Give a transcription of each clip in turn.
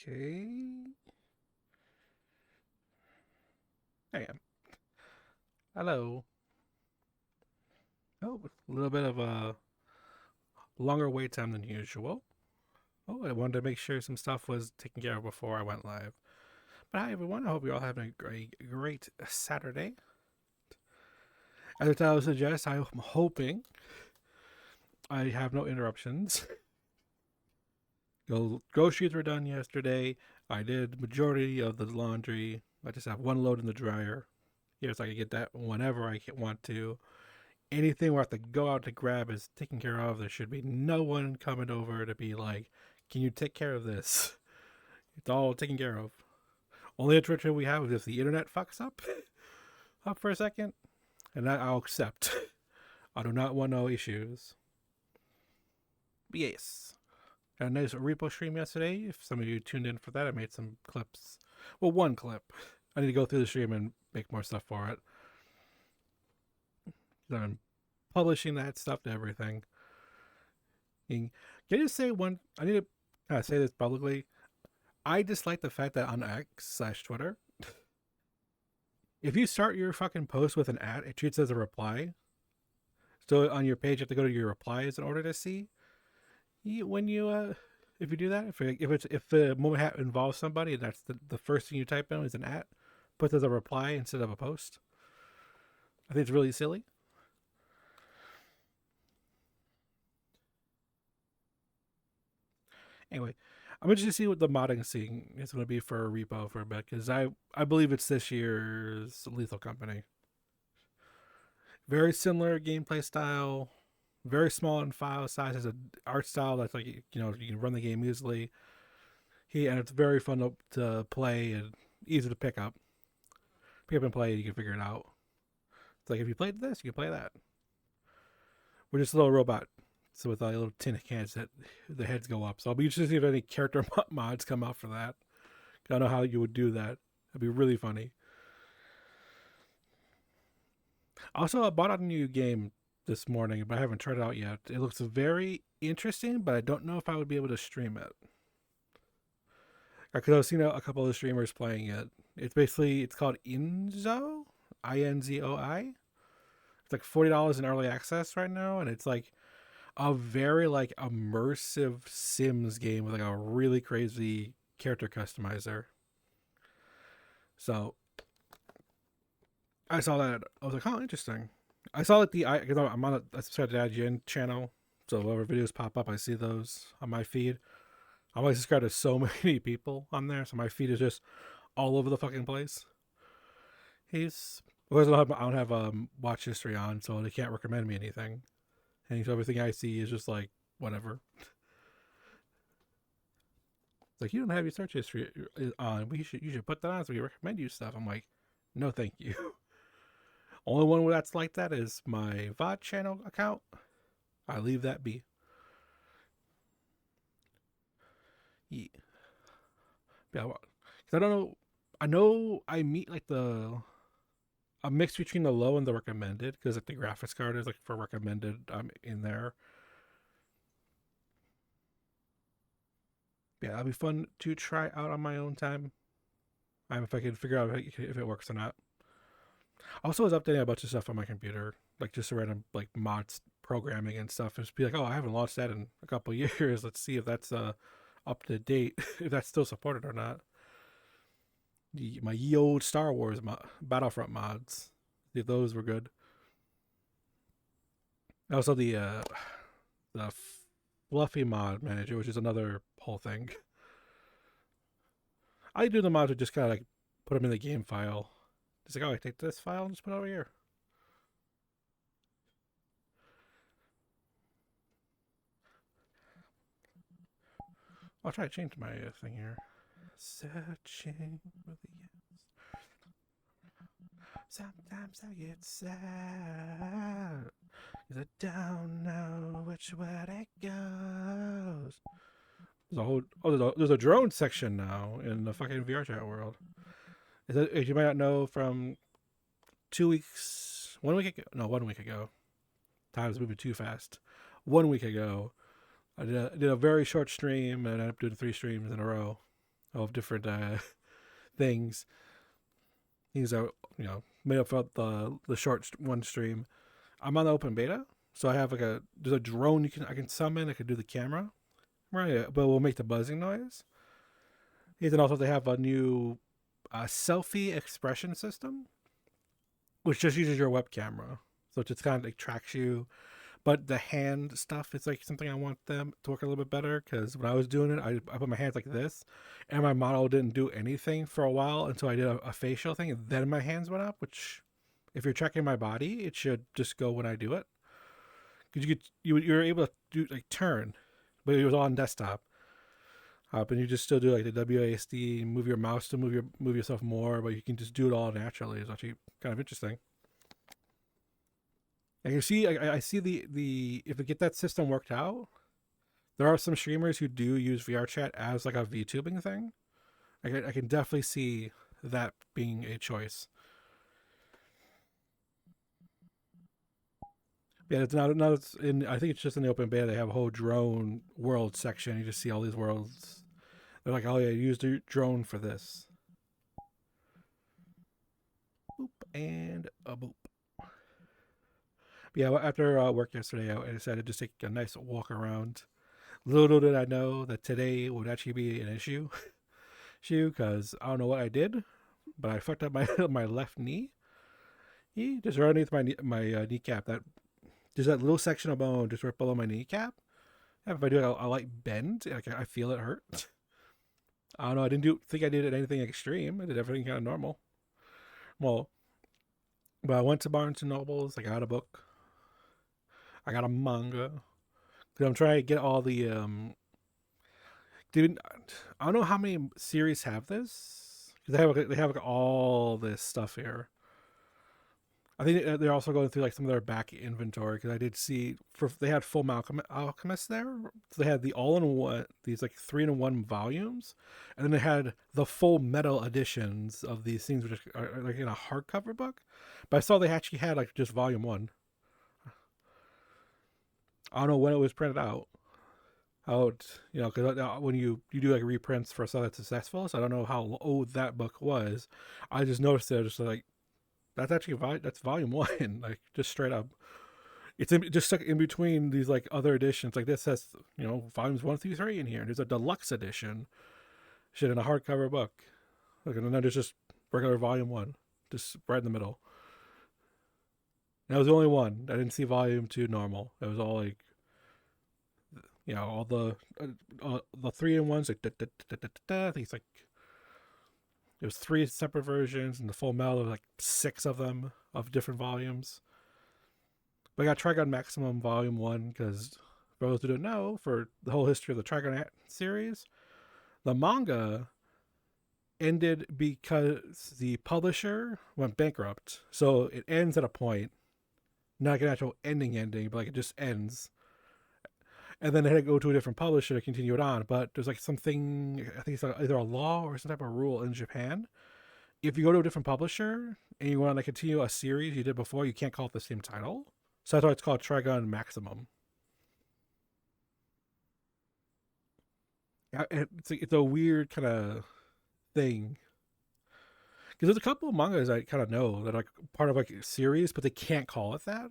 Okay. I am. Hello. Oh, a little bit of a longer wait time than usual. Oh, I wanted to make sure some stuff was taken care of before I went live. But hi, everyone. I hope you're all having a great Saturday. As the title suggests, I'm hoping I have no interruptions. Groceries were done yesterday. I did majority of the laundry. I just have one load in the dryer. Here, so I can get that whenever I want to. Anything where I have to go out to grab is taken care of. There should be no one coming over to be like, can you take care of this? It's all taken care of. Only interruption we have is if the internet fucks up for a second, and that I'll accept. I do not want no issues. But yes. Had a nice repo stream yesterday. If some of you tuned in for that, I made some clips. Well, one clip. I need to go through the stream and make more stuff for it. I'm publishing that stuff to everything. Can I just say one? I need to say this publicly. I dislike the fact that on X/Twitter, if you start your fucking post with an @ it treats it as a reply. So on your page, you have to go to your replies in order to see. When you if you do that, if the moment involves somebody, and that's the first thing you type in is an @ put as a reply instead of a post. I think it's really silly. Anyway, I'm interested to see what the modding scene is going to be for a repo for a bit, because I believe it's this year's Lethal Company. Very similar gameplay style, very small in file size, has an art style that's like, you can run the game easily. And it's very fun to play and easy to pick up. Pick up and play, you can figure it out. It's like if you played this, you can play that. We're just a little robot. So with a little tin cans that the heads go up. So I'll be interested to see if any character mods come out for that. I don't know how you would do that. It'd be really funny. Also, I bought a new game this morning, but I haven't tried it out yet. It looks very interesting, but I don't know if I would be able to stream it. Because I've seen a couple of streamers playing it. It's called Inzoi, Inzoi. It's like $40 in early access right now, and it's like a very like immersive Sims game with like a really crazy character customizer. So I saw that. I was like, oh, interesting. I saw like because I'm on I subscribed to the IGN channel, so whenever videos pop up, I see those on my feed. I'm like subscribed to so many people on there, so my feed is just all over the fucking place. Of course, I don't have watch history on, so they can't recommend me anything. And so everything I see is just like whatever. It's like, you don't have your search history on. You should put that on so we recommend you stuff. I'm like, no, thank you. Only one where that's like that is my VOD channel account. I leave that be. Yeah. Yeah, because I don't know. I know I meet like a mix between the low and the recommended, because like the graphics card is like for recommended. I'm in there. Yeah, that'll be fun to try out on my own time. If I can figure out if it works or not. Also, I was updating a bunch of stuff on my computer, like just random like mods programming and stuff. And just be like, oh, I haven't launched that in a couple years. Let's see if that's up to date, if that's still supported or not. My ye old Star Wars Battlefront mods, if those were good. Also, the Fluffy mod manager, which is another whole thing. I do the mods with just kind of like put them in the game file. Just like, oh, I take this file and just put it over here. I'll try to change my thing here. Searching for the Sometimes I get sad, 'cause I don't know which way it goes. There's a drone section now in the fucking VR chat world. As you might not know, from 2 weeks, 1 week ago, no, 1 week ago, time's moving too fast. 1 week ago, I did a very short stream, and I ended up doing 3 streams in a row of different things. These are made up for the short one stream. I'm on the open beta, so I have there's a drone I can summon. I can do the camera, right? But we'll make the buzzing noise. And then also they have a new selfie expression system, which just uses your web camera, so it just kind of like tracks you. But the hand stuff is like something I want them to work a little bit better, because when I was doing it, I put my hands like this, and my model didn't do anything for a while until I did a facial thing, and then my hands went up. Which, if you're tracking my body, it should just go when I do it, because you're able to do like turn, but it was all on desktop. And you just still do like the WASD, move your mouse to move yourself more, but you can just do it all naturally. It's actually kind of interesting. And you see, I see the if we get that system worked out, there are some streamers who do use VR chat as like a VTubing thing. I can definitely see that being a choice. Yeah, it's not it's in. I think it's just in the open beta. They have a whole drone world section. You just see all these worlds. They're like, oh yeah, use the drone for this. Boop and a boop. But yeah, after work yesterday, I decided to just take a nice walk around. Little did I know that today would actually be an issue, because I don't know what I did, but I fucked up my my left knee. Just right underneath my kneecap. There's that little section of bone just right below my kneecap. If I do a light bend, like I feel it hurt. I don't know. I didn't think I did anything extreme. I did everything kind of normal. Well, but I went to Barnes and Nobles. I got a book. I got a manga. Cause I'm trying to get all the Dude, I don't know how many series have this. They have like all this stuff here. I think they're also going through like some of their back inventory, because I did see they had Full Alchemist there. So they had the all-in-one, these like 3-in-1 volumes, and then they had the full metal editions of these things, which are like in a hardcover book. But I saw they actually had like just volume one. I don't know when it was printed out. Out, because when you do like reprints for stuff that's successful, so I don't know how old that book was. I just noticed it, just like that's actually that's volume one, like just straight up. It's just stuck in between these like other editions. Like this has volumes 1 through 3 in here. And there's a deluxe edition, shit, in a hardcover book. Like, and then there's just regular volume one, just right in the middle. And that was the only one. I didn't see volume two normal. It was all like, all the 3-in-1s. Like, I think it's like it was 3 separate versions, and the full metal, there was like 6 of them of different volumes. But I got Trigun Maximum Volume 1, because for those who don't know, for the whole history of the Trigun series, the manga ended because the publisher went bankrupt. So it ends at a point, not like an actual ending, but like it just ends. And then they had to go to a different publisher to continue it on. But there's like something, I think it's like either a law or some type of rule in Japan. If you go to a different publisher and you want to continue a series you did before, you can't call it the same title. So that's why it's called Trigun Maximum. It's a weird kind of thing, because there's a couple of mangas I kind of know that are like part of like a series, but they can't call it that.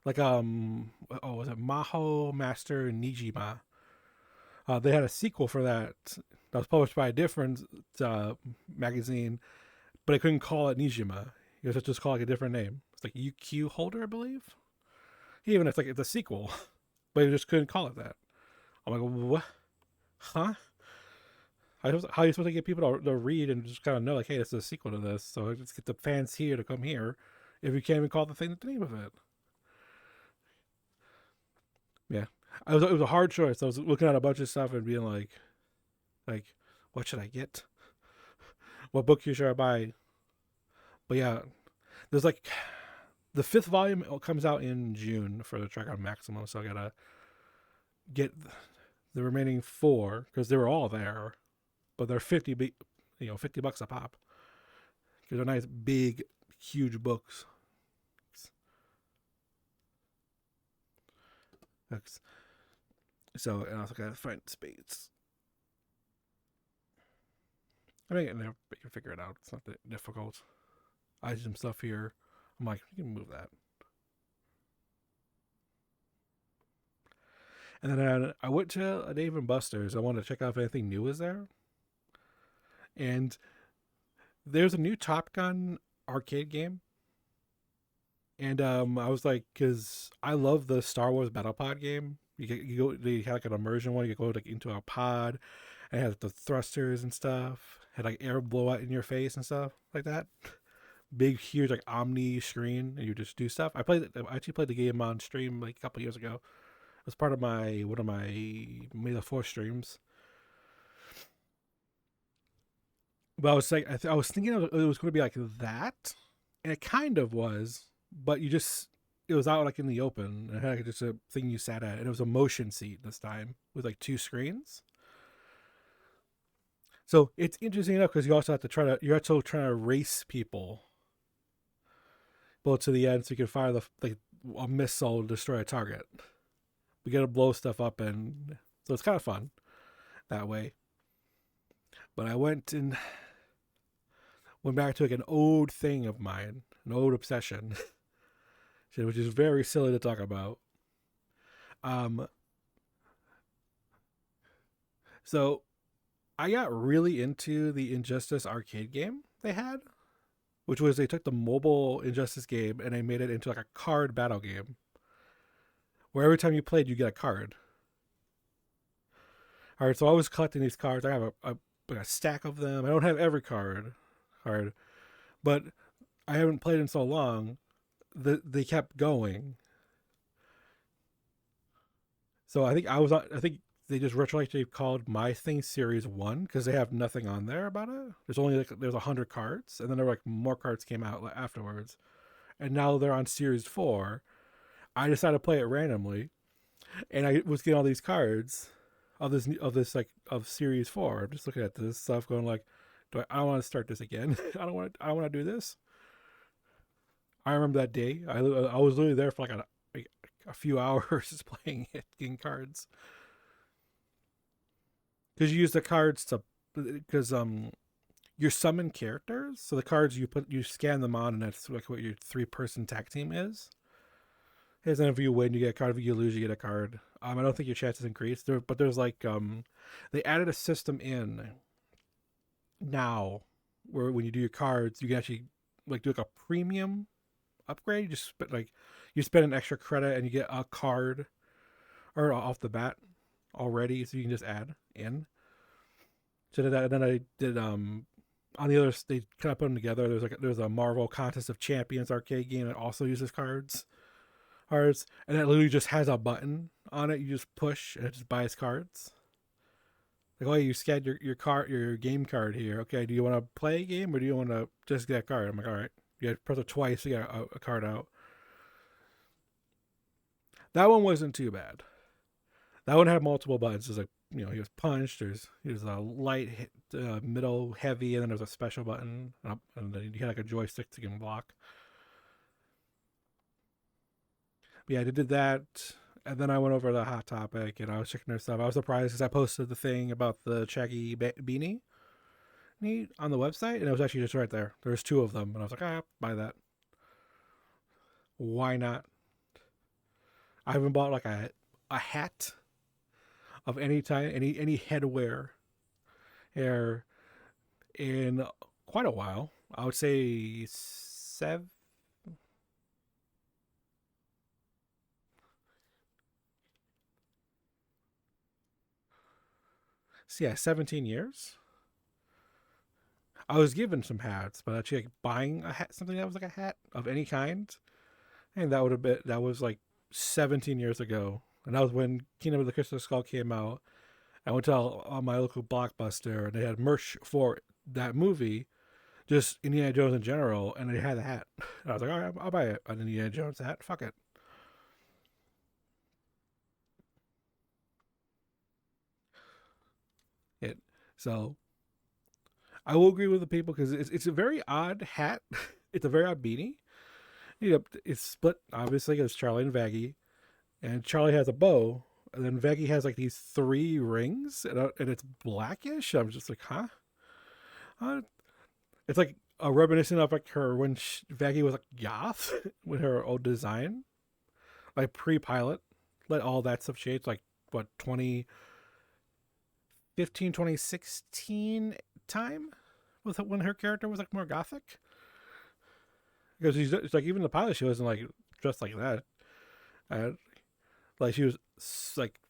Like was it Maho Master Nijima? They had a sequel for that was published by a different magazine, but I couldn't call it Nijima. You have to just call it like a different name. It's like UQ Holder, I believe. Even if it's a sequel, but you just couldn't call it that. I'm like, what? Huh? How are you supposed to get people to read and just kind of know, like, hey, this is a sequel to this, so let's get the fans here to come here if you can't even call the name of it? Yeah. It was a hard choice. I was looking at a bunch of stuff and being like, what should I get? What book should I buy? But yeah, there's like the 5th volume comes out in June for the Trigun Maximum, so I gotta get the remaining 4, because they were all there, but they're $50 a pop, because they're nice big huge books. So, and I also gotta find space. I mean, you can figure it out. It's not that difficult. I did some stuff here. I'm like, you can move that. And then I went to a Dave and Buster's. I wanted to check out if anything new was there. And there's a new Top Gun arcade game. And I was like, because I love the Star Wars Battle Pod game. You go, they had like an immersion one. You go like into a pod, and it has the thrusters and stuff. Had like air blow out in your face and stuff like that. Big, huge, like omni screen, and you just do stuff. I actually played the game on stream like a couple years ago. It was part of my one of my May the Fourth streams. But I was like, I was thinking it was going to be like that, and it kind of was. But it was out like in the open. And it had like just a thing you sat at, and it was a motion seat this time with like two screens. So it's interesting enough because you also have to you're also trying to race people both to the end so you can fire like a missile to destroy a target. We got to blow stuff up, and so it's kind of fun that way. But I went back to like an old thing of mine, an old obsession, which is very silly to talk about. Um, so I got really into the Injustice arcade game they had, which was they took the mobile Injustice game and they made it into like a card battle game, where every time you played, you get a card. All right, so I was collecting these cards. I have a stack of them. I don't have every card, but I haven't played in so long that they kept going. So I think they just retroactively called My Thing Series One because they have nothing on there about it. There's 100 cards, and then there were like more cards came out afterwards, and now they're on Series Four. I decided to play it randomly, and I was getting all these cards of this like of Series Four. I'm just looking at this stuff, going like, I don't want to start this again. I don't want to do this. I remember that day. I was literally there for like a few hours just playing it, getting cards. Because you use the cards to because you summon characters. So the cards you scan them on, and that's like what your 3-person tag team is. And then if you win, you get a card. If you lose, you get a card. I don't think your chances increase. But there's like they added a system in now where when you do your cards, you can actually like do like a premium upgrade. You spend an extra credit and you get a card or off the bat already, so you can just add in. So then I did on the other they kind of put them together. There's a Marvel Contest of Champions arcade game that also uses cards, and it literally just has a button on it. You just push and it just buys cards. Like, oh, you scanned your game card here. Okay, do you want to play a game or do you want to just get a card? I'm like, all right. You got to press it twice to get a card out. That one wasn't too bad. That one had multiple buttons. There's like, he was punched. There's a light, middle, heavy, and then there's a special button, and then you had like a joystick to get block. But yeah, I did that, and then I went over to the Hot Topic, and I was checking their stuff. I was surprised because I posted the thing about the Shaggy beanie on the website, and it was actually just right there. There's two of them, and I was like, buy that. Why not? I haven't bought like a hat of any type, any headwear here in quite a while. I would say seven. So yeah, 17 years. I was given some hats, but actually like buying a hat, something that was like a hat of any kind, and that was like 17 years ago, and that was when Kingdom of the Crystal Skull came out. I went to my local Blockbuster, and they had merch for that movie, just Indiana Jones in general, and they had a hat. And I was like, all right, I'll buy it, an Indiana Jones hat. Fuck it. It so I will agree with the people because it's a very odd hat. It's a very odd beanie. It's split obviously as Charlie and Vaggie, and Charlie has a bow, and then Vaggie has like these 3 rings, and it's blackish. I'm just like, huh? Uh, it's like a reminiscent of like her when Vaggie was like goth with her old design, like pre-pilot. Let all that stuff change. Like what 2015, 2016 time with when her character was like more gothic. Because it's like even the pilot she wasn't like dressed like that. Uh, like she was like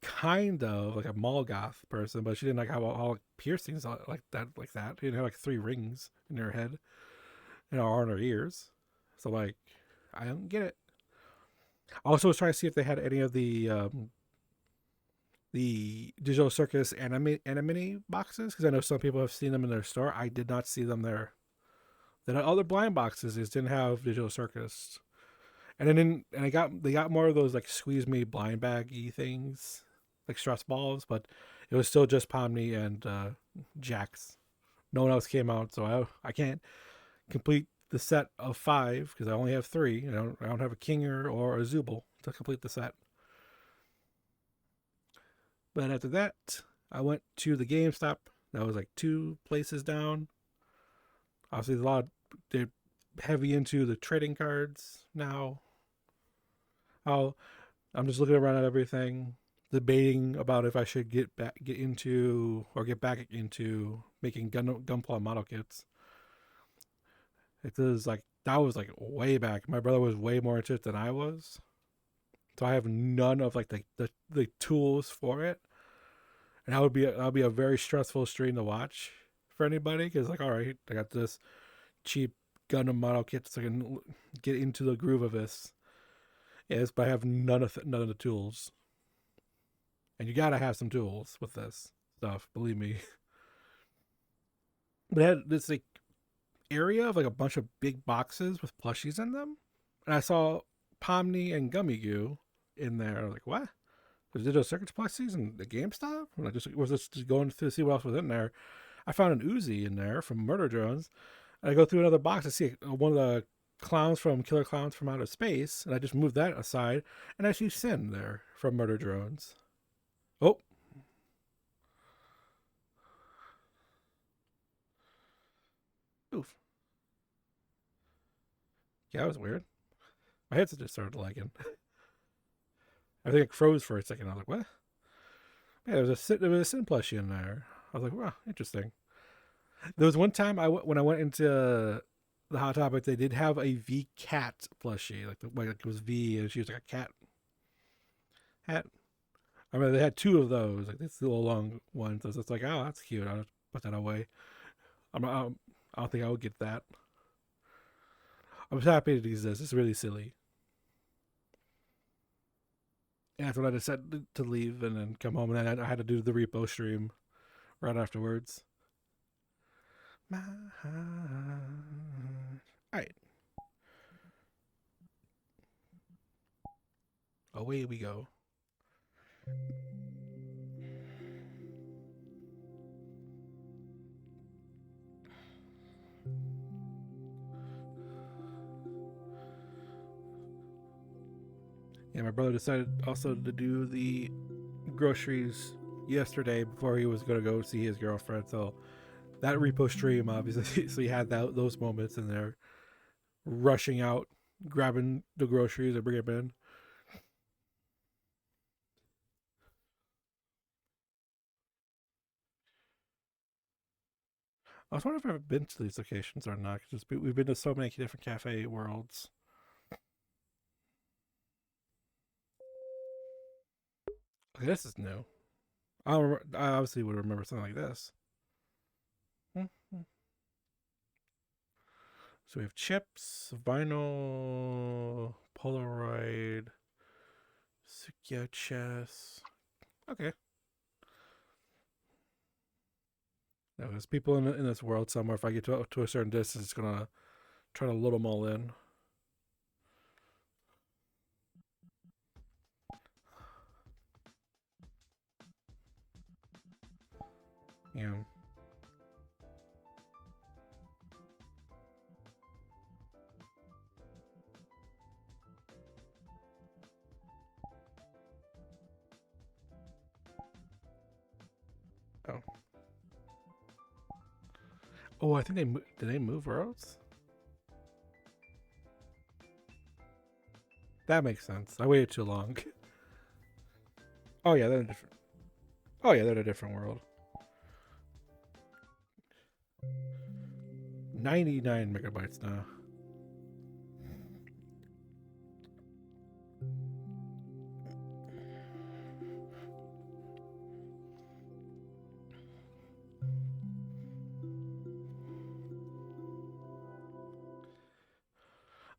kind of like a mall goth person, but she didn't like have all piercings like that. Like that, she didn't have like 3 rings in her head and or on her ears. So like, I don't get it. I also was trying to see if they had any of the Digital Circus anime boxes because I know some people have seen them in their store. I did not see them there. Then other blind boxes just didn't have Digital Circus, and then and I got they got more of those like squeeze me blind baggy things, like stress balls, but it was still just Pomni and Jax. No one else came out, so I can't complete the set of 5 because I only have 3. I don't have a Kinger or a Zubul to complete the set. But after that, I went to the GameStop. That was like 2 places down. Obviously, they're heavy into the trading cards now. I'll I'm just looking around at everything, debating about if I should get into or get back into making gunpla model kits. It was like that was like way back. My brother was way more into it than I was, so I have none of like the tools for it, and that would be a very stressful stream to watch for anybody because like all right, I got this cheap Gundam model kit so I can get into the groove of this. Yes, but I have none of the tools. And you gotta have some tools with this stuff, believe me. But it had this like area of like a bunch of big boxes with plushies in them, and I saw Pomni and Gummy Goo in there. I was like, "What? There's Digital Circuits plushies in the GameStop?" And I just going to see what else was in there. I found an Uzi in there from Murder Drones, and I go through another box to see one of the clowns from Killer Clowns from Outer Space, and I just moved that aside, and I see Sin there from Murder Drones. Oh, oof. Yeah, that was weird. My headset just started lagging. I think it froze for a second. I was like, "What?" Yeah, there was a Sin plushie in there. I was like, "Wow, interesting." There was one time when I went into the Hot Topic, they did have a V cat plushie, like it was V, and she was like a cat hat. I mean, they had 2 of those, like these little long ones. So it's like, oh, that's cute. I'll just put that away. I don't think I would get that. I was happy to use this. It's really silly. And after that, I decided to leave and then come home, and then I had to do the repo stream right afterwards. My heart. All right, away we go. Yeah, my brother decided also to do the groceries yesterday before he was going to go see his girlfriend. So that repo stream, obviously, so he had those moments in there, rushing out, grabbing the groceries and bringing them in. I was wondering if I've been to these locations or not. Because we've been to so many different cafe worlds. Okay, this is new. I obviously would remember something like this. Mm-hmm. So we have chips, vinyl, Polaroid, Sukiya chess. Okay. Now, there's people in this world somewhere. If I get to a certain distance, it's gonna try to load them all in. Yeah. Oh. Oh, I think did they move worlds? That makes sense. I waited too long. Oh yeah, they're in a different. Oh yeah, they're in a different world. 99 megabytes now.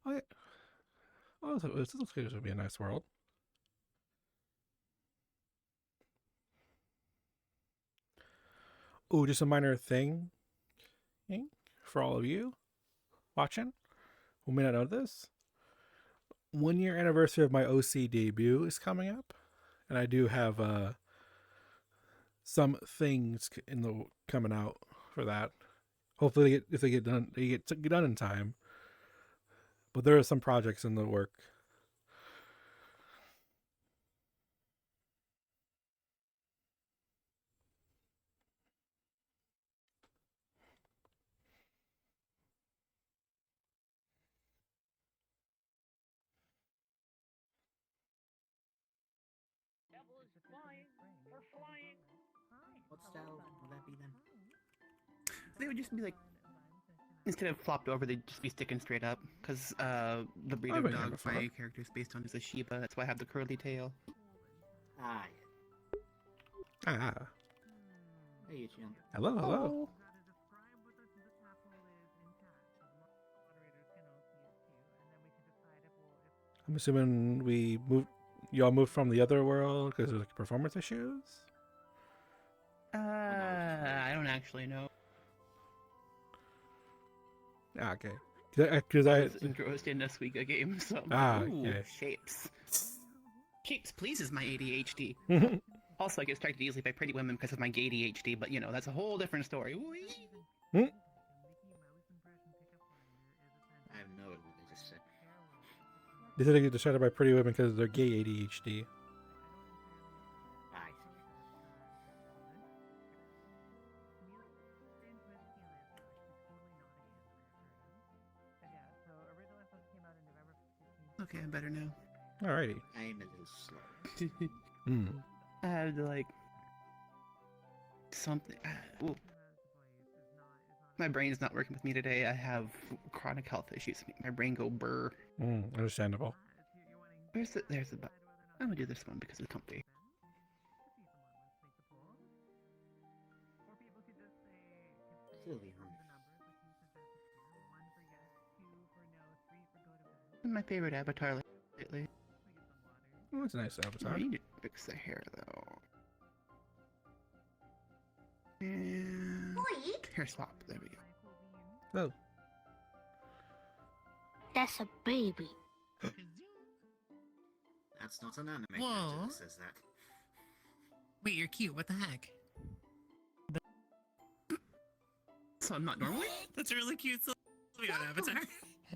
Oh, yeah. Oh, this looks like this would be a nice world. Oh, just a minor thing for all of you watching who may not know this. 1 year anniversary of my OC debut is coming up, and I do have some things in the coming out for that. Hopefully, if they get done, they get done in time. But there are some projects in the work. What style would that be then? They would just be like, instead of flopped over, they'd just be sticking straight up. Because the breed I've of been here dog before. my character is based on is a Shiba. That's why I have the curly tail. Ah, Ah, hey, Yuchian. hello, hello. I'm assuming we moved. Y'all moved from the other world because of like performance issues. I don't actually know. Ah, okay. Because I was engrossed in a Suiga game, so I'm like, ooh, okay. shapes. Shapes pleases my ADHD. Also, I get distracted easily by pretty women because of my ADHD, but you know, that's a whole different story. I have no idea what they just said. They said they get distracted by pretty women because of their gay ADHD. I Okay, I'm better now. Alrighty. I'm a little slow. I had like something. Ooh. My brain's not working with me today. I have chronic health issues. Make my brain go burr. Understandable. There's the button. I'm gonna do this one because it's comfy. Silly, My favorite avatar lately. Oh, that's a nice avatar. I need to fix the hair though. And hair swap. There we go. Oh. That's a baby. That's not an anime Whoa. character that says that. Wait, you're cute. What the heck? So I'm not normal? That's a really cute Sylveon avatar.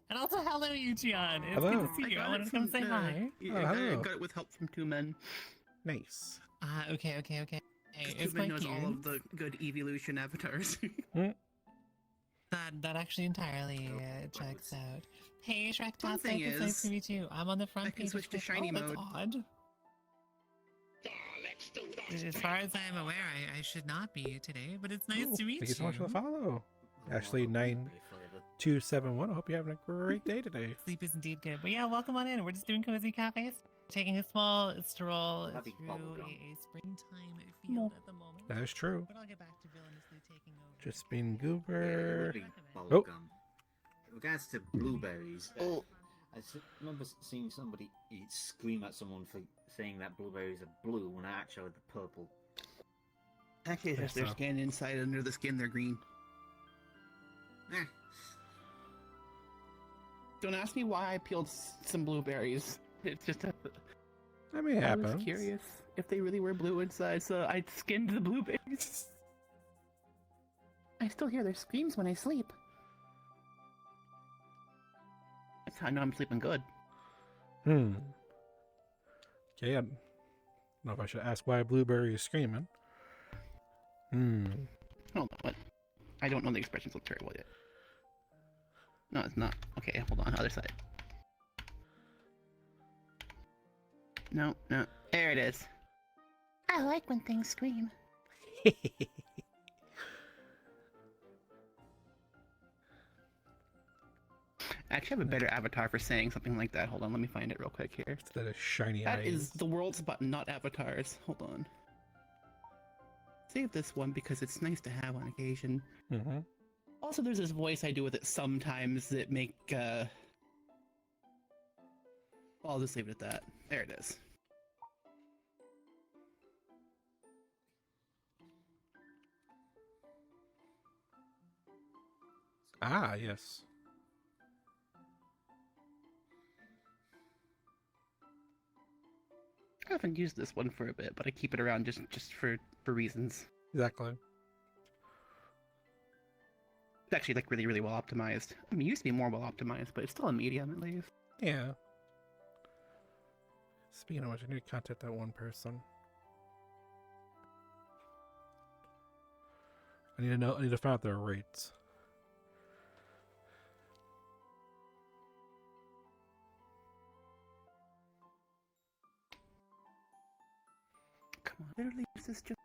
And also, hello, Yuchian. It's Hello. good to see you. I wanted to come say hi. I hello. got it with help from two men. Nice. Okay. Hey, Two it's men my knows cute. all of the good evolution avatars. That actually entirely checks out. Hey, Shrek Fun Tastic, thing it's nice is, to meet you. I'm on the front I can page. switch to of- shiny that's mode. Odd. As far as I'm aware, I should not be today, but it's nice to meet Thank you so much for the follow. Ashley, 9271. I hope you're having a great day today. Sleep is indeed good. But yeah, welcome on in. We're just doing cozy cafes. Taking a small stroll Having through bubblegum. a springtime field at the moment. That is true. But I'll get back to villainously taking over. Just being Yeah, it goober. would be Oh. bubblegum. In regards to blueberries, Oh. remember seeing somebody scream at someone for saying that blueberries are blue when actually they're purple. Actually, it's Yes, their so. skin inside. Under the skin, they're green. Eh, Don't ask me why I peeled some blueberries. It's just a... I mean, it I happens. was curious if they really were blue inside, so I skinned the blueberries. I still hear their screams when I sleep. That's how I know I'm sleeping good. Okay, I don't know if I should ask why Blueberry is screaming. Hold on, what? I don't know the expressions look terrible yet. No, it's not. Okay, hold on. Other side. No, no. There it is. I like when things scream. I actually have a better avatar for saying something like that. Hold on, let me find it real quick here. Instead of shiny That eyes. is the world's button, not avatars. Hold on. Save this one because it's nice to have on occasion. Mm-hmm. Also, there's this voice I do with it sometimes that make, I'll just leave it at that. There it is. Ah, yes. I haven't used this one for a bit, but I keep it around just for reasons. Exactly. It's actually like really, really well optimized. I mean, it used to be more well optimized, but it's still a medium at least. Yeah. Speaking of which, I need to contact that one person. I need to find out their rates. Come on, literally, this is just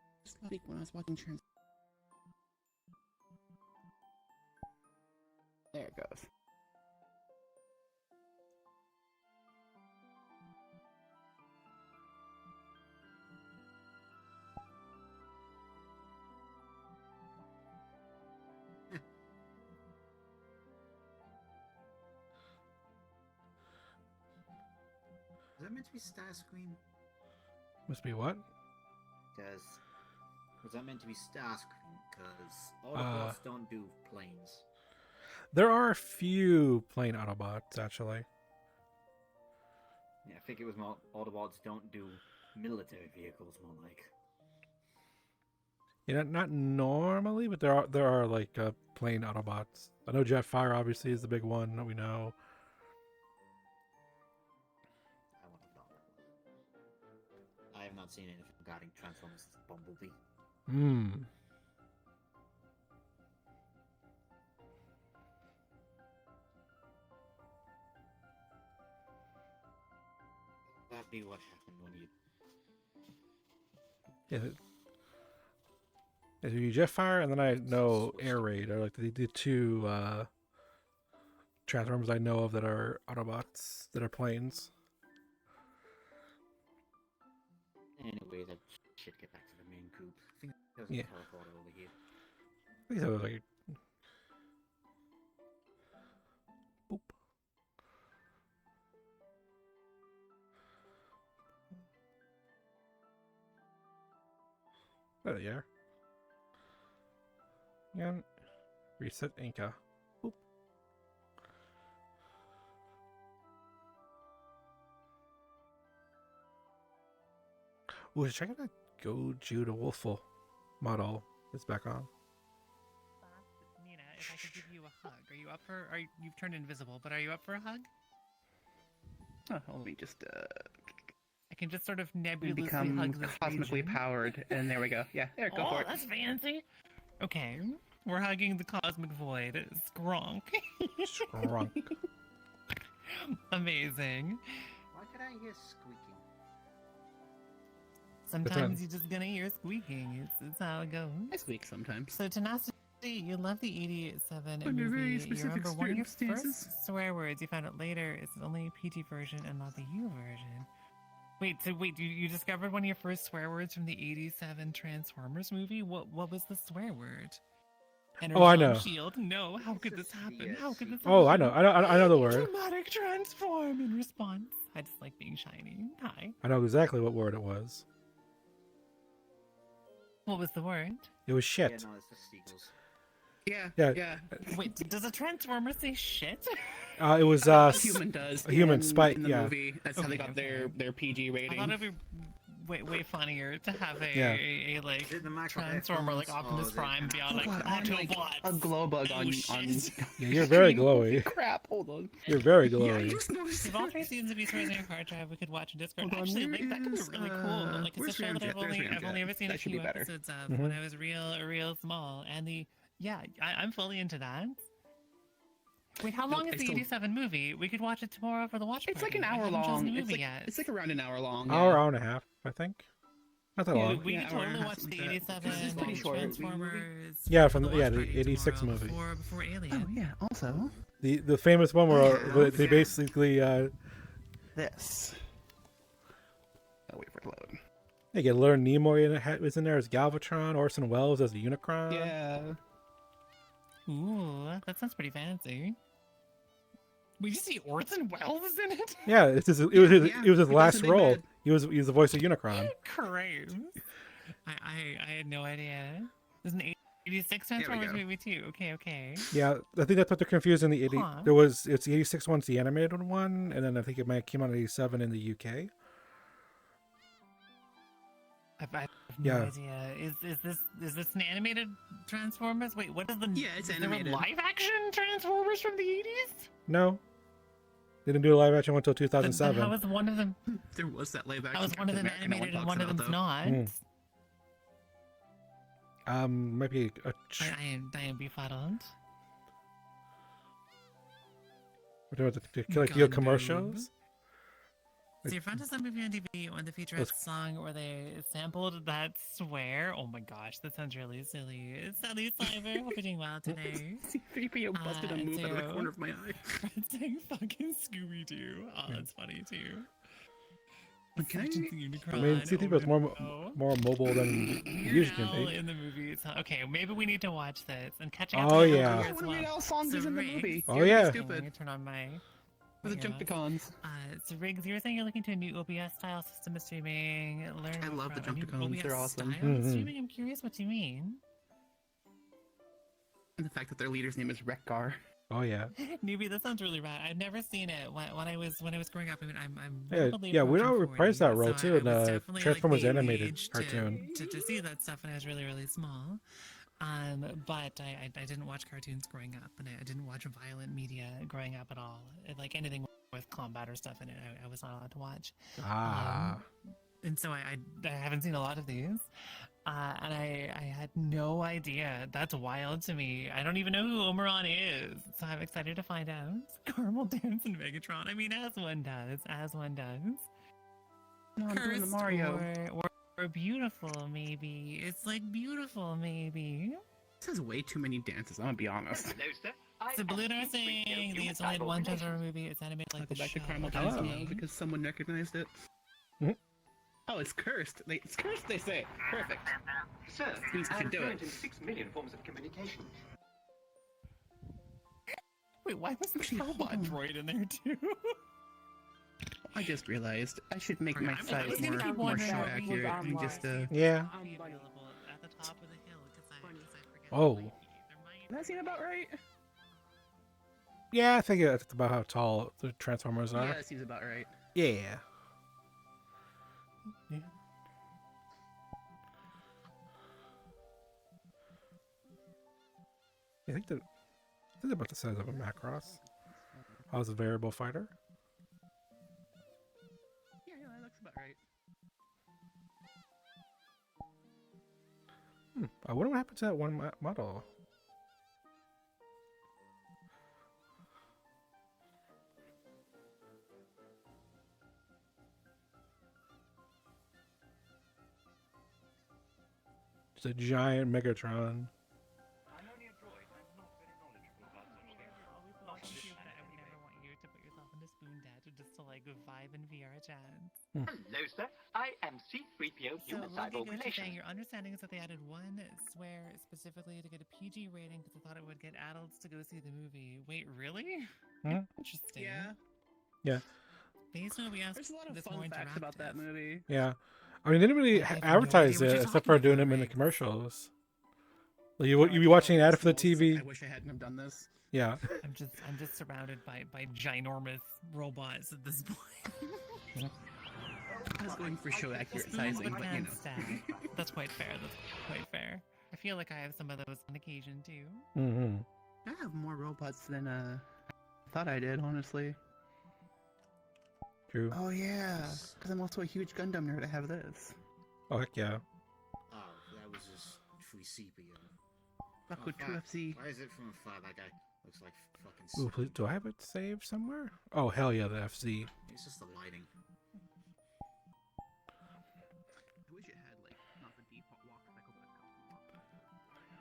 like when I was watching Trans. There it goes. Is that meant to be Starscream? Must be what? Because was that meant to be Starscream? Because Autobots don't do planes. There are a few plane Autobots, actually. Yeah, I think it was more Autobots don't do military vehicles, more like. Yeah, not normally, but there are like plane Autobots. I know Jetfire obviously is the big one that we know. I would have thought that. I have not seen anything regarding Transformers Bumblebee. Hmm. That'd be what happened when you. Yeah. You Jetfire, and then I know Air Raid are like the two Transformers I know of that are Autobots that are planes. Anyways, I should get back to the main group. I think there's a Yeah. teleporter over here. I think that was like boop. There they are. And reset Inca. Boop. Ooh, check out that Goju the Wolfle model. It's back on. Nina, if I could give you a hug, are you up for? You've turned invisible, but are you up for a hug? Oh, let me just I can just sort of we nebulously become hug this cosmically region. powered, and there we go. Yeah, there, go Oh, for it. that's fancy. Okay, we're hugging the cosmic void. Skronk. Scrunk. Amazing. Why could I hear squeaking? Sometimes you're just gonna hear squeaking. It's how it goes. I squeak sometimes. So Tenacity, you love the 88.7 Under movie. very You specific remember one of your circumstances. first swear words. You found out later it's only a PG version and not the U version. Wait, you discovered one of your first swear words from the 87 Transformers movie? What was the swear word? Energon Oh, I know. Shield. No, how could this happen? How could this happen? Oh, I know. I know the word. Dramatic transform in response. I just like being shiny. Hi. I know exactly what word it was. What was the word? It was Yeah, shit. no, it's just seagulls. Yeah. Wait, does a transformer say shit? It was A human does. a human in, Spike, in the yeah. movie. That's how they got Okay. their PG I rating. thought it'd be way funnier to have Yeah. a like Is it the micro transformer like headphones, or Optimus is it Prime kind of- beyond like God, I'm like Autobots. a glow bug on. shit. Yeah, you're very Holy glowy. crap! Hold on. You're very Yeah, I glowy. just noticed. If all three seasons of Beast Racing and Card Drive we could watch in Discord, Hold on, actually, where like that could be is, really cool. Like it's a where's show that Ramjet? I've There's only Ramjet. ever seen That a should be few better. episodes of Mhm. when I was real small, and the Yeah, I'm fully into that. Wait, how Nope, long I is the still- 87 movie? We could watch it tomorrow for the watch It's like party. an I hour haven't chosen long. the It's movie like yet. it's like around an hour long. Hour and a half, I think. Not that Yeah, long. we Yeah, could hour and a totally half, watch something the like that. 87 This is pretty short. Transformers. Yeah, for from the the watch the party 86 tomorrow movie. before Oh Alien. yeah. Also, The famous one where Yeah. they basically this. I'll wait for it to load. they get Leonard Nimoy was in there as Galvatron, Orson Welles as the Unicron. Yeah. Ooh, that sounds pretty fancy. We just see Orson Welles in it. Yeah, it was Yeah, it was his he last doesn't make role. bad- He was the voice of Unicron. Crazy. I had no idea. There's an 86 There we Transformers go. movie too. Okay. Yeah, I think that's what they're confusing. The 80 Huh. it's the 86 one's the animated one, and then I think it might came out in 87 in the UK. I have no Yeah. idea. Is this an animated Transformers? Wait, what is the? Yeah, it's is there a animated. live action Transformers from the 80s? No, they didn't do a live action one until Then 2007. how is one of them? There was that live action. How is one of them Captain America animated and no one of talks them's about, not? Mm. Might be I am befuddled. like your commercials. So your friend has that movie on DVD when the featurette Let's- song where they sampled that swear. Oh my gosh, that sounds really silly. It's Sally Cyber. Hope you're doing well today. though. C-3PO busted a move out of the so- corner of my eye. Friend saying fucking Scooby Doo. Oh, that's funny too. Can I- I mean, CTV was more mobile than usually Now can be. in the movie. Okay, maybe we need to watch this and catching up. Oh, on the yeah. movie Oh, as one of well. Weird Al songs So is in the Riggs- movie. Oh, You're yeah. Let Stupid. me turn on my. For the my, Jumpticons. So Riggs, you were saying you're looking to a new OBS style system of streaming. Learn I love the about a new Jumpticons, they're OBS awesome. style of Mhm. streaming. I'm curious what you mean. And the fact that their leader's name is Wreck-Gar. Oh yeah, Newbie, that sounds really rad. I've never seen it. When I was growing up, I mean, I'm yeah, rapidly yeah. We approaching don't reprise that 40, role so too I in the was definitely, Transformers the animated age cartoon. to see that stuff when I was really small. But I didn't watch cartoons growing up, and I didn't watch violent media growing up at all. Like anything with combat or stuff in it, I was not allowed to watch. Ah, And so I haven't seen a lot of these. And I had no idea. That's wild to me. I don't even know who Omeron is. So I'm excited to find out. Caramel Dance and Megatron. I mean, as one does. No, I'm doing the Cursed Mario. or beautiful, maybe. It's like beautiful, maybe. This has way too many dances, I'm gonna be honest. Hello, sir. So Balloon are saying these only had one Transformer movie. It's animated I'll like go the back to show. Caramel Okay. Dancing now because someone recognized it. Mhm. Oh, it's cursed. It's cursed, they say. Perfect. Sir, Means I I can am do fluent it. in 6 million forms of communication. Wait, why was the Actually, hold robot on. droid in there too? I just realized I should make Okay, my I was size gonna keep more wondering show what we accurate could and do. just yeah. Be available at the top of the hill because I forget. Oh. There might Does that seem about right? Yeah, I think that's about how tall the Transformers Yeah, are. that seems about right. Yeah. Yeah. I think they're about the size of a Macross. I was a variable fighter. Yeah, that looks about right. I wonder what happened to that one model. It's a giant Megatron. I'm only a droid. I'm not very knowledgeable about such things. I would never want you to put yourself into Spoon Dead just to like vibe in VR chats. Hello, sir. I am C-3PO So, Human Lucky Cyborg Gucci saying Relations. your understanding is that they added one swear specifically to get a PG rating because they thought it would get adults to go see the movie. Wait, really? Hmm? Interesting. Yeah. Based on what we asked, There's a lot of this more fun facts about that interactive. movie. Yeah. I mean, they didn't really I have no advertise idea what it you're except talking for doing about, them in the Riggs. commercials. Like you'd be watching an ad for the TV. I wish I hadn't have done this. Yeah. I'm just surrounded by ginormous robots at this point. I was going for show accurate Spoons sizing, with but you know. pants stack. That's quite fair. I feel like I have some of those on occasion too. Mm-hmm. I have more robots than I thought I did, honestly. True. Oh yeah, because I'm also a huge Gundam nerd. I have this. Oh heck yeah. Oh, that was just free sepia. Zaku From afar. 2FC. Why is it from afar? That guy looks like fucking. Ooh, please, do I have it saved somewhere? Oh, hell yeah, the FC. It's just the lighting. I wish it had, like, not the default walk cycle, but a custom walk cycle.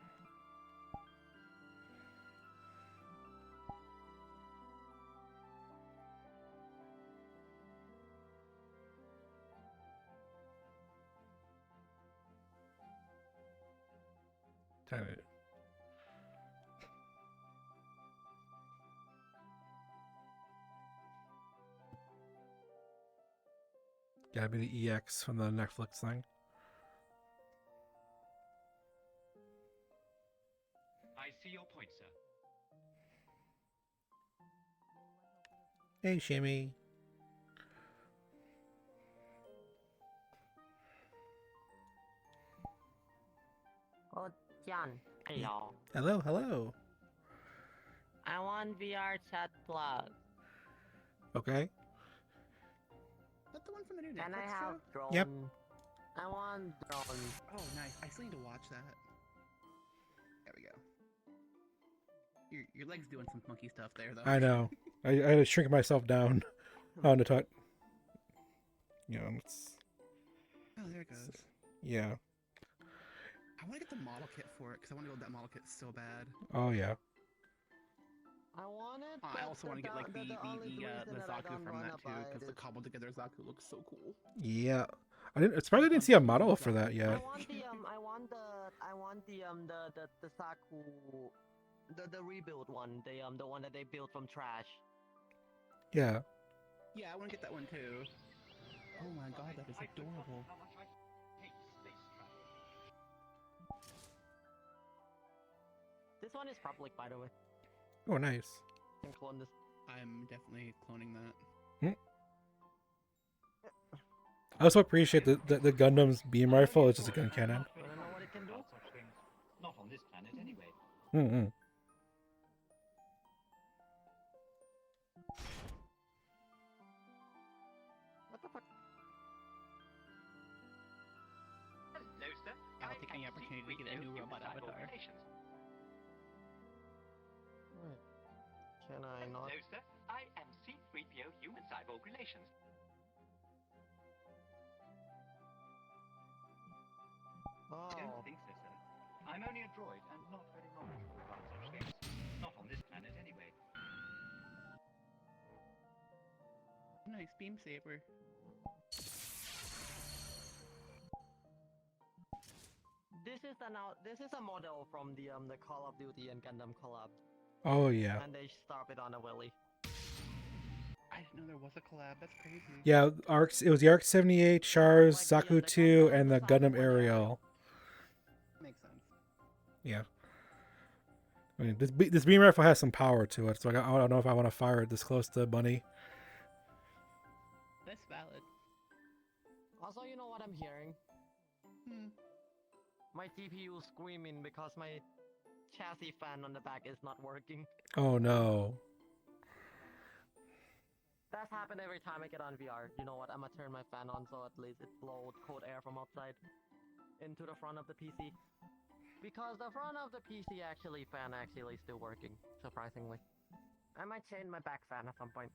Kinda- Gotta be the EX from the Netflix thing. I see your point, sir. Hey, Shimmy. Oh, John. Hello. Hello, hello. I want VR chat plug. Okay. Is that the one from the new Netflix Can I have show? drone? Yep. I want drone. Oh, nice. I still need to watch that. There we go. Your leg's doing some funky stuff there, though. I know. I had to shrink myself down on the touch. You know, it's Oh, there it goes. yeah. I want to get the model kit for it because I want to build that model kit so bad. Oh yeah. I want it. I but also want to get like the only reason that I Zaku don't from wanna that too buy because it the is- cobbled together Zaku looks so cool. Yeah. I didn't. It's probably didn't see a model for that I yet. want the Saku, the rebuild one, the one that they built from trash. Yeah. Yeah, I want to get that one too. Oh my god, that is I've forgotten adorable. how much I hate space travel. This one is public, by the way. Oh, nice. You can clone this. I'm definitely cloning that. I also appreciate the Gundam's beam rifle. It's just a gun cannon. I don't know what it can do. About such things. Not on this planet, anyway. Mm-mm. What the fuck? Hello, sir. I'll I take am any opportunity to get a new C-3PO robot Human Cyborg avatar. Relations. Wait. Can I not? Hello, sir. I am C-3PO Human Cyborg Relations. Oh. Don't think so, sir. I'm only a droid and not very knowledgeable about such things. Not on this planet, anyway. Nice beam saber. This is a model from the Call of Duty and Gundam collab, Oh yeah. and they stop it on a willy. I didn't know there was a collab. That's crazy. Yeah. Arcs. It was the Arc 78, Chars, Like the Zaku 2, Gundam, and the the Gundam Zaku one, yeah. Ariel. Makes sense. Yeah. I mean, this beam rifle has some power to it, so I don't know if I want to fire it this close to Bunny. That's valid. Also, you know what I'm hearing? Hmm. My CPU screaming because my chassis fan on the back is not working. Oh no. That's happened every time I get on VR. You know what? I'm gonna turn my fan on so at least it blows cold air from outside into the front of the PC. Because the front of the PC fan actually still working, surprisingly. I might change my back fan at some point.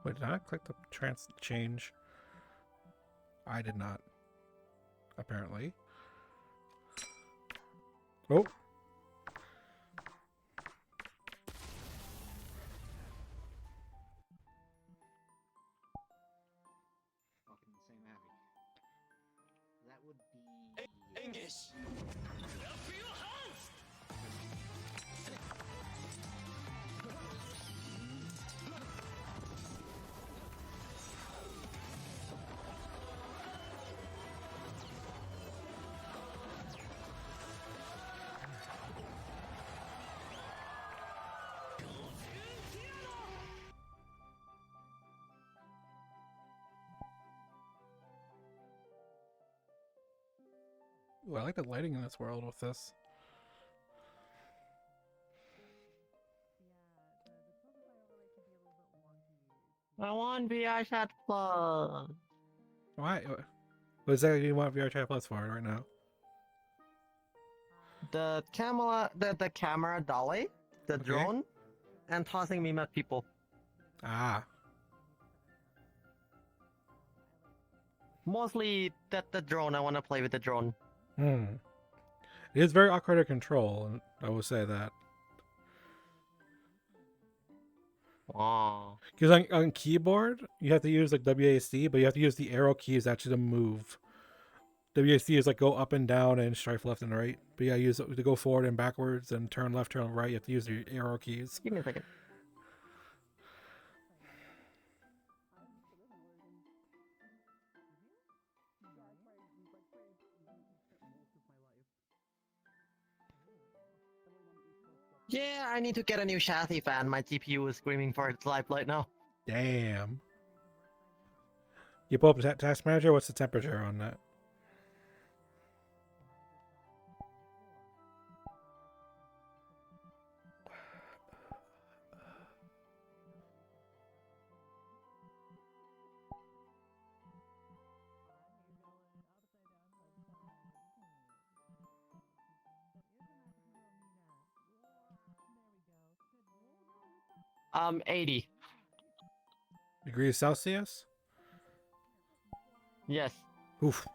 Wait, did I not click the change? I did not. Apparently. Oh. Fucking the same Abby. That would be. English. Ooh, I like the lighting in this world with this. I want VR Chat Plus. Why? What exactly do you want VR Chat Plus for right now? The camera dolly, the Okay. drone, and tossing meme at people. Ah. Mostly the drone. I want to play with the drone. Hmm. It is very awkward to control, and I will say that. Oh. Because on keyboard, you have to use like WASD, but you have to use the arrow keys actually to move. WASD is like go up and down and strafe left and right. But yeah, use it to go forward and backwards and turn left, turn right. You have to use the arrow keys. Give me a second. Yeah, I need to get a new chassis fan. My GPU is screaming for its life right now. Damn. You pull up the task manager. What's the temperature on that? Um, 80. Degrees Celsius? Yes. Oof.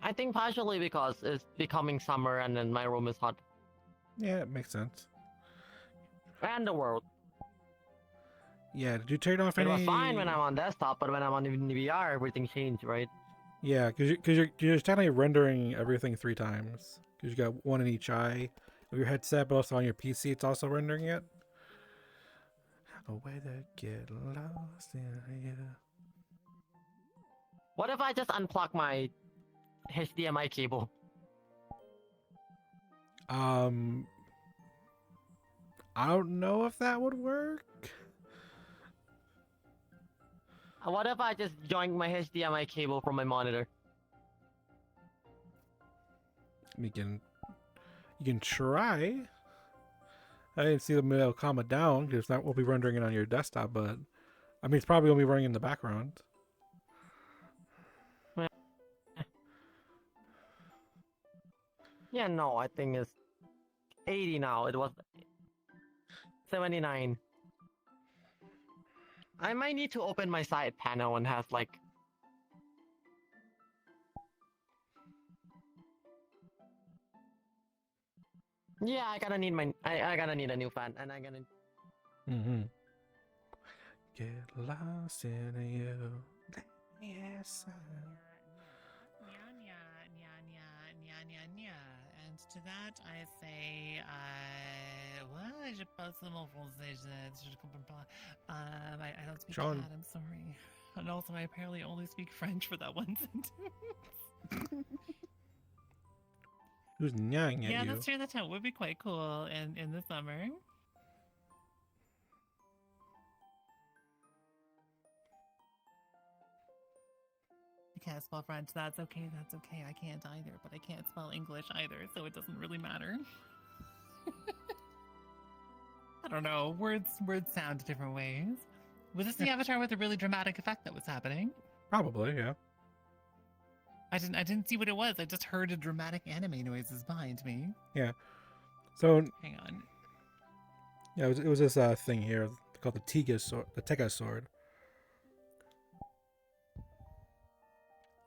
I think partially because it's becoming summer and then my room is hot. Yeah, it makes sense. And the world. Yeah, did you turn off It any? was fine when I'm on desktop, but when I'm on VR, everything changed, right? Yeah, because you're technically rendering everything 3 times. Because you got one in each eye of your headset, but also on your PC, it's also rendering it. A way to get lost in you. What if I just unplug my HDMI cable? I don't know if that would work. What if I just join my HDMI cable from my monitor? You can try. I didn't see them it'll calm it down because that won't be rendering it on your desktop, but I mean it's probably gonna be running in the background. Yeah, no, I think it's 80 now. It was 79. I might need to open my side panel and have like... Yeah, I gotta need I gotta need a new fan, and I'm gonna... Mm-hmm. Get lost in you. Yes. And to that, I say, well, je passe mon français, je comprends pas. I don't speak Sean. that, I'm sorry. And also, I apparently only speak French for that one sentence. Who's nyang at Yeah, you? that's true. That would be quite cool in the summer. I can't spell French. That's okay. That's okay. I can't either, but I can't spell English either, so it doesn't really matter. I don't know. Words sound different ways. Was this the avatar with a really dramatic effect that was happening? Probably, yeah. I didn't see what it was. I just heard a dramatic anime noises behind me. Yeah. So Hang on. yeah, it was this thing here called the Tega sword.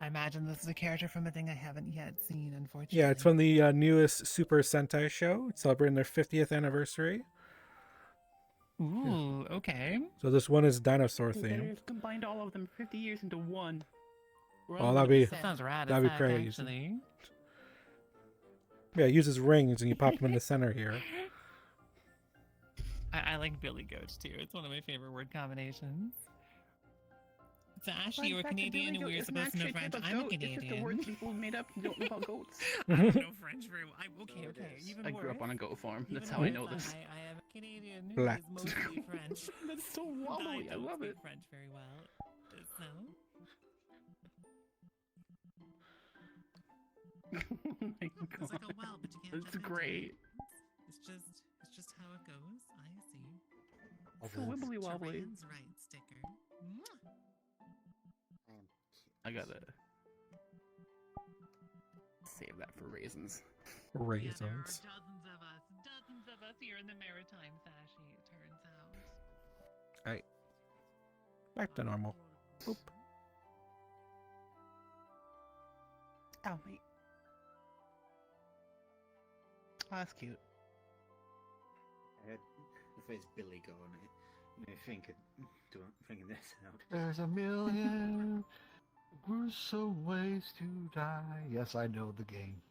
I imagine this is a character from a thing I haven't yet seen, unfortunately. Yeah, it's from the newest Super Sentai show. It's celebrating their 50th anniversary. Ooh, okay. So this one is dinosaur themed. They've combined all of them 50 years into one. We're Oh, all that'd gonna be- sad. That sounds rad. that'd be as heck, crazy. Actually. Yeah, it uses rings and you pop them in the center here. I like Billy Goat too. It's one of my favorite word combinations. So Ashley, you're Canadian and we're supposed to know French. I'm a Canadian. It's just a word people made up and don't know about goats. I don't know French very well. Okay. Even I grew up worse. on a goat farm. That's Even how I worse, know this. I am a Canadian who Black. is mostly French. That's so I wobbly. I don't love speak it. French very well. So. It's like, oh wow, but you can't. It's jump into great. it. It's just how it goes. I see. So wibbly wobbly. Terrain's right sticker. Mwah! I gotta save that for raisins. Yeah, there are Raisins. dozens of us here in the maritime fashy, it turns out. Back to normal. Boop. Oh, mate. Oh, that's cute. I had the face Billy go on it. Thinking this out. There's a million gruesome ways to die. Yes, I know the game.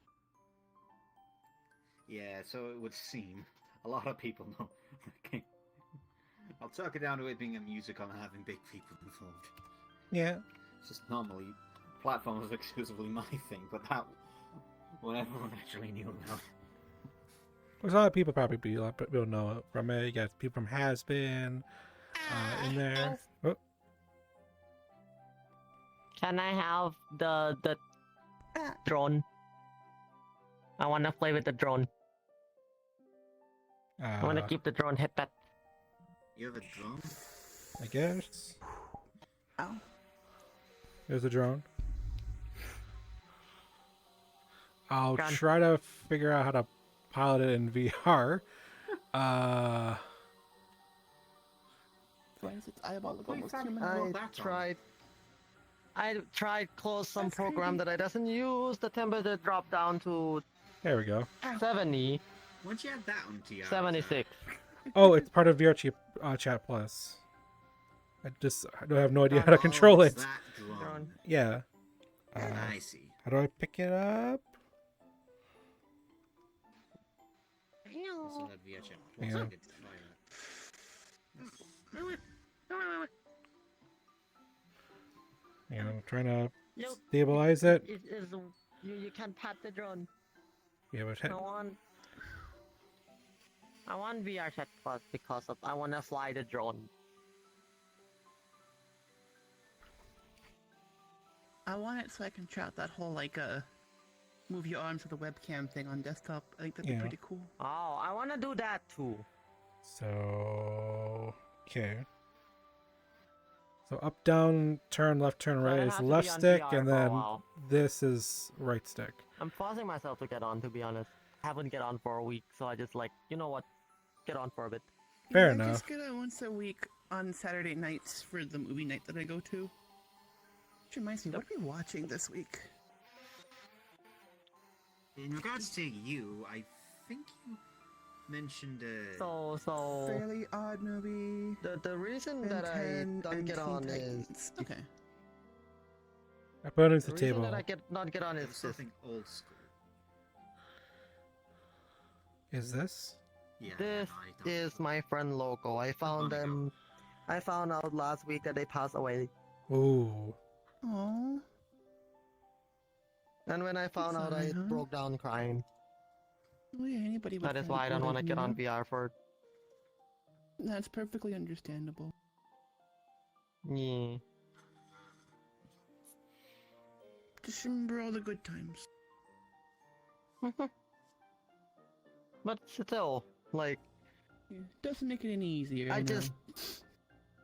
Yeah, so it would seem a lot of people know. Okay. I'll talk it down to it being a musical and having big people involved. Yeah. It's just normally platform was exclusively my thing, but that what everyone actually knew about. There's a lot of people probably will know it from it. You got people from Has Been in there. Oh, Can I have the drone? I wanna play with the drone. I wanna keep the drone hit that. You have a drum? I guess. Ow. There's a drone. I'll Gun. try to figure out how to pilot it in VR. Why is its eyeball look almost human? I tried close some That's program creepy. that I doesn't use. The temperature dropped down to There we go. 70, Once you add that onto your 76. Oh, it's part of VR Chat Plus. I don't have no idea how to control it. That drum. Drone. Yeah. I see. How do I pick it up? So that VR chat. Yeah. I did try that. You know, I'm trying to Look, stabilize it. you can pat the drone. Yeah, but I want VR Chat Plus because I want to fly the drone. I want it so I can try out that whole move your arms with a webcam thing on desktop. I think that'd be Yeah. pretty cool. Oh, I want to do that too. So okay. So up, down, turn, left, turn, So right I is have to be left on stick, VR and for a then while. this is right stick. I'm forcing myself to get on, to be honest. Haven't get on for a week, so I just you know what? Get on for a bit. Fair I enough. just get on once a week on Saturday nights for the movie night that I go to. Which reminds me, what are we watching this week? In regards to you, I think you mentioned So Fairly Odd Movie. the reason Ben that I 10 don't and get Teen on is Titans. Okay. I put it into the the reason table. that I not get on is there's this. something old school. Is this? Yeah. This I don't is my friend logo. I found them. I found out last week that they passed away. Ooh. Aww. And when I found out, I Sorry, huh? broke down crying. Oh yeah, anybody would That is find why I it don't want to boring, get you on know? VR for. That's perfectly understandable. Yeah. Just remember all the good times. But still, Yeah, doesn't make it any easier. I know. just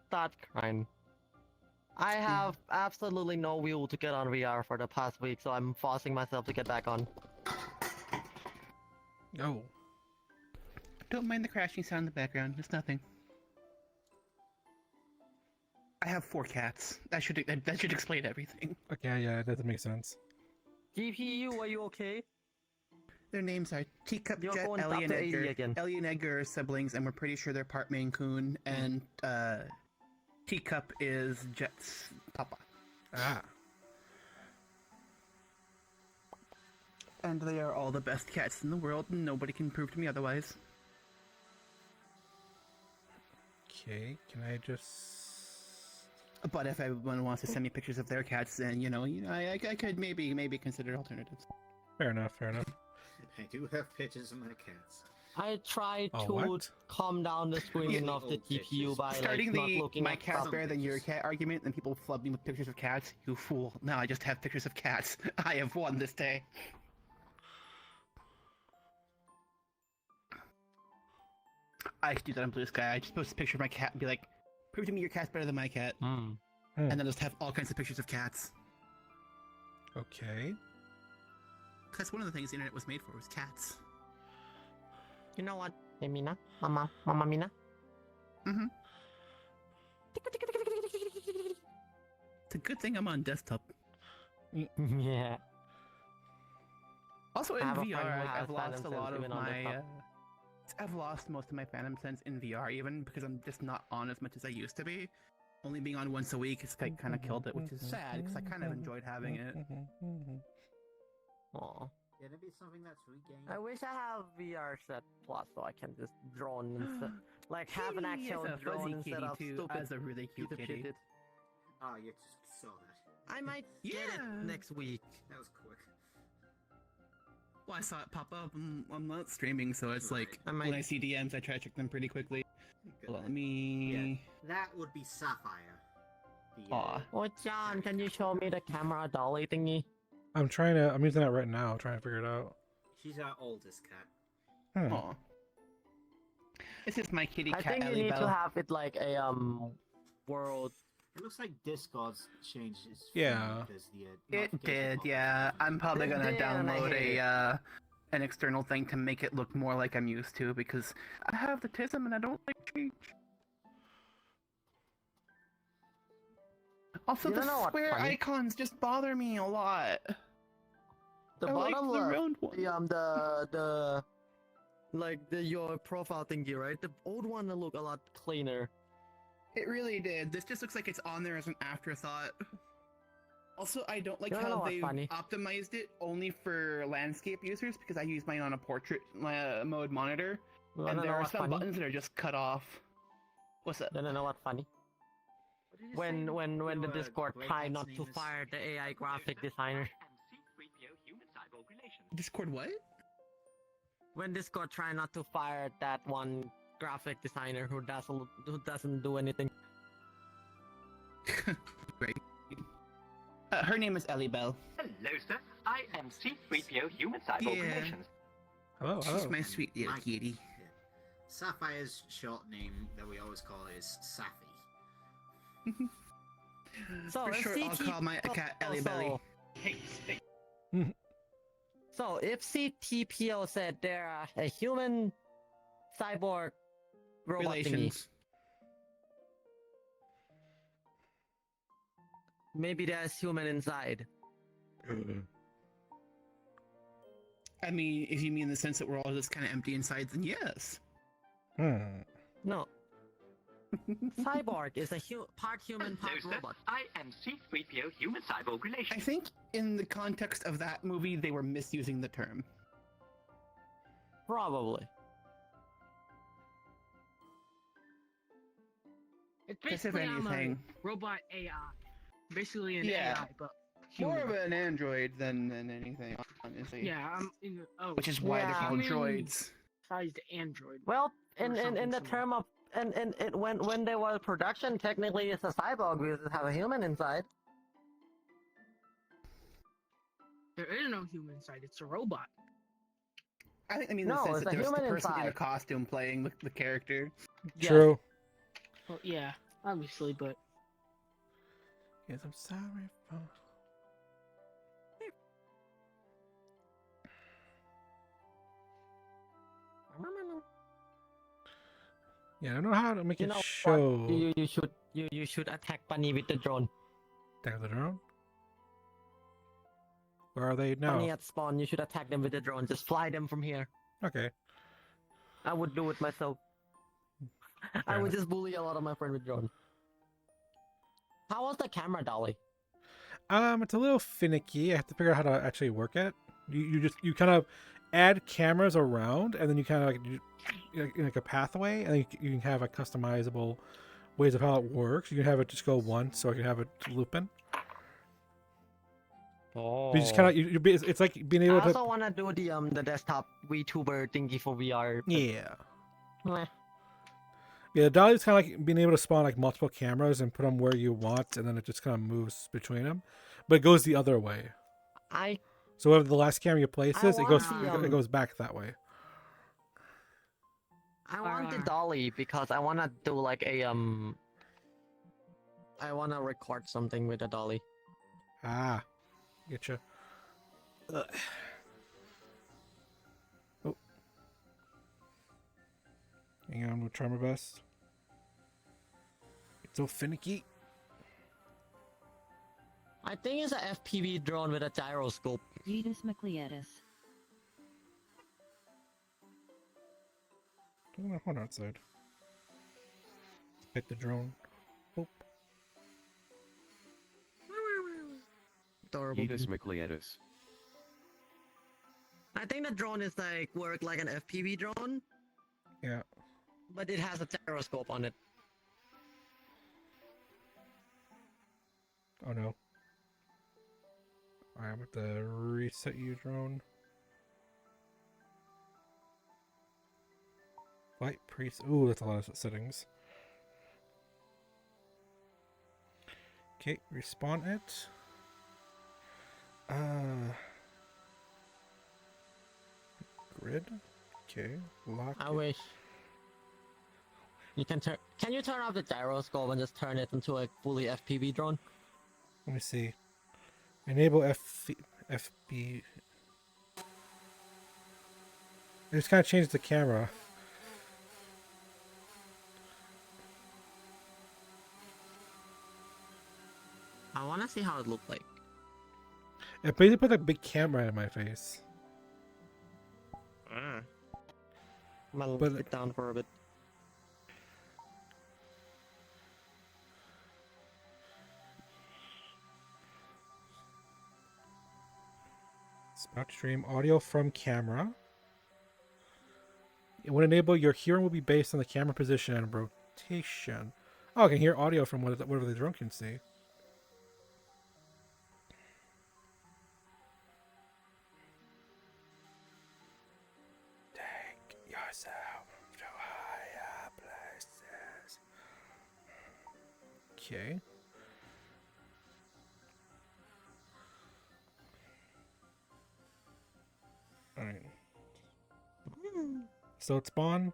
start crying. I have absolutely no will to get on VR for the past week, so I'm forcing myself to get back on. Oh. Don't mind the crashing sound in the background. It's nothing. I have 4 cats. That should explain everything. Okay, yeah, that doesn't make sense. GPU, are you okay? Their names are Teacup You're Jet, going Ellie, up and to 80 Edgar. again. Ellie and Edgar are siblings, and we're pretty sure they're part Maine Coon. And Teacup is Jet's papa. Ah. And they are all the best cats in the world, and nobody can prove to me otherwise. Okay, can I just... But if everyone wants to send me pictures of their cats, then I could maybe consider alternatives. Fair enough, fair enough. I do have pictures of my cats. I tried Oh, to what? calm down the screaming of the Old GPU bitches. by Starting not the looking my at cat's stuff. better than your cat argument, and people flood me with pictures of cats. You fool! Now I just have pictures of cats. I have won this day. I should do that on Blue Sky. I just post a picture of my cat and be like, prove to me your cat's better than my cat. Hmm. And then just have all kinds of pictures of cats. Okay. That's one of the things the internet was made for, was cats. You know what? Hey, Mina? Mama Mina? Mm-hmm. It's a good thing I'm on desktop. Yeah. Also in I have a friend VR, who like, has I've lost a Phantom lot Sense of even on my. desktop. I've lost most of my Phantom Sense in VR, even because I'm just not on as much as I used to be. Only being on once a week has kind of killed it, which is sad because I kind of enjoyed having it. Aw. Yeah, maybe it's something that's regained. I wish I have VR set plus so I can just drone instead. Like have an Kitty is actual a drone fuzzy instead kitty of too, stupid as a really cute piece of kitty. shit. Oh, you just saw that. I might get it Yeah. next week. That was quick. Well, I saw it pop up. I'm not streaming, so it's like I when might- I see DMs, I try to check them pretty quickly. Good Hold on, let man. me. That would be Sapphire. The, Aw. Oh, John, can you show me the camera dolly thingy? I'm using that right now, trying to figure it out. She's our oldest cat. Hmm. Aw. This is my kitty I cat, think you Ellie need Bell. to have it like a world. It looks like Discord's changed its Yeah. because the It notification did, box yeah. is I'm probably It gonna did, and I download hate an external thing to make it look more like I'm used to because I have the tism and I don't like change. Also, You the know what's square funny? icons just bother me a lot. The I like bottom the left, round one. the like your profile thingy, right? The old one look a lot cleaner. It really did. This just looks like it's on there as an afterthought. Also, I don't like You know how what's they funny? optimized it only for landscape users because I use mine on a portrait mode monitor, You and wanna there know are what's some funny? buttons that are just cut off. What's up? You wanna know what's funny? What did you say When the your, Discord great tried cat's not to name is? fire the AI graphic designer. Discord what? When Discord tried not to fire that one graphic designer who doesn't do anything. Great. Her name is Ellie Bell. Hello, sir. I am C-3PO Human Cyborg Yeah. Relations. Hello, She's hello. my sweet little Mike. kitty. Yeah. Sapphire's short name that we always call it is Sapphy. So For if sure, I'll CT call my cat Ellie Belly. Hey, stay. So if CTPO said they're a human cyborg robot thingy, Relations. maybe there's human inside. I mean, if you mean the sense that we're all just kind of empty inside, then yes. No. Cyborg is a part human, Hello, part sir. robot. I am C-3PO Human Cyborg I Relations. think in the context of that movie, they were misusing the term. Probably. It's Because if basically I'm anything, a robot AI. Basically an Yeah. AI, but more human. of an android than anything, honestly. Yeah, I'm in the, oh, Which is why they're Yeah. called Human droids. sized android. Well, in Or something the similar. term of and when they were production, technically it's a cyborg because it have a human inside. There is no human inside, it's a robot. I think I mean No, the sense it's that a there's the human person in a inside. costume playing the character. Yes. True. Well, yeah, obviously, but Yes, I'm sorry for. Yeah, I don't know how to make You it know what? show. You should attack Bunny with the drone. Attack the drone. Where are they now? Bunny at spawn, you should attack them with the drone. Just fly them from here. Okay. I would do it myself. I Fair would enough. just bully a lot of my friends with drone. How was the camera dolly? It's a little finicky. I have to figure out how to actually work it. You kind of add cameras around, and then you kind of like a pathway, and then you can have a customizable ways of how it works. You can have it just go once, or you can have it looping. Oh. You just kind of it's like being I able also to. wanna do the desktop VTuber thingy for VR. but- Yeah. Meh. Yeah, the dolly's kind of like being able to spawn like multiple cameras and put them where you want, and then it just kind of moves between them. But it goes the other way. I So wherever the last camera you place I is, it goes want the, it goes back that way. I want the RR. dolly because I wanna do like a I wanna record something with the dolly. Ah, getcha. Ugh. Oh, hang on, we'll try my best. It's so finicky. I think it's a FPV drone with a gyroscope. Jedus Macleatus. Look at that one outside. Hit the drone. Boop. Adorable. Edis Macleatus. I think the drone is like work like an FPV drone, Yeah. but it has a gyroscope on it. Oh no. I have to reset you, drone. Flight priest. Ooh, that's a lot of settings. Okay, respawn it. Grid. Okay, lock. I it. wish. You can turn. Can you turn off the gyroscope and just turn it into a fully FPV drone? Let me see. Enable FB. It just kind of changed the camera. I wanna see how it looked like. It basically put a big camera in my face. I'm gonna But- sit down for a bit. Spout stream audio from camera. It would enable your hearing will be based on the camera position and rotation. Oh, I can hear audio from whatever the drone can see. Take yourself to higher places. Okay. Alright. So it's spawn.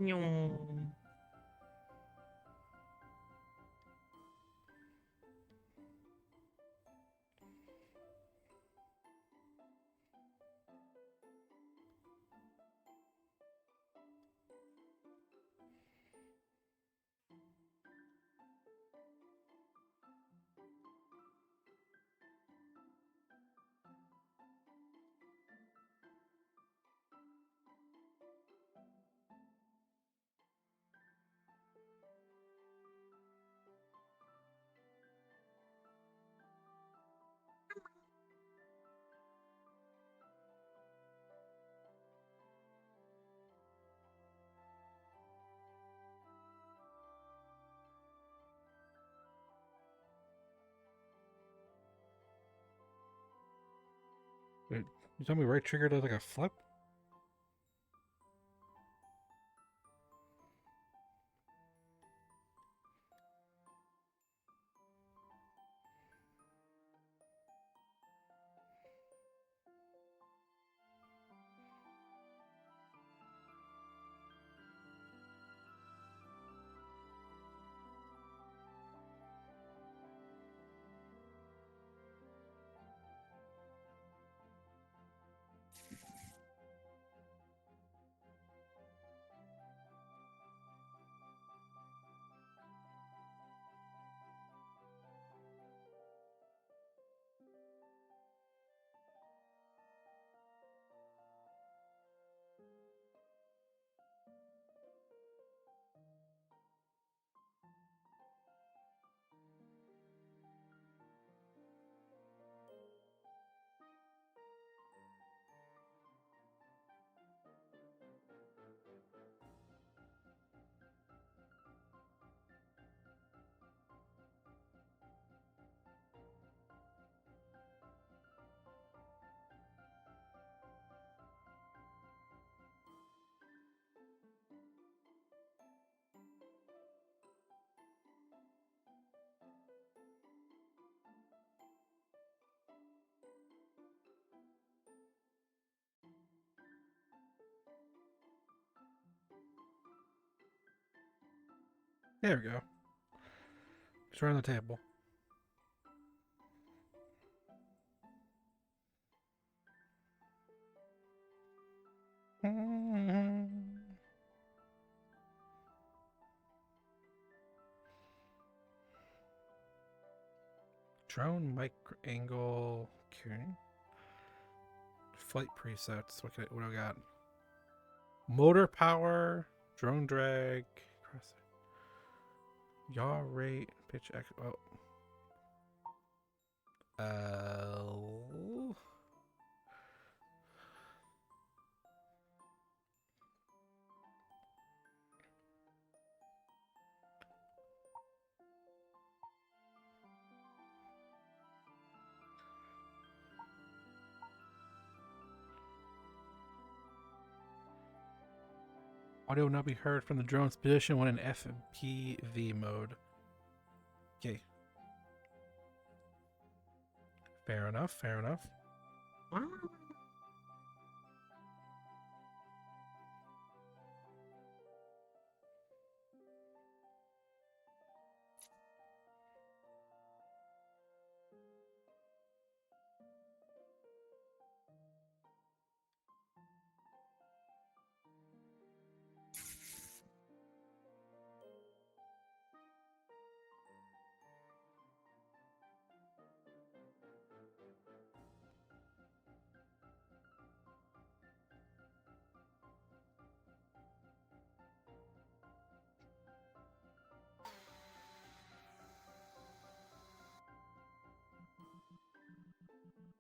Wait, you tell me right trigger does like a flip? There we go. Just around the table. Drone micro angle. Okay. Flight presets. What do I got? Motor power, drone drag, yaw rate, pitch X. Oh. Audio will not be heard from the drone's position when in FPV mode. Okay. Fair enough, fair enough.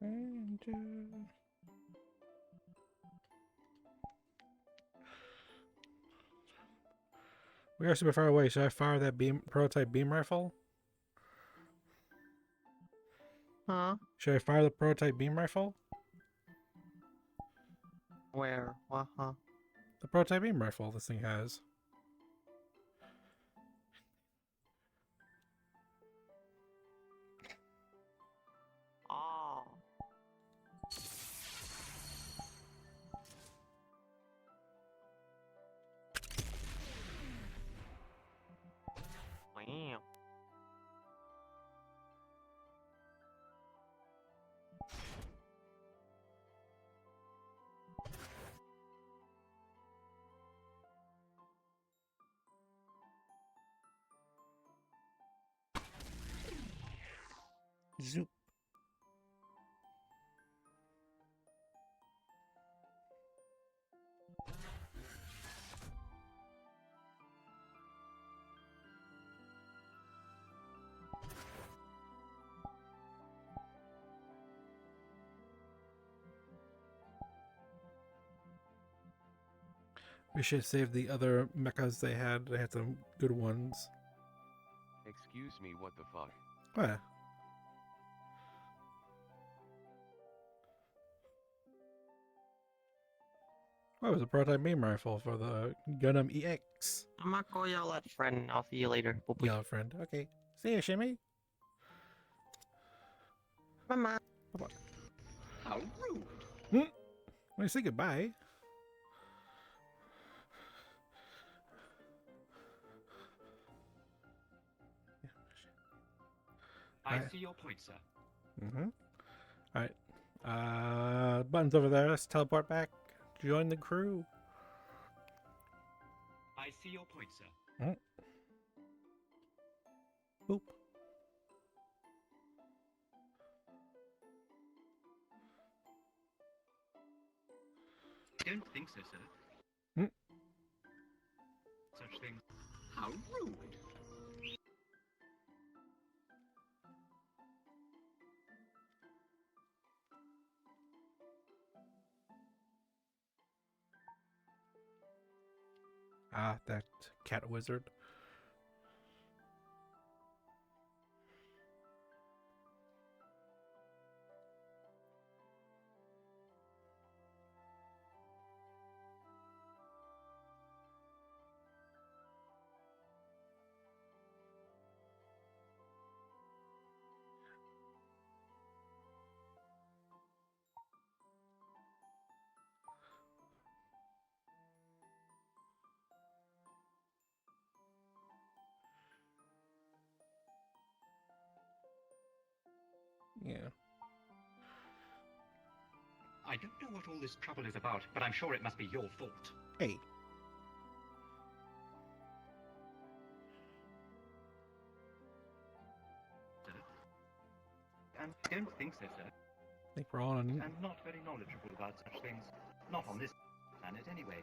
And, we are super far away. Should I fire that prototype beam rifle? Huh? Should I fire the prototype beam rifle? Where? What? Huh? The prototype beam rifle this thing has. Oh. Wow. Zoop. We should save the other mechas they had. They had some good ones. Excuse me, what the fuck? What? What was a prototype beam rifle for the Gundam EX? I'm not gonna yell at friend. I'll see you later. Boop-boop. Yellow friend. Okay. See ya, Shimmy. Mama. How rude! When you say goodbye. I Right. see your point, sir. Mm-hmm. Alright. Buttons over there. Let's teleport back. Join the crew. I see your point, sir. Boop. I don't think so, sir. Hmm. Such things. How rude! Ah, that cat wizard. Yeah. I don't know what all this trouble is about, but I'm sure it must be your fault. Hey. And I don't think so, sir. I think we're all on. I'm not very knowledgeable about such things. Not on this planet, anyway.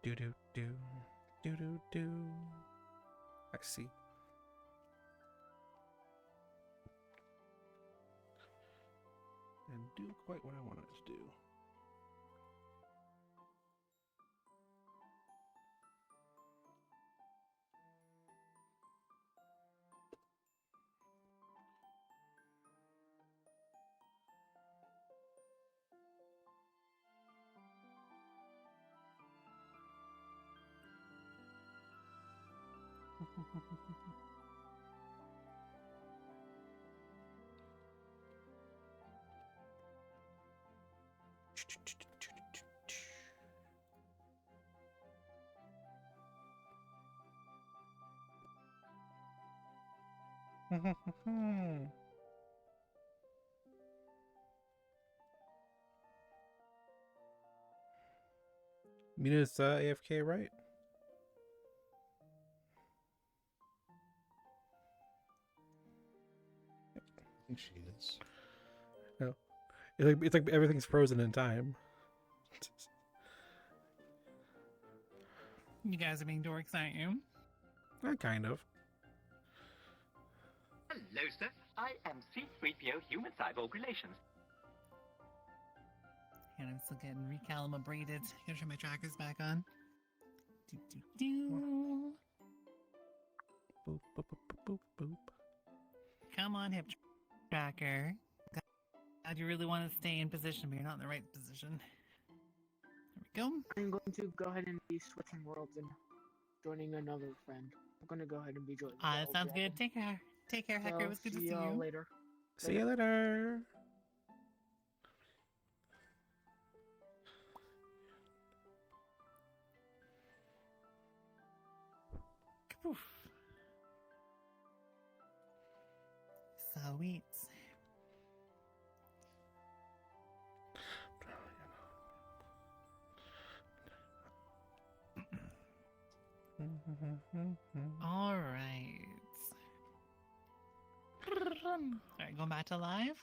Do do do do do do. I see. And do quite what I wanted to do. Mina's AFK, right? I think she is. No. It's like everything's frozen in time. You guys are being dorks, aren't you? Kind of. Hello, sir. I am C-3PO Human Cyborg Relations. And I'm still getting recalibrated. Gotta turn my trackers back on. Do, do, do. Boop, boop, boop, boop, boop. Come on, hip tracker. God, you really want to stay in position, but you're not in the right position. There we go. I'm going to go ahead and be switching worlds and joining another friend. I'm going to go ahead and be joining. That sounds good. Take care. Take care, Hecker. It was good to see y'all you. later. See you later. Poof. Sweet. All right. All right, going back to live.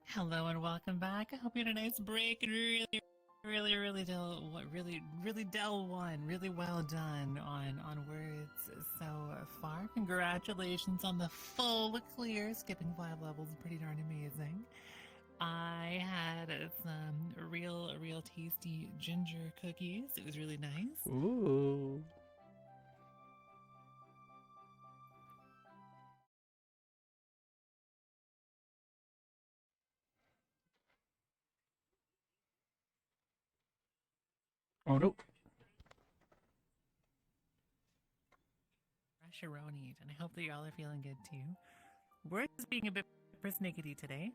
Hello and welcome back. I hope you had a nice break and really Dell one. Really well done on words so far. Congratulations on the full clear. Skipping 5 levels is pretty darn amazing. I had some real tasty ginger cookies. It was really nice. Ooh. Oh no. Freshironied, and I hope that y'all are feeling good too. Words is being a bit persnickety today,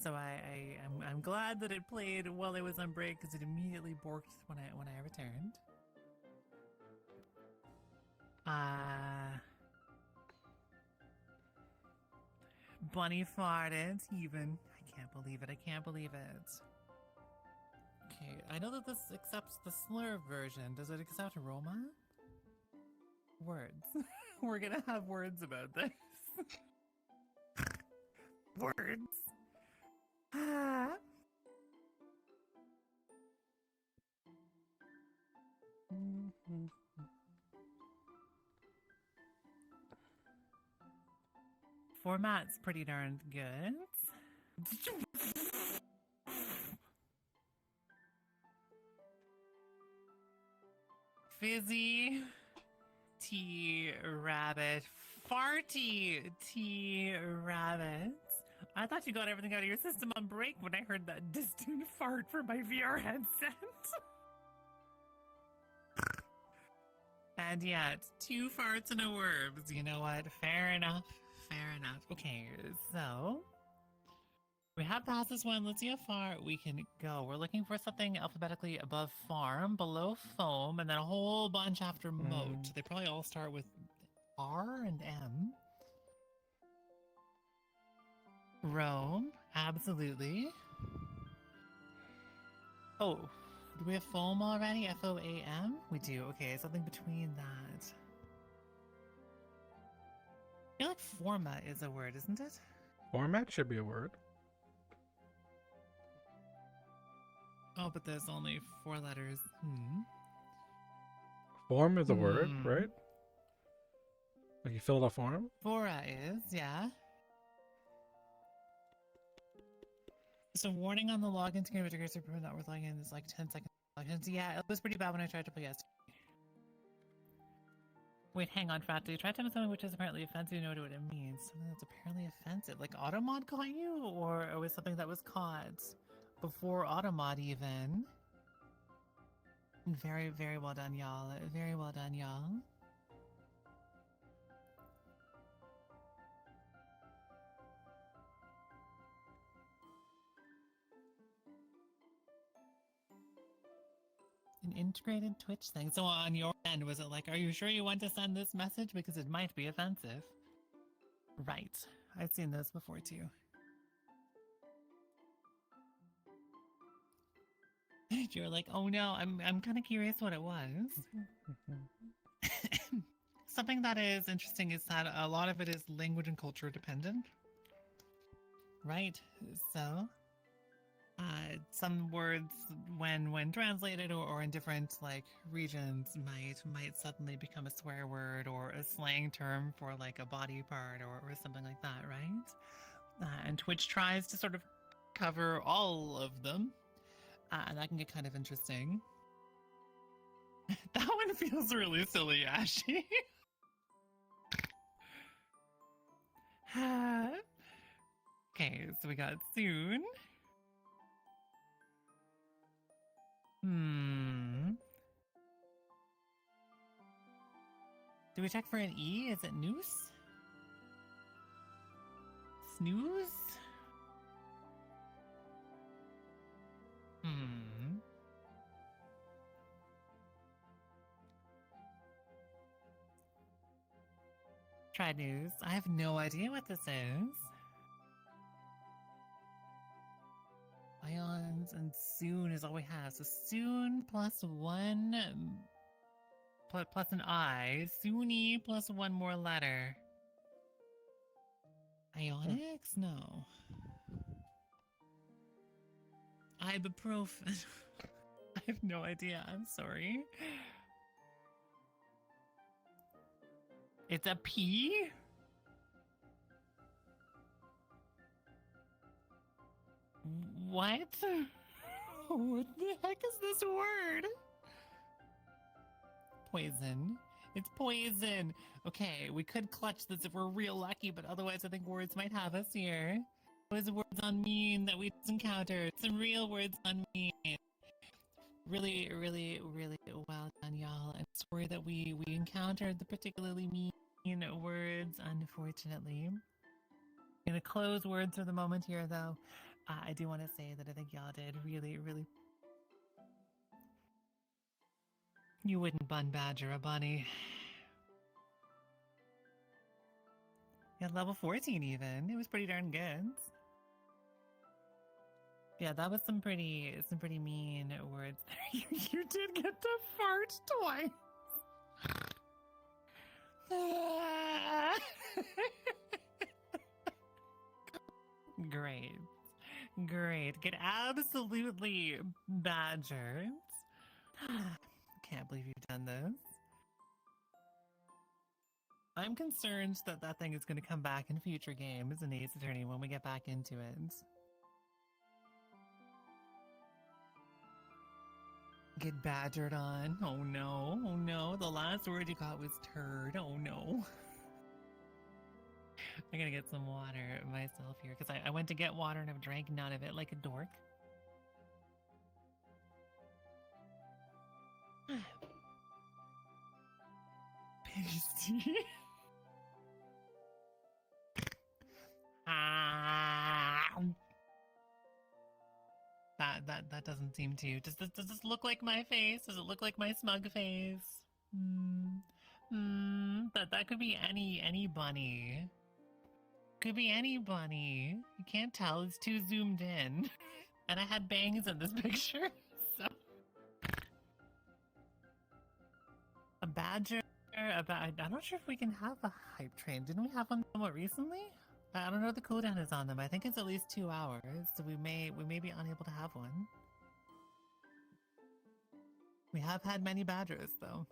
So I'm glad that it played while I was on break because it immediately borked when I returned. Bunny farted. Even. I can't believe it. I can't believe it. Okay, I know that this accepts the slur version. Does it accept Roma? Words. We're gonna have words about this. Words. Ah. Format's pretty darn good. Fizzy tea rabbit. Farty tea rabbit. I thought you got everything out of your system on break when I heard that distant fart from my VR headset. And yet, 2 farts and a worms. You know what? Fair enough. Fair enough. Okay, so we have passed this one. Let's see how far we can go. We're looking for something alphabetically above farm, below foam, and then a whole bunch after moat. They probably all start with R and M. Rome, absolutely. Oh, do we have foam already? F-O-A-M? We do. Okay, something between that. I feel like format is a word, isn't it? Format should be a word. Oh, but there's only 4 letters. Form is a word, right? Like you filled a form? Fora is, yeah. So warning on the login screen, but regards to prove not worth logging in is like 10 seconds. Yeah, it was pretty bad when I tried to play yesterday. Wait, hang on, Fat. You tried to tell me something which is apparently offensive. You know what it means. Something that's apparently offensive. Like Automod caught you? Or was something that was caught before Automod even? Very, very well done, y'all. Very well done, y'all. An integrated Twitch thing. So on your end, was it like, are you sure you want to send this message? Because it might be offensive. Right. I've seen this before too. You're like, oh no, I'm kind of curious what it was. Something that is interesting is that a lot of it is language and culture dependent. Right? So some words when translated or in different like regions might suddenly become a swear word or a slang term for like a body part or something like that, right? And Twitch tries to sort of cover all of them, and that can get kind of interesting. That one feels really silly, Ashy. Okay, so we got soon. Do we check for an E? Is it noose? Snooze? Try news. I have no idea what this is. Ions and soon is all we have. So soon plus 1 plus an I. Soony plus 1 more letter. Ionics? No. Ibuprofen. I have no idea. I'm sorry. It's a P? What? What the heck is this word? Poison. It's poison. Okay, we could clutch this if we're real lucky, but otherwise I think words might have us here. What is words on mean that we just encountered? Some real words on mean. Really, really, really well done, y'all. I'm sorry that we encountered the particularly mean words, unfortunately. I'm gonna close words for the moment here, though. I do want to say that I think y'all did really, really. You wouldn't bun badger a bunny. Yeah, level 14 even. It was pretty darn good. Yeah, that was some pretty mean words there. You did get to fart twice. Great. Great. Get absolutely badgered. Can't believe you've done this. I'm concerned that that thing is going to come back in future games in Ace Attorney when we get back into it. Get badgered on. Oh no. Oh no. The last word you got was turd. Oh no. I'm gonna get some water myself here because I went to get water and I've drank none of it like a dork. Pasty. That doesn't seem to. Does this look like my face? Does it look like my smug face? That could be any bunny. Could be any bunny. You can't tell. It's too zoomed in. And I had bangs in this picture. So a badger. I'm not sure if we can have a hype train. Didn't we have one somewhat recently? I don't know what the cooldown is on them. I think it's at least 2 hours, so we may be unable to have one. We have had many badgers, though.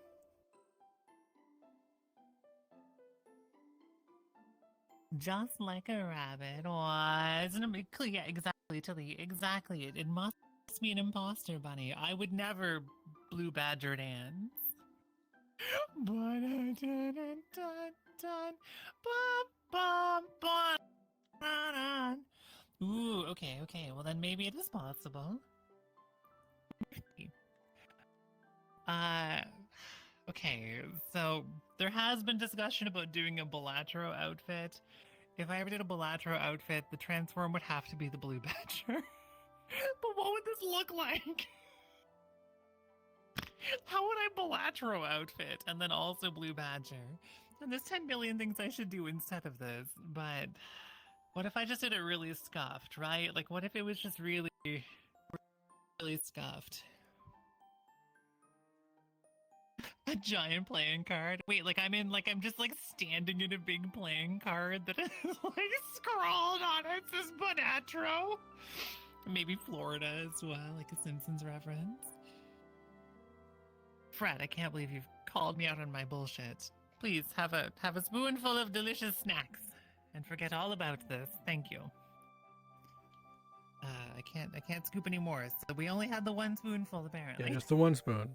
Just like a rabbit. Oh, isn't it clear? Yeah, exactly, Tilly. Exactly. It must be an imposter bunny. I would never blue badger dance. Ooh, okay. Well, then maybe it is possible. Okay, so there has been discussion about doing a Balatro outfit. If I ever did a Balatro outfit, the transform would have to be the blue badger. But what would this look like? How would I Balatro outfit and then also blue badger? And there's 10 million things I should do instead of this, but what if I just did it really scuffed, right? Like, what if it was just really scuffed? A giant playing card? Wait, I'm just standing in a big playing card that is scrawled on it says Bonatro. Maybe Florida as well, like a Simpsons reference. Fred, I can't believe you've called me out on my bullshit. Please have a spoonful of delicious snacks and forget all about this. Thank you. I can't scoop any more. So we only had the one spoonful apparently. Yeah, just the one spoon.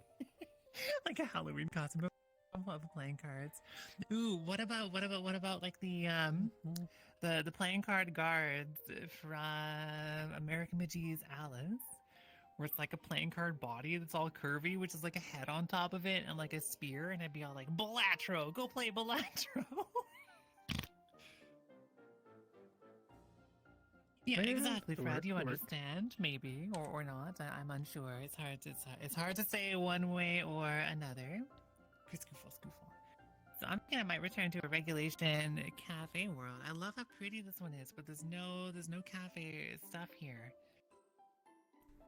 Like a Halloween costume of playing cards. Ooh, what about like the playing card guards from American Magie's Alice, where it's like a playing card body that's all curvy, which is like a head on top of it and like a spear, and I'd be all like, Balatro, go play Balatro. Yeah, exactly, Fred. You understand, maybe or not. I'm unsure. It's hard to say one way or another. Scoofle. So I'm thinking I might return to a regulation cafe world. I love how pretty this one is, but there's no cafe stuff here.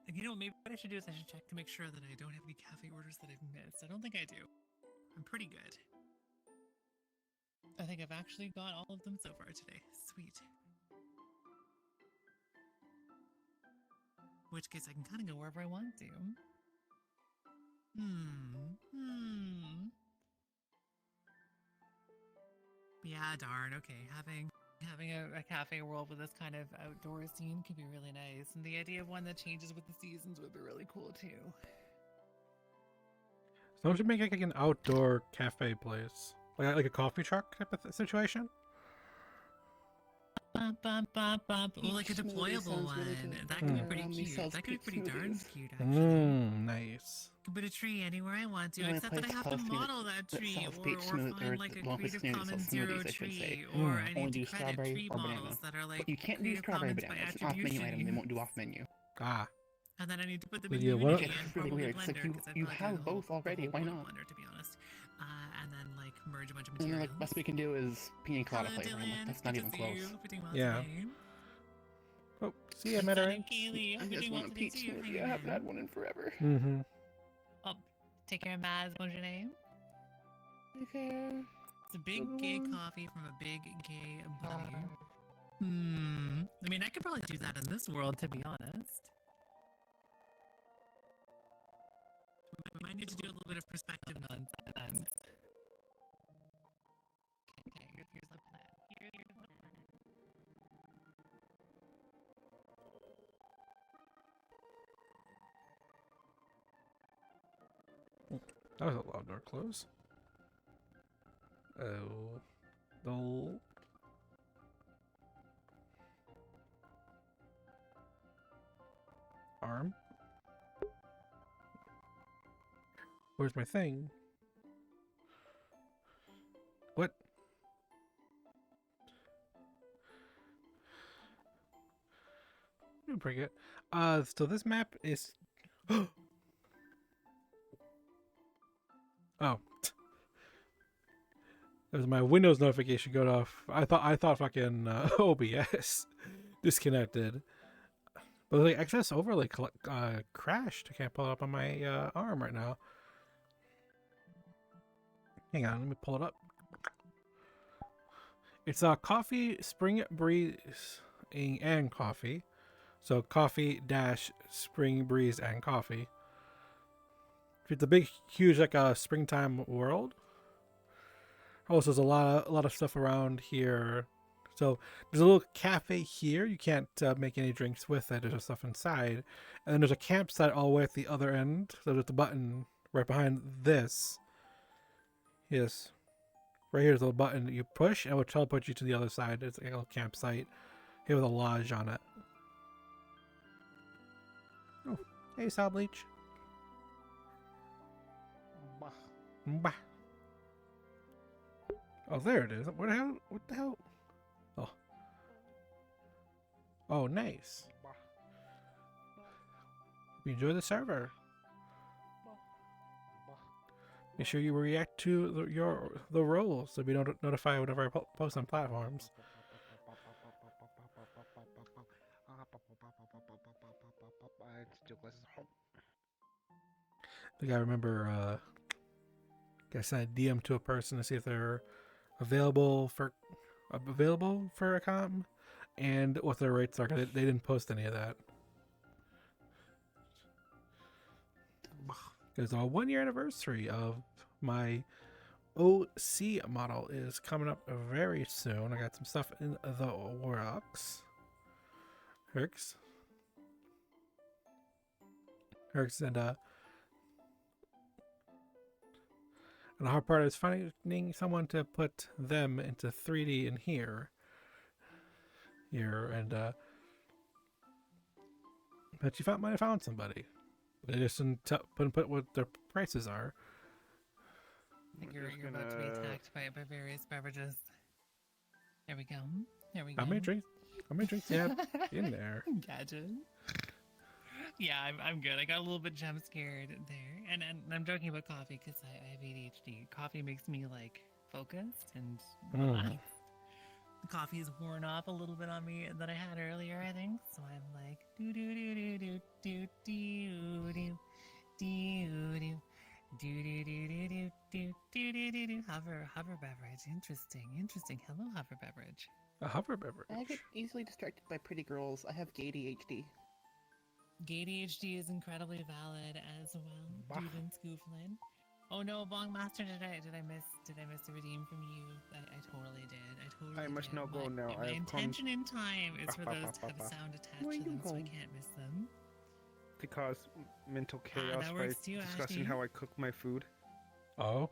You know, maybe what I should do is I should check to make sure that I don't have any cafe orders that I've missed. I don't think I do. I'm pretty good. I think I've actually got all of them so far today. Sweet. In which case I can kind of go wherever I want to. Yeah, darn. Okay, having a cafe world with this kind of outdoor scene could be really nice, and the idea of one that changes with the seasons would be really cool too. Someone should make like an outdoor cafe place, like a coffee truck type of situation. Well, like a deployable one. That could be pretty cute. That could be pretty darn cute, actually. Nice. can put a tree anywhere I want to, The only except that I place have to close to me model that that tree, sells or, peach or smooth- find or like a the one place Creative near that Commons sells zero smoothies, I should say. tree, or I Only need to do credit strawberry tree or models banana. that are like But you can't do Creative strawberry Commons by banana. It's an off-menu item. They attribution. won't do off-menu. Ah, And then I need to put them But in yeah, Unity what- and really probably weird. It's like Blender, 'cause I'd you probably do have the whole- both already. the Why whole not? Blender, to be honest. And then like merge a bunch of And then materials. like best we can do is pina colada Hello, flavor. I'm Dylan. like, that's It's not good even to see close. you. Pretty well Yeah. today. oh, see ya, What's Meta up, Ray. Kaylee? I Hope you're just doing want well a today peach too. smoothie. I haven't had one in forever. Mm-hmm. Oh, take care, Maz. What's your name? Okay. It's a big gay coffee from a big gay buddy. I mean, I could probably do that in this world, to be honest. We might need to do a little bit of perspective nonsense. Okay, here's the plan. Here's the plan. That was a loud door close. Oh, no. Arm. Where's my thing? What? Doing pretty good. So this map is. Oh. It was my Windows notification going off. I thought fucking OBS disconnected. But like excess overlay crashed. I can't pull it up on my arm right now. Hang on, let me pull it up. It's coffee, spring breeze, and coffee. So coffee dash spring breeze and coffee. It's a big, huge like springtime world. Also, there's a lot of stuff around here. So there's a little cafe here. You can't make any drinks with it. There's just stuff inside, and then there's a campsite all the way at the other end. So there's a button right behind this. Yes, right here's a little button that you push, and it will teleport you to the other side. It's like a little campsite here with a lodge on it. Oh, hey, Sal Bleach. Bah. Oh, there it is. What the hell? What the hell? Oh. Oh, nice. You enjoy the server. Make sure you react to the roles so we don't notify whenever I post on platforms. I think I remember I sent a DM to a person to see if they're available for a comp and what their rates are. 'Cause they didn't post any of that. Because a 1-year anniversary of my OC model is coming up very soon. I got some stuff in the works. Herx and the hard part is finding someone to put them into 3D in here. And but you might have found somebody. They just didn't put what their prices are. I think you're about to be attacked by various beverages. There we go. There we go. How many drinks do you have in there? Gotcha. Yeah, I'm good. I got a little bit jump scared there, and I'm joking about coffee because I have ADHD. Coffee makes me like focused and relaxed. The coffee has worn off a little bit on me that I had earlier, I think. So I'm like do do do do do do do do do do. Do do do do do do do do do do. Hover beverage. Interesting. Hello, hover beverage. A hover beverage. I get easily distracted by pretty girls. I have gay ADHD. Gay ADHD is incredibly valid as well. Dude Scooflin. Oh no, Bong Master, did I miss the redeem from you? I totally did. I must did. now go now. My I have intention in time is for those to have a sound attached Where to you them, so I going? can't miss them. to cause mental chaos that by works too, discussing Ashby. how I cook my food. Oh.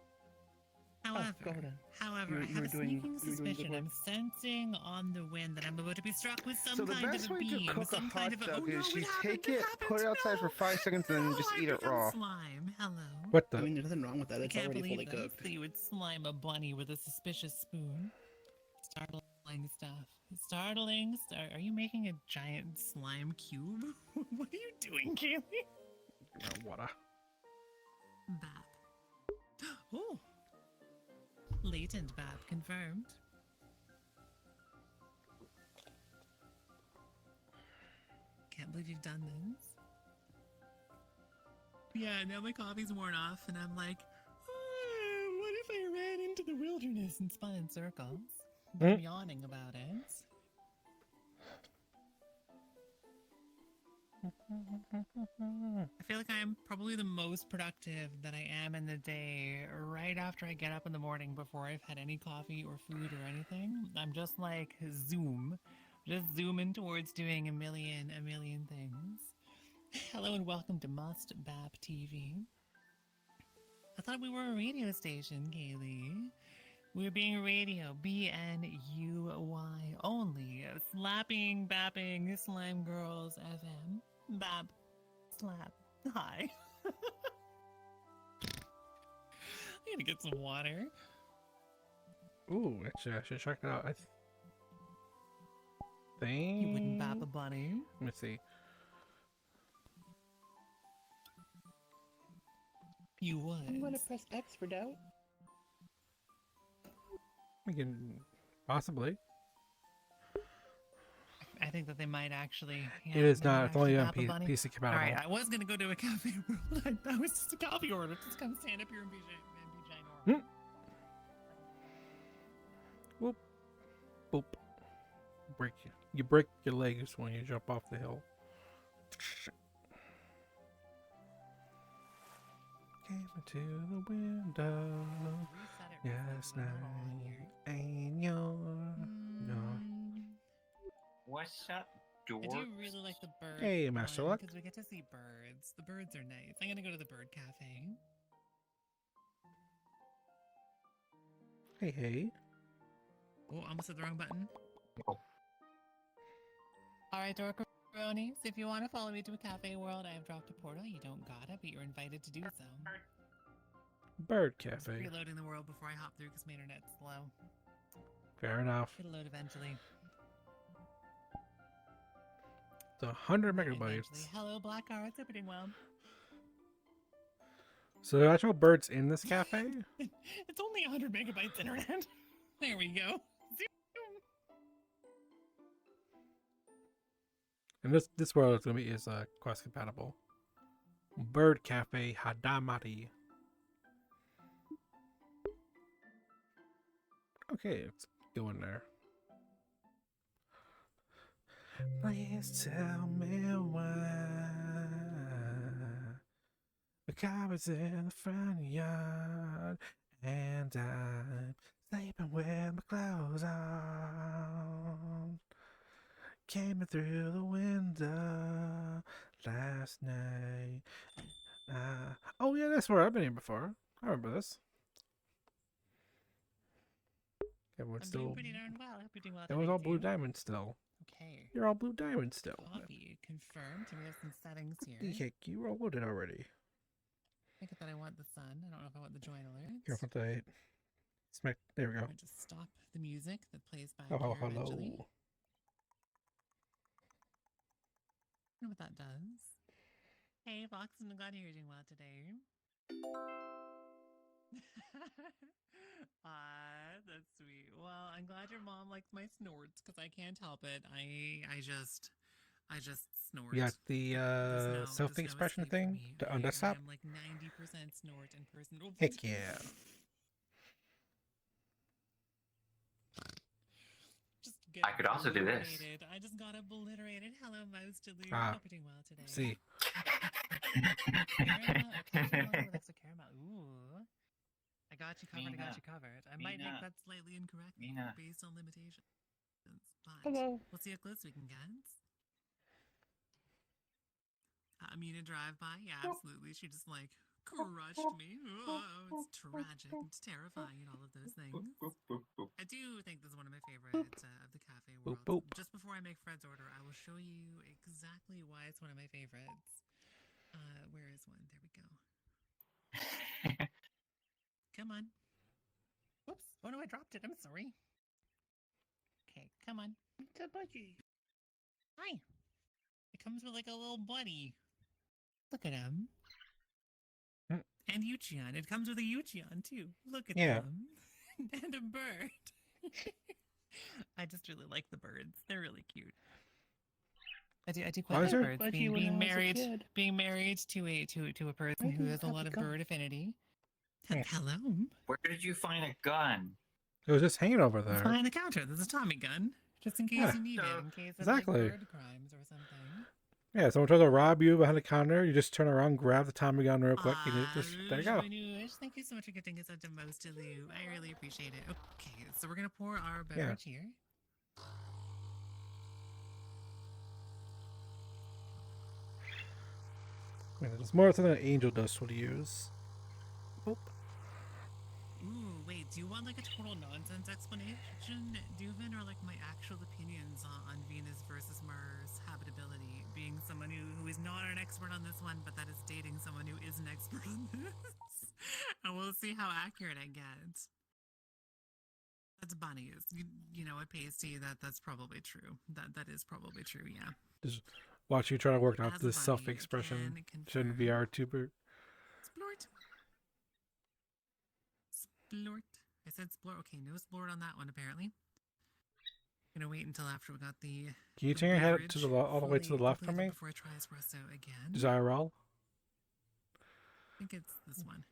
However, go then. however, I You have were a doing- sneaking you were doing good suspicion. work. I'm sensing on the wind that I'm about to be struck with some So the kind best of a way to beam, cook a some hot kind of a. dog Oh no! is What you happened? take What it, happened? put it outside for 5 seconds, and then No, just I've eat it become raw. Slime. Hello. What I the? mean, there's nothing wrong with that. I It's can't already believe fully this, cooked. that you would slime a bunny with a suspicious spoon. Startling stuff. Startling. Are you making a giant slime cube? What are you doing, Kaylee? Water. Bap. Oh. Latent Bap confirmed. Can't believe you've done this. Yeah, now my coffee's worn off, and I'm like, what if I ran into the wilderness and spun in circles? I'm yawning about it. I feel like I'm probably the most productive that I am in the day right after I get up in the morning before I've had any coffee or food or anything. I'm just like just zooming towards doing a million things. Hello and welcome to Must Bap TV. I thought we were a radio station, Kaylee. We're being a radio, BNUY only. Slapping, bapping, slime girls FM. Bap, slap, hi. I gotta get some water. Ooh, actually, I should check it out. I think. You wouldn't bap a bunny. Let me see. You would. I'm gonna press X for doubt. We can possibly. I think that they might actually. Yeah, It is they might not. It's only actually on bap a bunny. PC compatible. Alright, I was gonna go to a cafe. That was just a coffee order. Just come stand up here and be ginormous. Whoop. Boop. You break your legs when you jump off the hill. Came into the window last night, and you're What's up, I dork? do really like the bird. Hey, Master Luck. Because we get to see birds. The birds are nice. I'm gonna go to the bird cafe. Hey. Oh, I almost hit the wrong button. Oh. Alright, Dorkaronis, if you want to follow me to a cafe world, I have dropped a portal. You don't gotta, but you're invited to do so. Bird Just Cafe. reloading the world before I hop through because my internet's slow. Fair enough. It'll load eventually. It's 100 megabytes. Eventually. Hello, Black Hearts. Hope you're doing well. So there are actual birds in this cafe? It's only 100 megabytes internet. There we go. And this world is gonna be quest compatible. Bird Cafe Hadamari. Okay, let's go in there. Please tell me why the car is in the front yard and I'm sleeping with my clothes on. Came in through the window last night. Oh yeah, that's where I've been here before. I remember this. Everyone's I'm still. doing pretty darn well. I hope you're doing well. Everyone's today, all blue too. diamond still. Okay. You're all blue diamond still. Copy. Confirmed. We have some settings here. DK, you all loaded already. I think that I want the sun. I don't know if I want the join alerts. Here, what the smack. There we go. I just stop the music that plays back Oh, here hello. eventually. I wonder what that does. Hey, Fox, I'm glad you're doing well today. That's sweet. Well, I'm glad your mom likes my snorts because I can't help it. I just snort. You got the There's no self-expression escape for thing me. to I undesktop? am like 90% snort in person. Oh, Heck yeah. Just get I could also do this. obliterated. I just got obliterated. Hello, Mouse Delulu. Ah. Hope you're doing well today. See. Caramel, occasional with extra caramel. Ooh. I got you covered. I got you covered. I might make Mina. that slightly incorrect Mina. based on limitations. But Hello. we'll see how close we can get. Mina drive by. Yeah, absolutely. She just like crushed me. Oh, it's tragic. It's terrifying and all of those things. I do think this is one of my favorites of the cafe Boop, world. boop. Just before I make Fred's order, I will show you exactly why it's one of my favorites. Where is one? There we go. Come on. Whoops. Oh no, I dropped it. I'm sorry. Okay, come on. It's a budgie. Hi. It comes with like a little buddy. Look at him. Mm. And Yuchion. It comes with a Yuchion too. Look at Yeah. them. And a bird. I just really like the birds. They're really cute. I do Why quite is like there- birds. Budgie when I was a kid. Being married to a person I who didn't has a have lot a of gun. bird affinity. Yeah. Hello. Where did you find a gun? It was just hanging over It's there. behind the counter. There's a Tommy gun. Just in case Yeah. you need it. In case of Exactly. like bird crimes or something. Yeah, someone tries to rob you behind the counter, you just turn around, grab the Tommy gun real quick, and you just there you go. Thank you so much for gifting us out to most of you. I really appreciate it. Okay, so we're gonna pour our beverage here. I mean, there's more than an angel dust would use. Boop. Ooh, wait, do you want like a total nonsense explanation, Duvin, or like my actual opinions on Venus versus Mars habitability? Being someone who is not an expert on this one, but that is dating someone who is an expert on this. And we'll see how accurate I get. That's bunnies. You know what, Pasty? That's probably true. That is probably true, yeah. Just watch you try to work out As a this bunny, self-expression. can Shouldn't confirm. VR tuber. Splort. Splort. I said splort. Okay, no splort on that one, apparently. Gonna wait until after we got the. Can you the turn your head to beverage the all the way to the fully left from completed me? before I try espresso again. Just IRL? I think it's this one.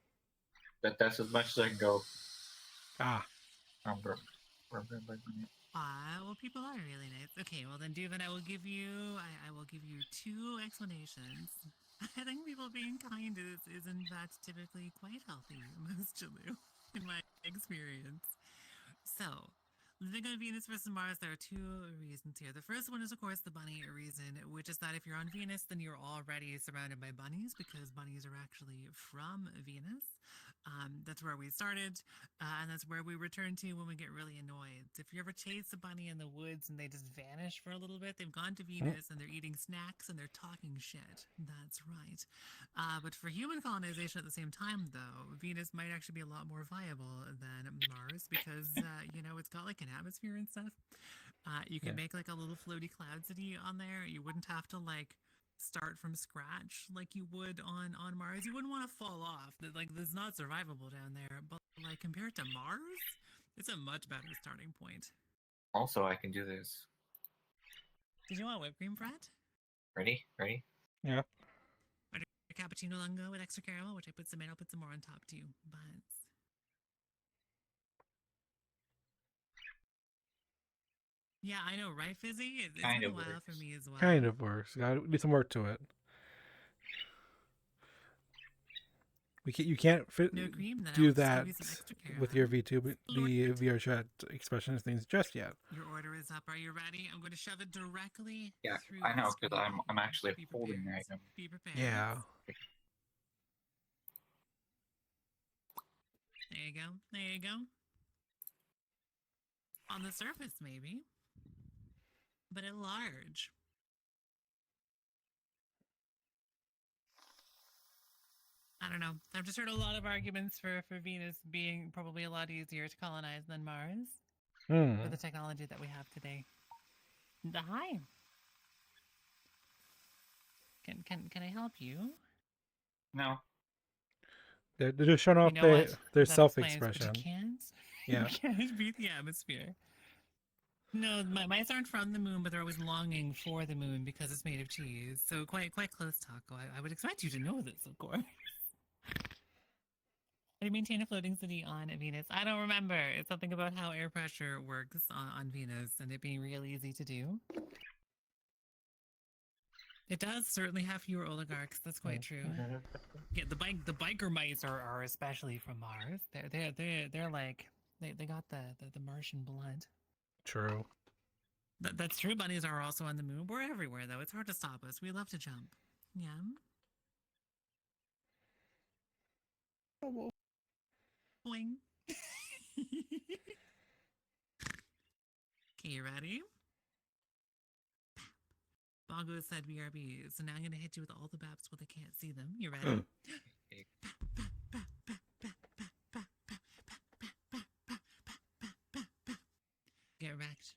That's as much as I can go. Ah. Well, people are really nice. Okay, well then, Duvin, I will give you 2 explanations. I think people being kind is in fact typically quite healthy, most Jalu, in my experience. So, living on Venus versus Mars, there are 2 reasons here. The first one is, of course, the bunny reason, which is that if you're on Venus, then you're already surrounded by bunnies, because bunnies are actually from Venus. That's where we started, and that's where we return to when we get really annoyed. If you ever chase a bunny in the woods and they just vanish for a little bit, they've gone to Venus and they're eating snacks and they're talking shit. That's right. But for human colonization at the same time, though, Venus might actually be a lot more viable than Mars because, it's got like an atmosphere and stuff. You can make like a little floaty cloud city on there. You wouldn't have to like start from scratch like you would on Mars. You wouldn't want to fall off. Like, it's not survivable down there. But like compared to Mars, it's a much better starting point. Also, I can do this. Did you want whipped cream, Fred? Ready? Yeah. Or a cappuccino lungo with extra caramel, which I put some in. I'll put some more on top too. But yeah, I know, right, Fizzy? It's Kind been a of while works. for me as well. Kind of works. Got need some work to it. You can't fit, No cream, then do I'll just that give you some extra caramel. with your V2, the VR chat expression things just yet. Your order is up. Are you ready? I'm going to shove it directly Yeah, through I the know, because screen. I'm actually Be holding the prepared. item. Be prepared. Yeah. There you go. There you go. On the surface, maybe. But at large. I don't know. I've just heard a lot of arguments for Venus being probably a lot easier to colonize than Mars with the technology that we have today. Hi. Can I help you? No. They're just showing off You know what? their That self-expression. explains, but you can't. Yeah. You can't beat the atmosphere. No, mice aren't from the moon, but they're always longing for the moon because it's made of cheese. So quite close, Taco. I would expect you to know this, of course. How do you maintain a floating city on Venus? I don't remember. It's something about how air pressure works on Venus and it being real easy to do. It does certainly have fewer oligarchs. That's quite true. Yeah, the biker mice are especially from Mars. They're like they got the Martian blood. True. That's true. Bunnies are also on the moon. We're everywhere though. It's hard to stop us. We love to jump. Yeah. Boing. Okay, you ready? Bongo said BRB, so now I'm gonna hit you with all the baps but I can't see them. You ready? Get wrecked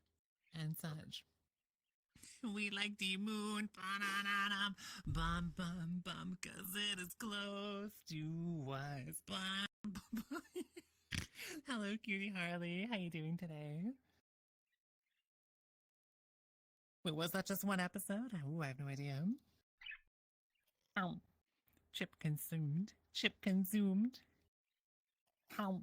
and such. We like the moon, ba-na-na-na, bum bum bum, 'cause it is close to us. Bum, bum, bum. Hello, cutie Harley. How you doing today? Wait, was that just one episode? Oh, I have no idea. Oh, chip consumed. Chip consumed. How?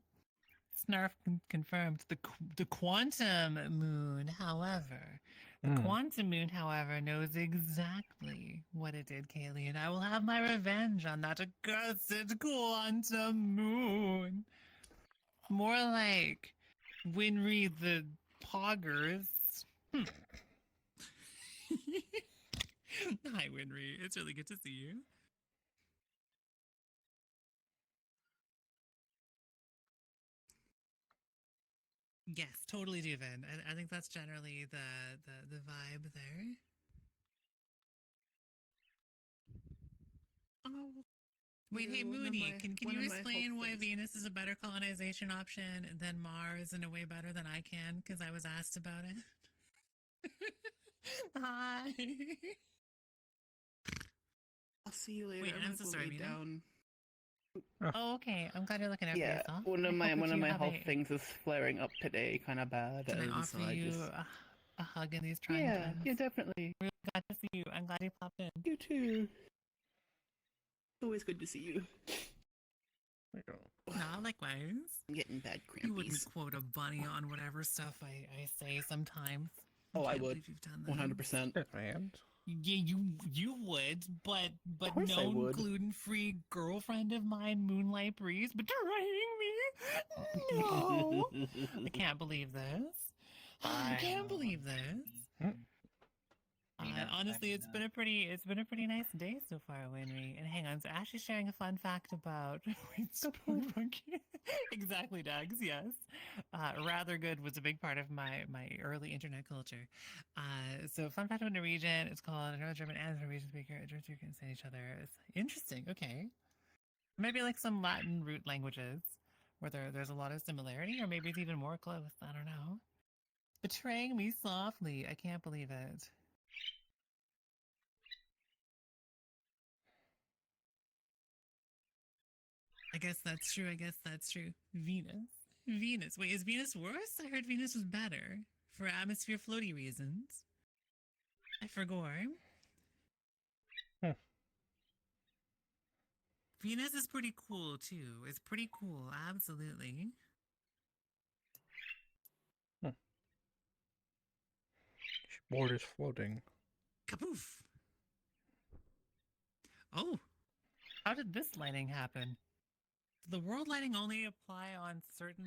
Snarf confirmed the quantum moon, however. The quantum moon, however, knows exactly what it did, Kaylee, and I will have my revenge on that accursed quantum moon. More like Winry the Poggers. Hi, Winry. It's really good to see you. Yes, totally, Duvan. I think that's generally the vibe there. Oh. Wait, hey Mooney, can you explain why Venus is a better colonization option than Mars in a way better than I can? Because I was asked about it. Hi. I'll see you later. Wait, I'm I'm so gonna sorry, lay Mina. down. Oh, okay. I'm glad you're looking out for Yeah, yourself. one of I my hope that you have health a- things is flaring up today, kind of bad. Can I and offer so I you just... a hug in these trying times? Yeah, definitely. Really glad to see you. I'm glad you popped in. You too. Always good to see you. Nah, likewise. I'm getting bad You wouldn't crampies. quote a bunny on whatever stuff I say sometimes. Oh, I can't would. believe you've done that. 100%. And Yeah, you would, but course I known would. gluten-free girlfriend of mine, Moonlight Breeze, betraying me. No, I can't believe this. I can't believe this. Honestly, it's been a pretty nice day so far, Winry. And hang on, so Ashley's sharing a fun fact about exactly, Dogs. Yes, rather good was a big part of my early internet culture. So fun fact about Norwegian: it's called a Northern German and a Norwegian speaker. German speaker can say each other. It's interesting. Okay, maybe like some Latin root languages where there's a lot of similarity, or maybe it's even more close. I don't know. Betraying me softly. I can't believe it. I guess that's true. Venus. Venus. Wait, is Venus worse? I heard Venus was better for atmosphere floaty reasons. I forgot. Venus is pretty cool too. It's pretty cool, absolutely. board is floating. Kapoof. Oh, how did this lighting happen? Did the world lighting only apply on certain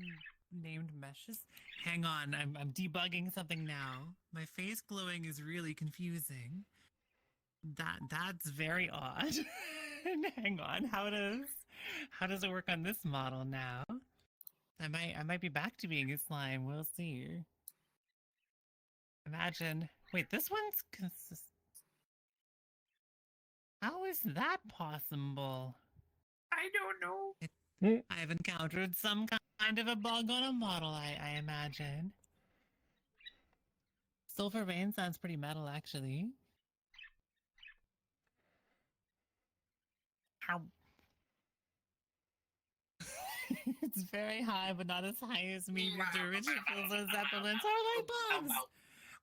named meshes? Hang on, I'm debugging something now. My face glowing is really confusing. That's very odd. Hang on, how does it work on this model now? I might be back to being a slime. We'll see. Imagine. Wait, this one's consistent. How is that possible? I don't know. I've encountered some kind of a bug on a model, I imagine. Sulfur Rain sounds pretty metal, actually. How? It's very high, but not as high as me. The Richard feels those zeppelins are like bugs.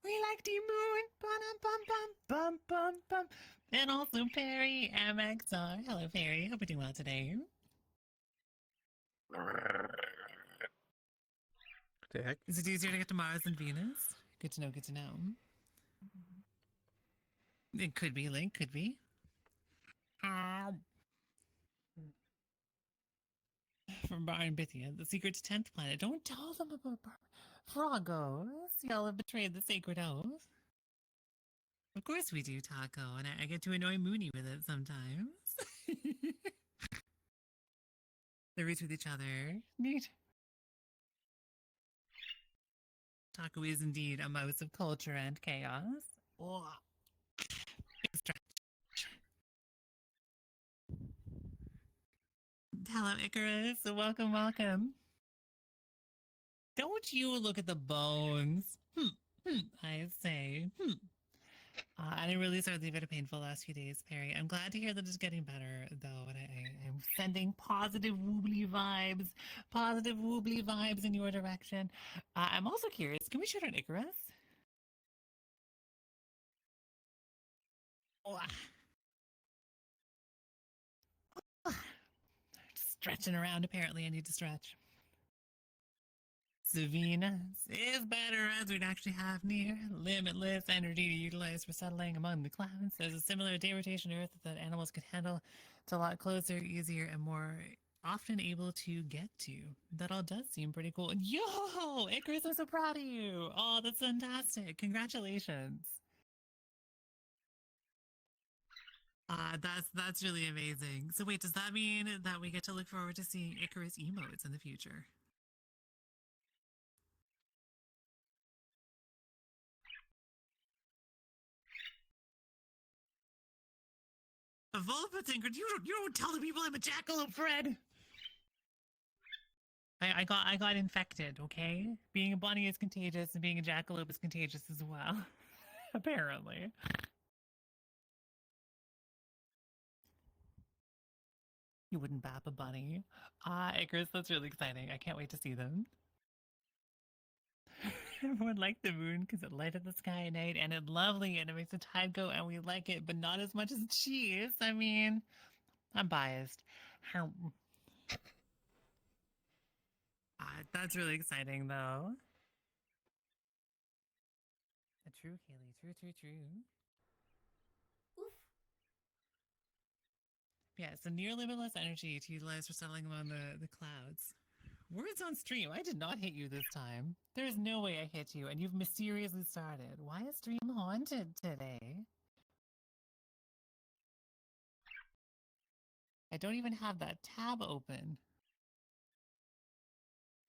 We like the moon. Bum bum bum bum. And also Perry MXR. Hello, Perry. Hope you're doing well today. The heck? Is it easier to get to Mars than Venus? Good to know, good to know. It could be, Link, could be. From Brian Bithia, the secret's 10th planet. Don't tell them about Frogos. Y'all have betrayed the sacred oath. Of course we do, Taco, and I get to annoy Mooney with it sometimes. stories with each other. Neat. Taco is indeed a mouse of culture and chaos. Oh, big stretch. Hello, Icarus. Welcome, welcome. Don't you look at the bones. I say. I didn't really start leaving it painful the last few days, Perry. I'm glad to hear that it's getting better, though, and I'm sending positive woobly vibes in your direction. I'm also curious, can we shoot an Icarus? Oh, stretching around, apparently I need to stretch. Savina is better as we'd actually have near limitless energy to utilize for settling among the clouds. There's a similar day rotation Earth that animals could handle. It's a lot closer, easier, and more often able to get to. That all does seem pretty cool. Yo, Icarus, I'm so proud of you. Oh, that's fantastic. Congratulations. That's really amazing. So wait, does that mean that we get to look forward to seeing Icarus emotes in the future? A Volpatinker, you don't tell the people I'm a jackalope, Fred. I got infected, okay? Being a bunny is contagious and being a jackalope is contagious as well. Apparently. You wouldn't bap a bunny. Icarus, that's really exciting. I can't wait to see them. Everyone liked the moon because it lighted the sky at night and it's lovely and it makes the tide go and we like it, but not as much as cheese. I mean, I'm biased. That's really exciting, though. True, Kaylee. True. Oof. Yeah, so near limitless energy to utilize for settling among the clouds. Words on stream. I did not hit you this time. There's no way I hit you, and you've mysteriously started. Why is stream haunted today? I don't even have that tab open.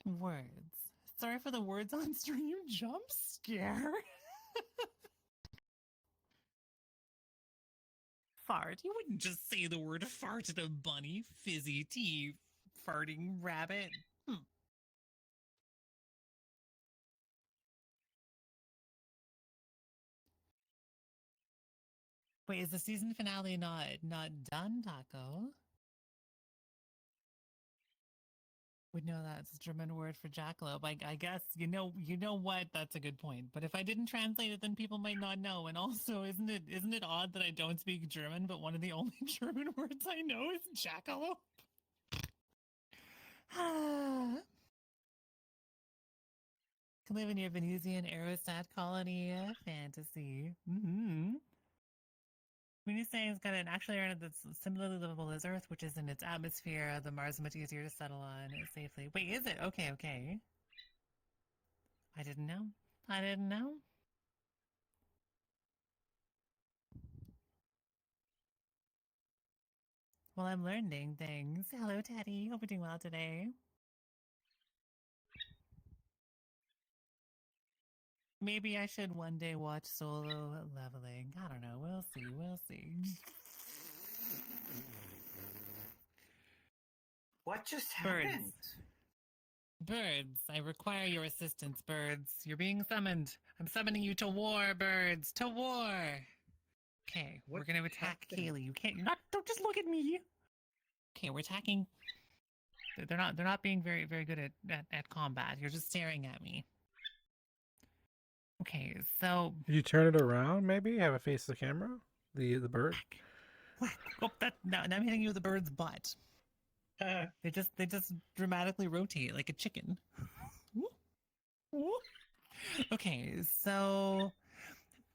Words. Sorry for the words on stream jump scare. Fart. You wouldn't just say the word fart at a bunny. Fizzy tea. Farting rabbit. Wait, is the season finale not done, Taco? We know that's a German word for jackalope. I guess you know what? That's a good point. But if I didn't translate it, then people might not know. And also, isn't it odd that I don't speak German, but one of the only German words I know is jackalope? Can live in your Venusian aerostat colony fantasy. When you say it's got an actual area that's similarly livable as Earth, which is in its atmosphere, the Mars is much easier to settle on safely. Wait, is it? Okay. I didn't know. Well, I'm learning things. Hello, Teddy. Hope you're doing well today. Maybe I should one day watch Solo Leveling. I don't know. We'll see. What just happened? Birds, I require your assistance, birds. You're being summoned. I'm summoning you to war, birds. To war. Okay, we're gonna attack Kaylee. You can't. Don't just look at me. Okay, we're attacking. They're not being very good at combat. You're just staring at me. Okay, so Did you turn it around? Maybe have it face the camera. The bird. What? Oh, now I'm hitting you with the bird's butt. They just dramatically rotate like a chicken. Okay, so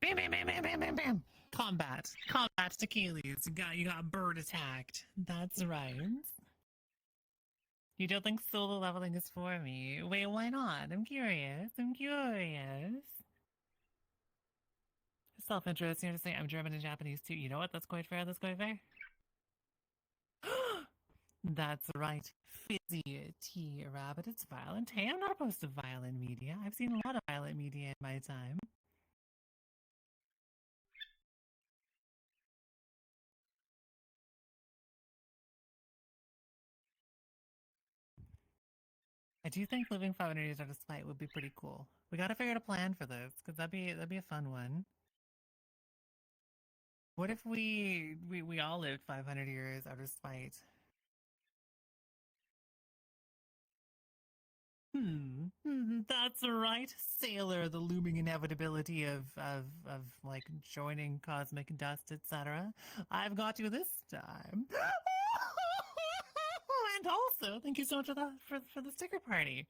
bam. Combat to Achilles. You got bird attacked. That's right. You don't think solo leveling is for me? Wait, why not? I'm curious. Self-interest. You're just saying I'm German and Japanese too. You know what? That's quite fair. That's right. Fizzy tea, rabbit. It's violent. Hey, I'm not opposed to violent media. I've seen a lot of violent media in my time. I do think living 500 years out of spite would be pretty cool. We gotta figure out a plan for this, because that'd be a fun one. What if we all lived 500 years out of spite? That's right, sailor. The looming inevitability of like joining cosmic dust, etc. I've got you this time. And also, thank you so much for the sticker party.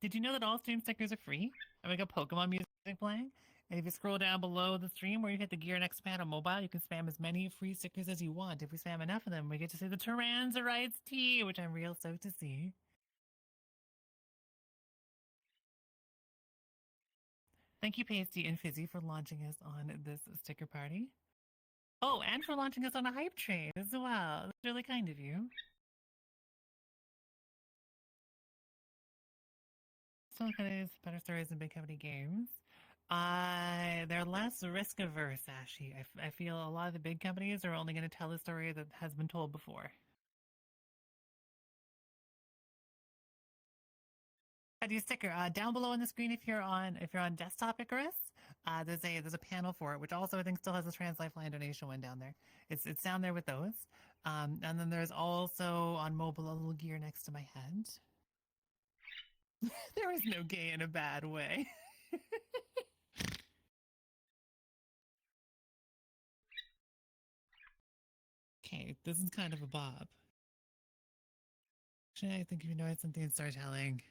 Did you know that all stream stickers are free? And we got Pokemon music playing. And if you scroll down below the stream where you hit the Gear Next pad on mobile, you can spam as many free stickers as you want. If we spam enough of them, we get to see the Tyranzerites tea, which I'm real stoked to see. Thank you, Pasty and Fizzy, for launching us on this sticker party. Oh, and for launching us on a hype train as well. That's really kind of you. Small companies, better stories than big company games. They're less risk averse, Ashy. I feel a lot of the big companies are only going to tell a story that has been told before. How do you sticker? Down below on the screen, if you're on desktop Icarus, there's a panel for it, which also I think still has a Trans Lifeline donation one down there. It's down there with those. And then there's also on mobile a little gear next to my head. There is no gay in a bad way. Okay, this is kind of a bob. Actually, I think if you know something in storytelling.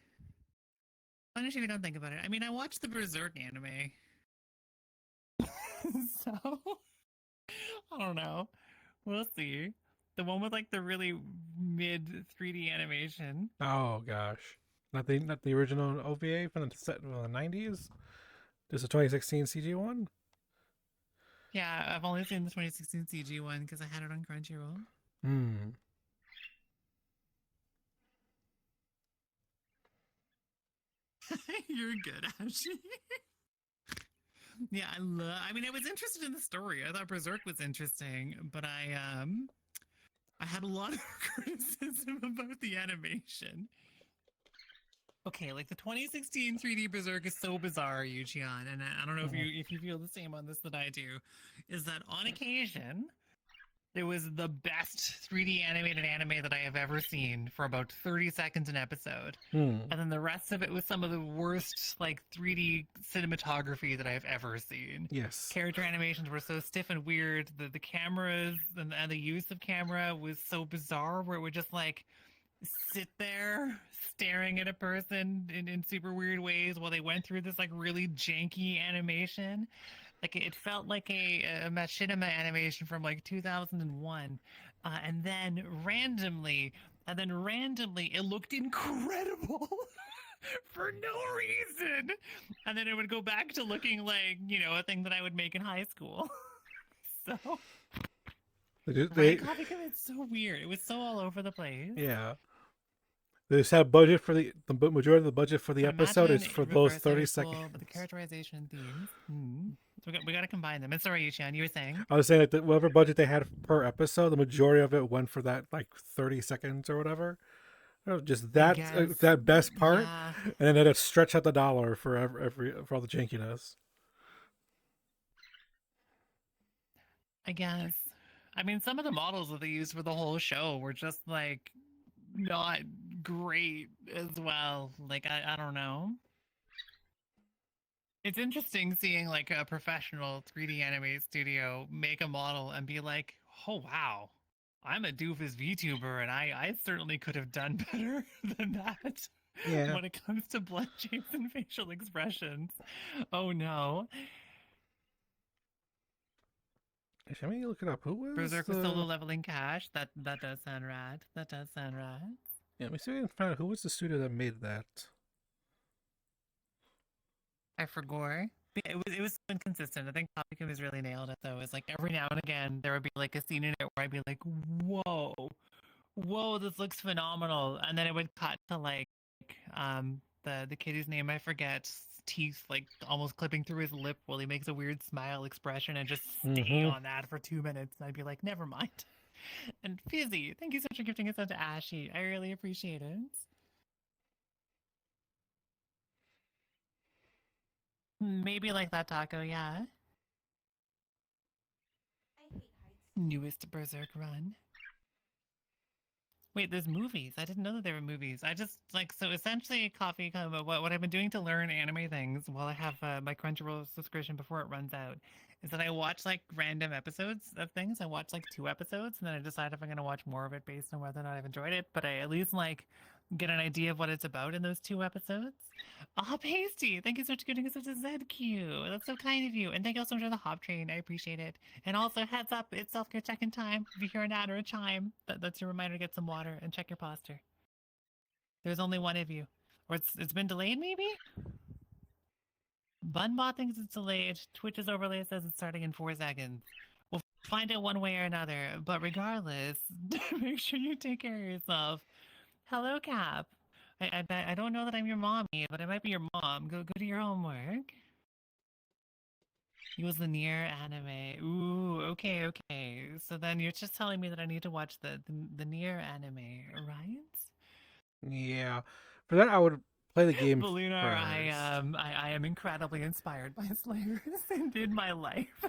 Honestly, if you don't think about it. I mean, I watched the Berserk anime. So, I don't know. We'll see. The one with like the really mid 3D animation. Oh gosh, not the original OVA from the set from the 90s. Just a 2016 CG one. Yeah, I've only seen the 2016 CG one because I had it on Crunchyroll. Hmm. You're good, Ashley. Yeah, I mean, I was interested in the story. I thought Berserk was interesting, but I had a lot of criticism about the animation. Okay, like the 2016 3D Berserk is so bizarre, Yuchian, and I don't know if you feel the same on this that I do, is that on occasion it was the best 3D animated anime that I have ever seen for about 30 seconds an episode. And then the rest of it was some of the worst like 3D cinematography that I've ever seen. Yes. Character animations were so stiff and weird. The cameras and the use of camera was so bizarre where it would just like sit there staring at a person in super weird ways while they went through this like really janky animation. Like it felt like a machinima animation from like 2001, and then randomly, it looked incredible for no reason, and then it would go back to looking like a thing that I would make in high school. So it's so weird. It was so all over the place. Yeah. They just have budget for the majority of the budget for the episode is for those 30 seconds. But the characterization themes, so we got to combine them. And sorry, Yuchan, you were saying? I was saying that whatever budget they had per episode, the majority of it went for that like 30 seconds or whatever. Just that that best part, yeah. And then they had to stretch out the dollar for for all the jankiness. I guess. I mean, some of the models that they used for the whole show were just like not great as well. Like I don't know. It's interesting seeing like a professional 3D anime studio make a model and be like, "Oh wow, I'm a doofus VTuber, and I certainly could have done better than that." Yeah. When it comes to blood shapes and facial expressions. Oh no. Let me look it up. Who was Berserk was solo leveling cash? That does sound right. That does sound right. Yeah, let me see if I can find out who was the studio that made that. I forgot. It was inconsistent. I think Topic was really nailed it though. It's like every now and again there would be like a scene in it where I'd be like, whoa, whoa, this looks phenomenal. And then it would cut to like the kitty's name I forget, teeth like almost clipping through his lip while he makes a weird smile expression and just stay on that for 2 minutes. And I'd be like, never mind. And Fizzy, thank you so much for gifting us out to Ashy. I really appreciate it. Maybe like that taco, yeah. Newest Berserk run. Wait, there's movies. I didn't know that there were movies. I just like so essentially coffee. Kind of what I've been doing to learn anime things while I have my Crunchyroll subscription before it runs out is that I watch like random episodes of things. I watch like 2 episodes and then I decide if I'm gonna watch more of it based on whether or not I've enjoyed it. But I at least like get an idea of what it's about in those 2 episodes. Ah, Pasty, thank you so much for giving us such a ZQ. That's so kind of you. And thank you so much for the hop train. I appreciate it. And also, heads up, it's self-care check-in time. If you hear an ad or a chime, that's your reminder to get some water and check your posture. There's only one of you. Or it's been delayed, maybe? Bunbot thinks it's delayed. Twitch's overlay says it's starting in 4 seconds. We'll find out one way or another. But regardless, make sure you take care of yourself. Hello, Cap. I don't know that I'm your mommy, but I might be your mom. Go do your homework. It was the Nier anime. Ooh, okay. So then you're just telling me that I need to watch the Nier anime, right? Yeah. For that, I would play the game Baluna, first. I am incredibly inspired by Slayers in my life.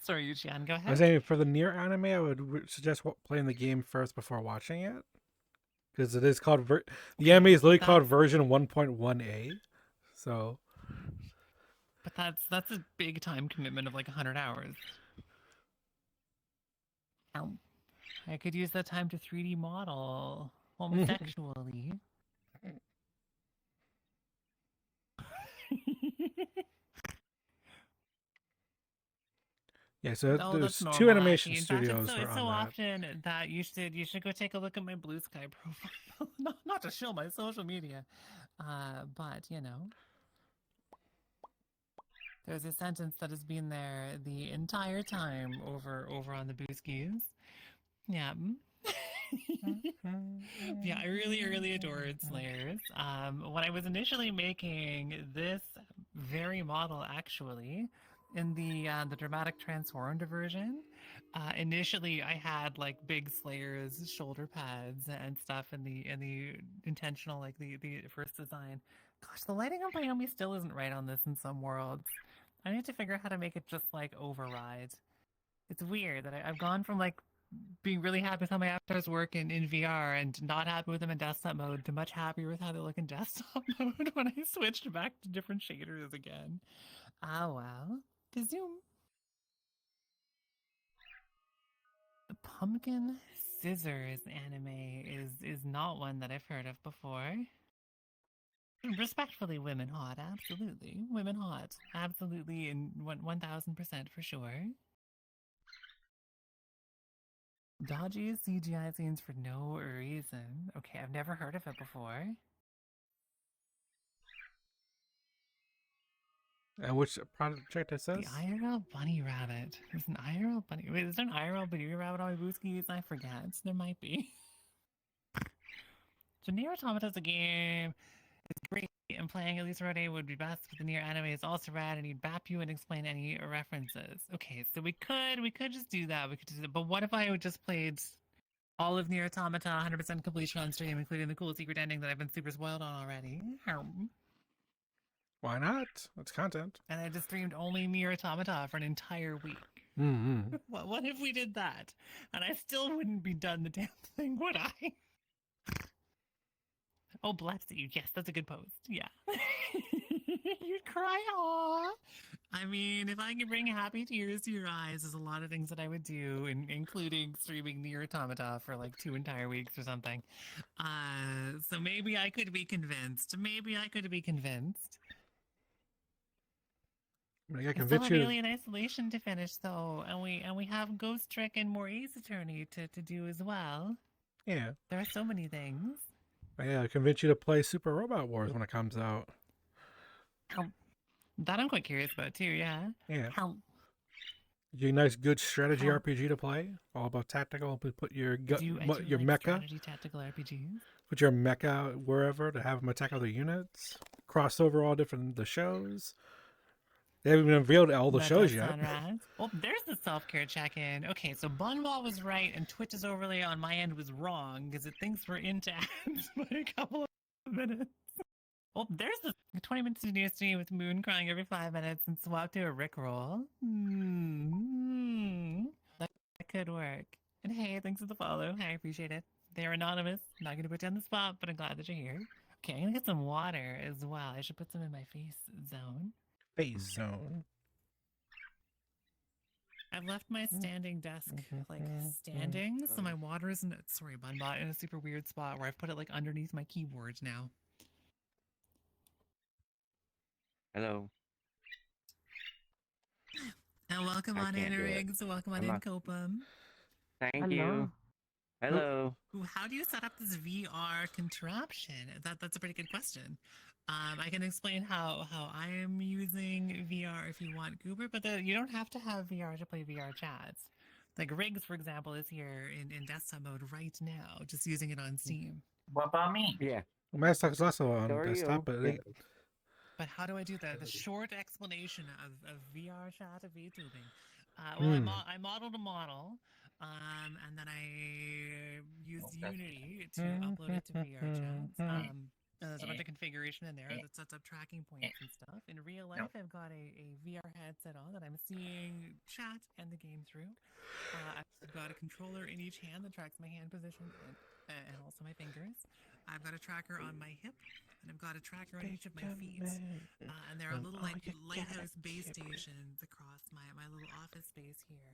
Sorry, Yuchian, go I was ahead. saying for the Nier anime, I would suggest playing the game first before watching it. Because it is called the anime is literally called version 1.1a. So, but that's a big time commitment of like 100 hours. I could use that time to 3D model homosexually. yeah, so Oh, there's that's 2 normal, animation Aki. In fact, studios it's on so that. often that you should go take a look at my Blue Sky profile. not to show my social media, but you know, there's a sentence that has been there the entire time over on the Booskies. Yeah. Yeah, I really adored Slayers. When I was initially making this very model, actually, in the dramatic transformed version, initially I had like big Slayers shoulder pads and stuff in the intentional like the first design. Gosh, the lighting on Naomi still isn't right on this in some worlds. I need to figure out how to make it just like override. It's weird that I've gone from like being really happy with how my avatars work in VR and not happy with them in desktop mode to much happier with how they look in desktop mode when I switched back to different shaders again. Ah, well. Zoom. The Pumpkin Scissors anime is not one that I've heard of before. Respectfully, women hot, absolutely. Women hot, absolutely, in 1000% for sure. Dodgy CGI scenes for no reason. Okay, I've never heard of it before. And which project it says? The IRL Bunny Rabbit. There's an IRL Bunny. Wait, is there an IRL Bunny Rabbit on my Booskies? I forget. There might be. So Nier Automata's a game. It's great, and playing at least for a day would be best. But the Nier anime is also rad, and he'd bap you and explain any references. Okay, so we could just do that. We could do that. But what if I just played all of Nier Automata 100% completion on stream, including the cool secret ending that I've been super spoiled on already? Why not? That's content. And I just streamed only Nier Automata for an entire week. Mm-hmm. What if we did that? And I still wouldn't be done the damn thing, would I? Oh, bless you. Yes, that's a good post. Yeah. You'd cry, aw. I mean, if I could bring happy tears to your eyes, there's a lot of things that I would do, including streaming Nier Automata for like 2 entire weeks or something. So maybe I could be convinced. I I still have Alien Isolation to finish, though, and we have Ghost Trick and more Ace Attorney to do as well. Yeah. There are so many things. Yeah, I convince you to play Super Robot Wars when it comes out. That I'm quite curious about too. Yeah. Yeah. You nice, good strategy Oh. RPG to play. All about tactical. Put your I do your like mecha. strategy tactical RPGs. Put your mecha wherever to have them attack other units. Cross over all different the shows. They haven't even unveiled all the That shows does yet. sound rad. Oh, there's the self-care check-in. Okay, so Bunball was right, and Twitch's overlay on my end was wrong because it thinks we're into ads by a couple of minutes. Oh, there's the 20 minutes of news with Moon crying every 5 minutes and swap to a Rickroll. That could work. And hey, thanks for the follow. I appreciate it. They're anonymous. Not going to put you on the spot, but I'm glad that you're here. Okay, I'm going to get some water as well. I should put some in my face zone. Face zone. I've left my standing desk like standing, so my water isn't. Sorry, Bunbot, in a super weird spot where I've put it like underneath my keyboard now. Hello. And welcome on in, Riggs. Welcome on in, Copum. Thank you. Hello. Ooh, how do you set up this VR contraption? That's a pretty good question. I can explain how I am using VR if you want, Goober, but you don't have to have VR to play VR chats. Like Riggs, for example, is here in desktop mode right now, just using it on Steam. What about me? Yeah. Mastock is also on So are desktop, you. but But how do I do that? The short explanation of VR chat of VTubing. I modeled a model, and then I used Unity to upload it to VR chats. There's a bunch of configuration in there that sets up tracking points and stuff. In real life, I've got a VR headset on that I'm seeing chat and the game through. I've got a controller in each hand that tracks my hand position and also my fingers. I've got a tracker on my hip, and I've got a tracker on each of my feet. And there are little like lighthouse base stations across my little office space here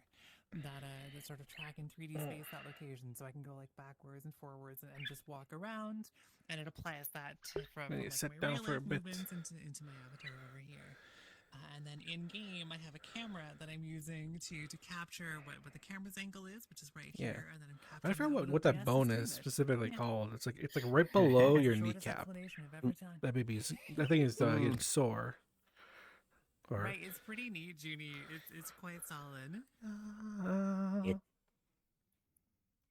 that sort of track in 3D space that location, so I can go like backwards and forwards and just walk around, and it applies that from like, sit my down real for a life bit. movements into my avatar over here. And then in game, I have a camera that I'm using to capture what the camera's angle is, which is right here. And then I'm capturing. I forgot that what that OBS bone stream is it. specifically Yeah. called. It's like right below your Shortest kneecap. explanation of every time. That baby's. I think it's getting sore. Or Right, it's pretty neat, Junie. It's quite solid.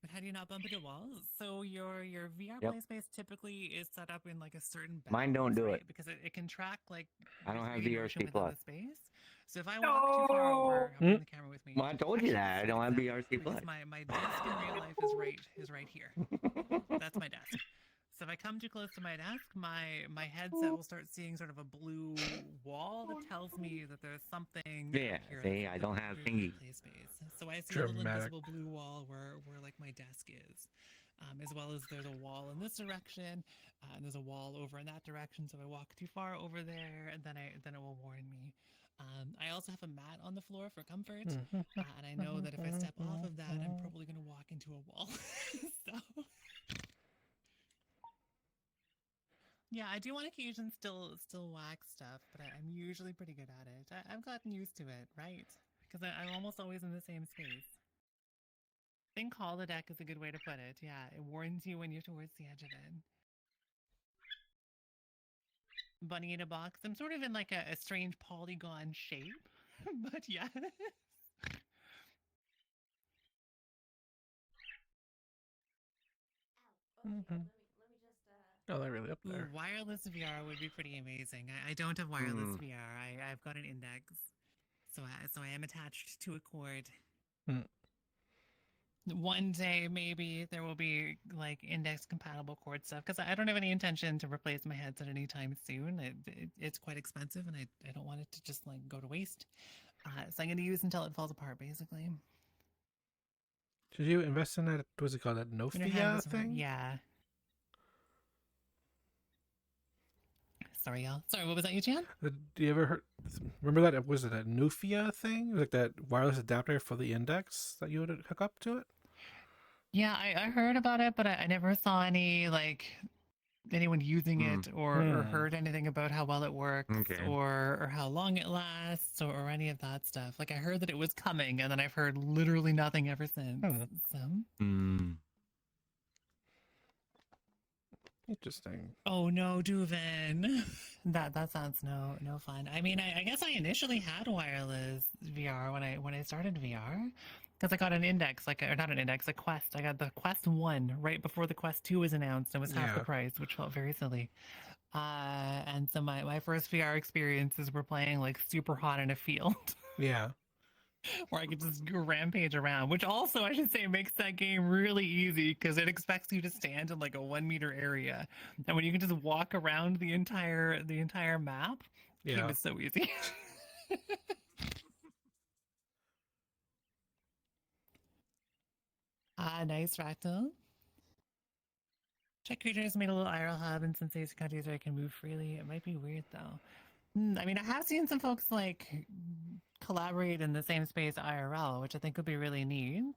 But how do you not bump into walls? So your VR play space typically is set up in like a certain balance, Mine don't do right? it. Because it can track like I don't have 3D VRC motion within Plus. the space. So if I walk too far over, I'm bringing the camera with me. Well, I told you that. I don't have VRC Plus. Because my desk in real life is right here. That's my desk. So if I come too close to my desk, my headset will start seeing sort of a blue wall that tells me that there's something. Yeah, here see, that's I don't have thingy. play space. So I see a little Dramatic. invisible blue wall where like my desk is, as well as there's a wall in this direction, and there's a wall over in that direction. So if I walk too far over there, and then it will warn me. I also have a mat on the floor for comfort, and I know that if I step off of that, I'm probably going to walk into a wall. So. Yeah, I do on occasion still whack stuff, but I'm usually pretty good at it. I've gotten used to it, right? Because I'm almost always in the same space. I think holodeck is a good way to put it. Yeah, it warns you when you're towards the edge of it. Bunny in a box. I'm sort of in like a strange polygon shape, but yeah. oh, they're really up there. Ooh, wireless VR would be pretty amazing. I don't have wireless VR. I've got an index, so I am attached to a cord. One day, maybe there will be like index compatible cord stuff, because I don't have any intention to replace my headset anytime soon. It's quite expensive, and I don't want it to just like go to waste. So I'm going to use until it falls apart, basically. Did you invest in that? What's it called? That Nofia thing? Yeah. Sorry, y'all. Sorry, what was that, you, Jan? Do you ever remember that? Was it a Nufia thing? It was like that wireless adapter for the index that you would hook up to it? Yeah, I heard about it, but I never saw any like anyone using it or heard anything about how well it works or how long it lasts or any of that stuff. Like I heard that it was coming, and then I've heard literally nothing ever since. So. Interesting. Oh no, Duven. That sounds no fun. I mean, I guess I initially had wireless VR VR when I started VR, because I got an index, or not an index, a Quest. I got the Quest 1 right before the Quest 2 was announced and was half the Yeah. price, which felt very silly. And so my first VR experiences were playing like super hot in a field. Yeah. Where I could just go rampage around, which also I should say makes that game really easy because it expects you to stand in like a 1 meter area, and when you can just walk around the entire map, the game Yeah. is so easy. Nice Fractal. Czech creators made a little IRL hub in some states and countries where I can move freely. It might be weird though. I mean, I have seen some folks like collaborate in the same space IRL, which I think would be really neat.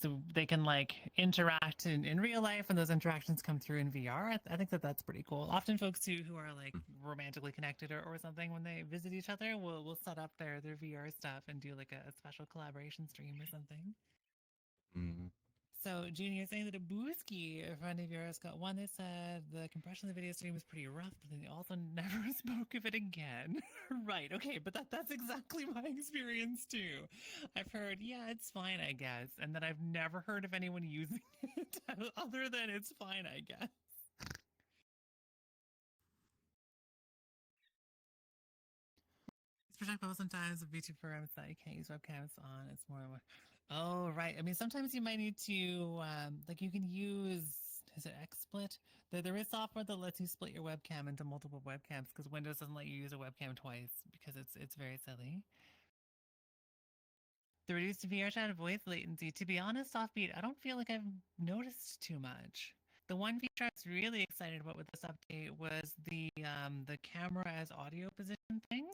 So they can like interact in real life, and those interactions come through in VR. I think that's pretty cool. Often folks who are like romantically connected or something, when they visit each other, will set up their VR stuff and do like a special collaboration stream or something. Mm. So, Junior saying that a Booski friend of yours got one that said the compression of the video stream was pretty rough, but then they also never spoke of it again. Right, okay, but that's exactly my experience too. I've heard, yeah, it's fine, I guess, and then I've never heard of anyone using it other than it's fine, I guess. It's projectable sometimes with VTuber programs that you can't use webcams on. It's more. Oh, right. I mean, sometimes you might need to, like, you can use, is it XSplit? There is software that lets you split your webcam into multiple webcams because Windows doesn't let you use a webcam twice because it's very silly. The reduced VR chat voice latency. To be honest, Offbeat, I don't feel like I've noticed too much. The one feature I was really excited about with this update was the camera as audio position thing.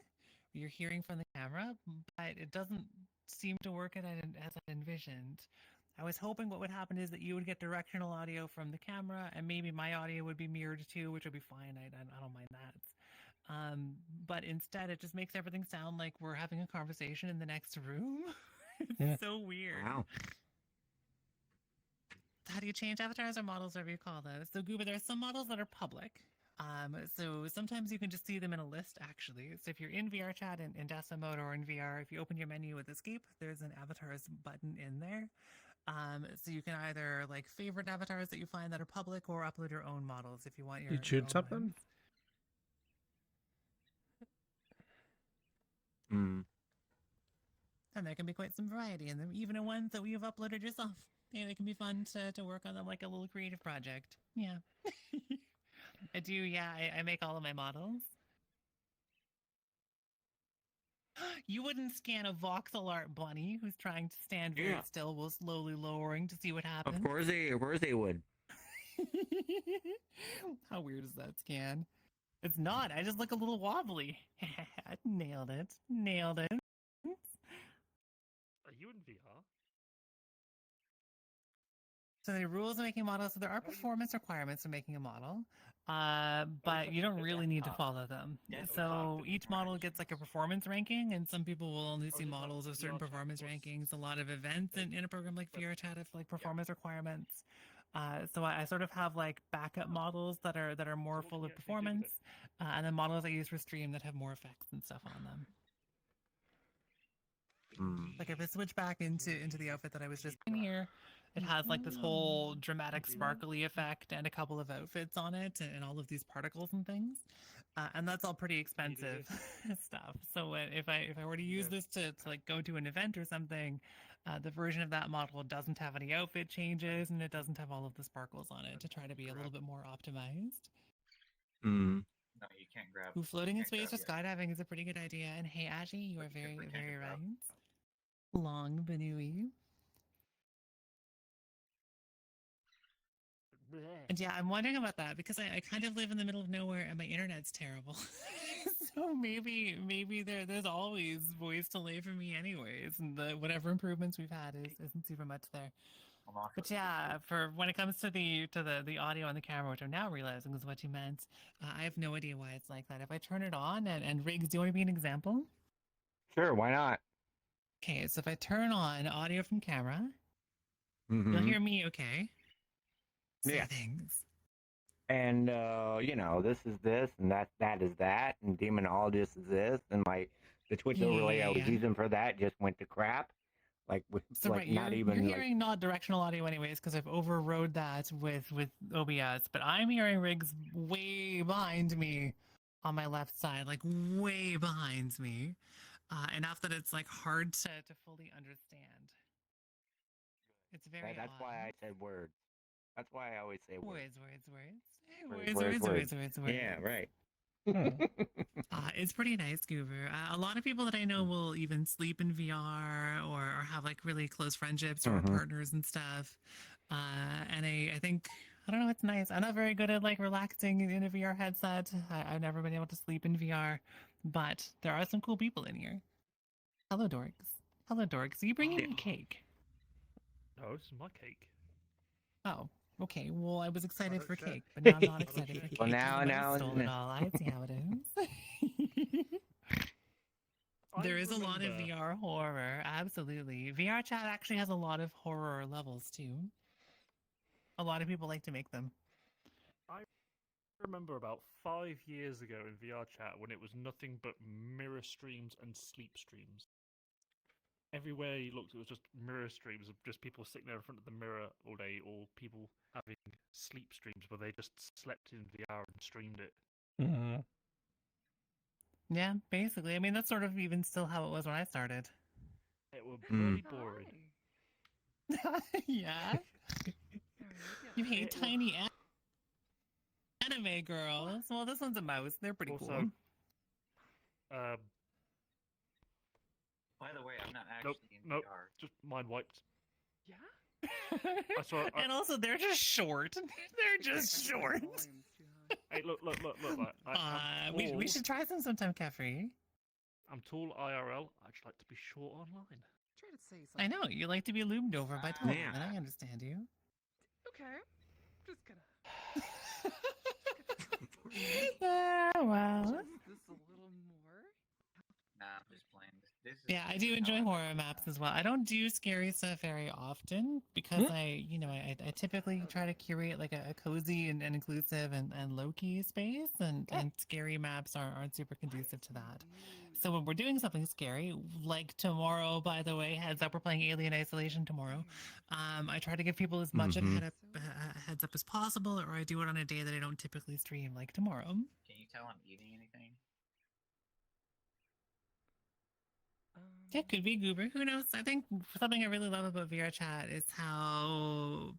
You're hearing from the camera, but it doesn't seem to work as I envisioned. I was hoping what would happen is that you would get directional audio from the camera, and maybe my audio would be mirrored too, which would be fine. I don't mind that. But instead, it just makes everything sound like we're having a conversation in the next room. It's so weird. Wow. How do you change avatars or models, whatever you call those? So, Gooba, there are some models that are public. So sometimes you can just see them in a list, actually. So if you're in VR chat in desktop mode or in VR, if you open your menu with escape, there's an avatars button in there. So you can either like favorite avatars that you find that are public or upload your own models if you want your You choose something? ones. And there can be quite some variety in them, even in ones that you've uploaded yourself. Yeah, they can be fun to work on them like a little creative project. Yeah. I do, yeah, I make all of my models. You wouldn't scan a voxel art bunny who's trying to stand very still while slowly lowering to see what happens. Of course they would. How weird is that scan? It's not. I just look a little wobbly. Nailed it. Nailed it. Are you in VR? So the rules of making models, so there are performance requirements of making a model, but you don't really need to follow them. So each model gets like a performance ranking, and some people will only see models of certain performance rankings. A lot of events in a program like VRChat have like performance requirements. So I sort of have like backup models that are more full of performance, and then models I use for stream that have more effects and stuff on them. Like if I switch back into the outfit that I was just in here, it has like this whole dramatic sparkly effect and a couple of outfits on it and all of these particles and things. And that's all pretty expensive stuff. So if I were to use this to like go to an event or something, the version of that model doesn't have any outfit changes and it doesn't have all of the sparkles on it to try to be a little bit more optimized. No, you can't grab. Ooh, floating in space or skydiving is a pretty good idea. And hey, Ashi, you are very, very right. Long Benui. And yeah, I'm wondering about that because I kind of live in the middle of nowhere and my internet's terrible. So maybe there's always voice delay for me anyways, and the whatever improvements we've had isn't super much there. But yeah, for when it comes to the audio on the camera, which I'm now realizing is what you meant, I have no idea why it's like that. If I turn it on and Riggs, do you want to be an example? Sure, why not? Okay, so if I turn on audio from camera, you'll hear me okay? Yeah. Things. And you know, this is this and that is that, and demonologist is this, and my The Twitch Yeah, overlay yeah, I was yeah. using for that just went to crap. Like, So like right, not you're even like. hearing not directional audio anyways because I've overrode that with OBS, but I'm hearing rigs way behind me on my left side, like way behind me, enough that it's like hard to fully understand. It's very That's odd. why I said words. That's why I always say words. Words. Yeah, right. It's pretty nice, Goober. A lot of people that I know will even sleep in VR or have like really close friendships or partners and stuff. And I think, I don't know, it's nice. I'm not very good at like relaxing in a VR headset. I've never been able to sleep in VR, but there are some cool people in here. Hello, dorks. Hello, dorks. Are you bringing me cake? No, this is my cake. Oh, okay. Well, I was excited for cake, but now I'm not excited for cake. Well, now, I stole it all. I see how it is. There is a lot of VR horror, absolutely. VR chat actually has a lot of horror levels too. A lot of people like to make them. I remember about 5 years ago in VR chat when it was nothing but mirror streams and sleep streams. Everywhere you looked, it was just mirror streams of just people sitting there in front of the mirror all day, or people having sleep streams where they just slept in VR and streamed it. Mm-hmm. Yeah, basically. I mean, that's sort of even still how it was when I started. It was bloody boring. Yeah. You hate tiny anime girls. Well, this one's a mouse. They're pretty Also, cool. By the way, I'm not actually in nope, VR. just mind wiped. Yeah? I saw. And also, they're just short. They're just short. Hey, look! We should try some sometime, Caffrey. I'm tall IRL. I just like to be short online. Try to say I something. know, you like to be loomed over by tall women. I understand you. Okay. Just gonna. Wow. Just this a little more. Nah, I'm just playing. This is Yeah, I do enjoy horror maps as well. I don't do scary stuff very often because I typically try to curate like a cozy and inclusive and low-key space, and scary maps aren't super conducive to that. So when we're doing something scary, like tomorrow, by the way, heads up, we're playing Alien Isolation tomorrow. I try to give people as much of a heads up as possible, or I do it on a day that I don't typically stream, like tomorrow. Can you tell I'm eating anything? Yeah, could be Goober. Who knows? I think something I really love about VR chat is how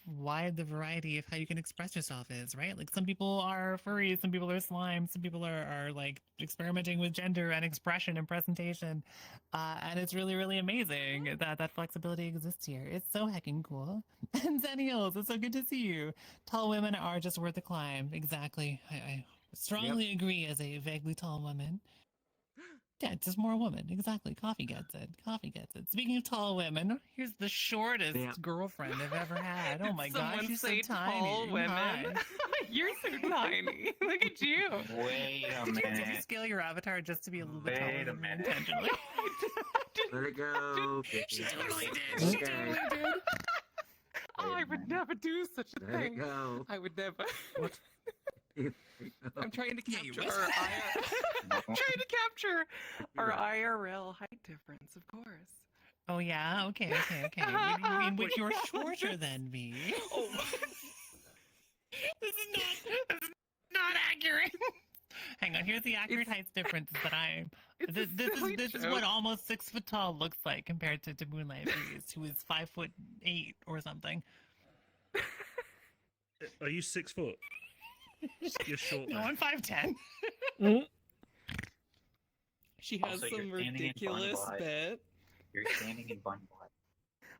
wide the variety of how you can express yourself is, right? Like some people are furries, some people are slime, some people are like experimenting with gender and expression and presentation. And it's really, really amazing that flexibility exists here. It's so heckin' cool. And Zennials, it's so good to see you. Tall women are just worth the climb. Exactly. I strongly agree as a vaguely tall woman. Yeah, just more women. Exactly. Coffee gets it. Coffee gets it. Speaking of tall women, here's the shortest girlfriend I've ever had. Oh my gosh, she's so tiny. Tall women. You're so tiny. Look at you. Wait a Did you minute. scale your avatar just to be a little bit taller Wait a than me minute. intentionally? Let it go. She totally did. She totally did. Oh, I would never do such a Let thing. it go. I would never. I'm trying to Yeah, you capture would. trying to capture our IRL height difference, of course. Oh yeah. Okay. In which you're shorter than me. Oh. This is not accurate. Hang on. Here's the accurate height difference that I'm. This is what almost 6 foot tall looks like compared to Moonlight Breeze, who is 5'8" or something. Are you 6 foot? You're short. No, I'm 5'10". She has Also, you're some standing in ridiculous bun butt. bit. You're standing in bun butt.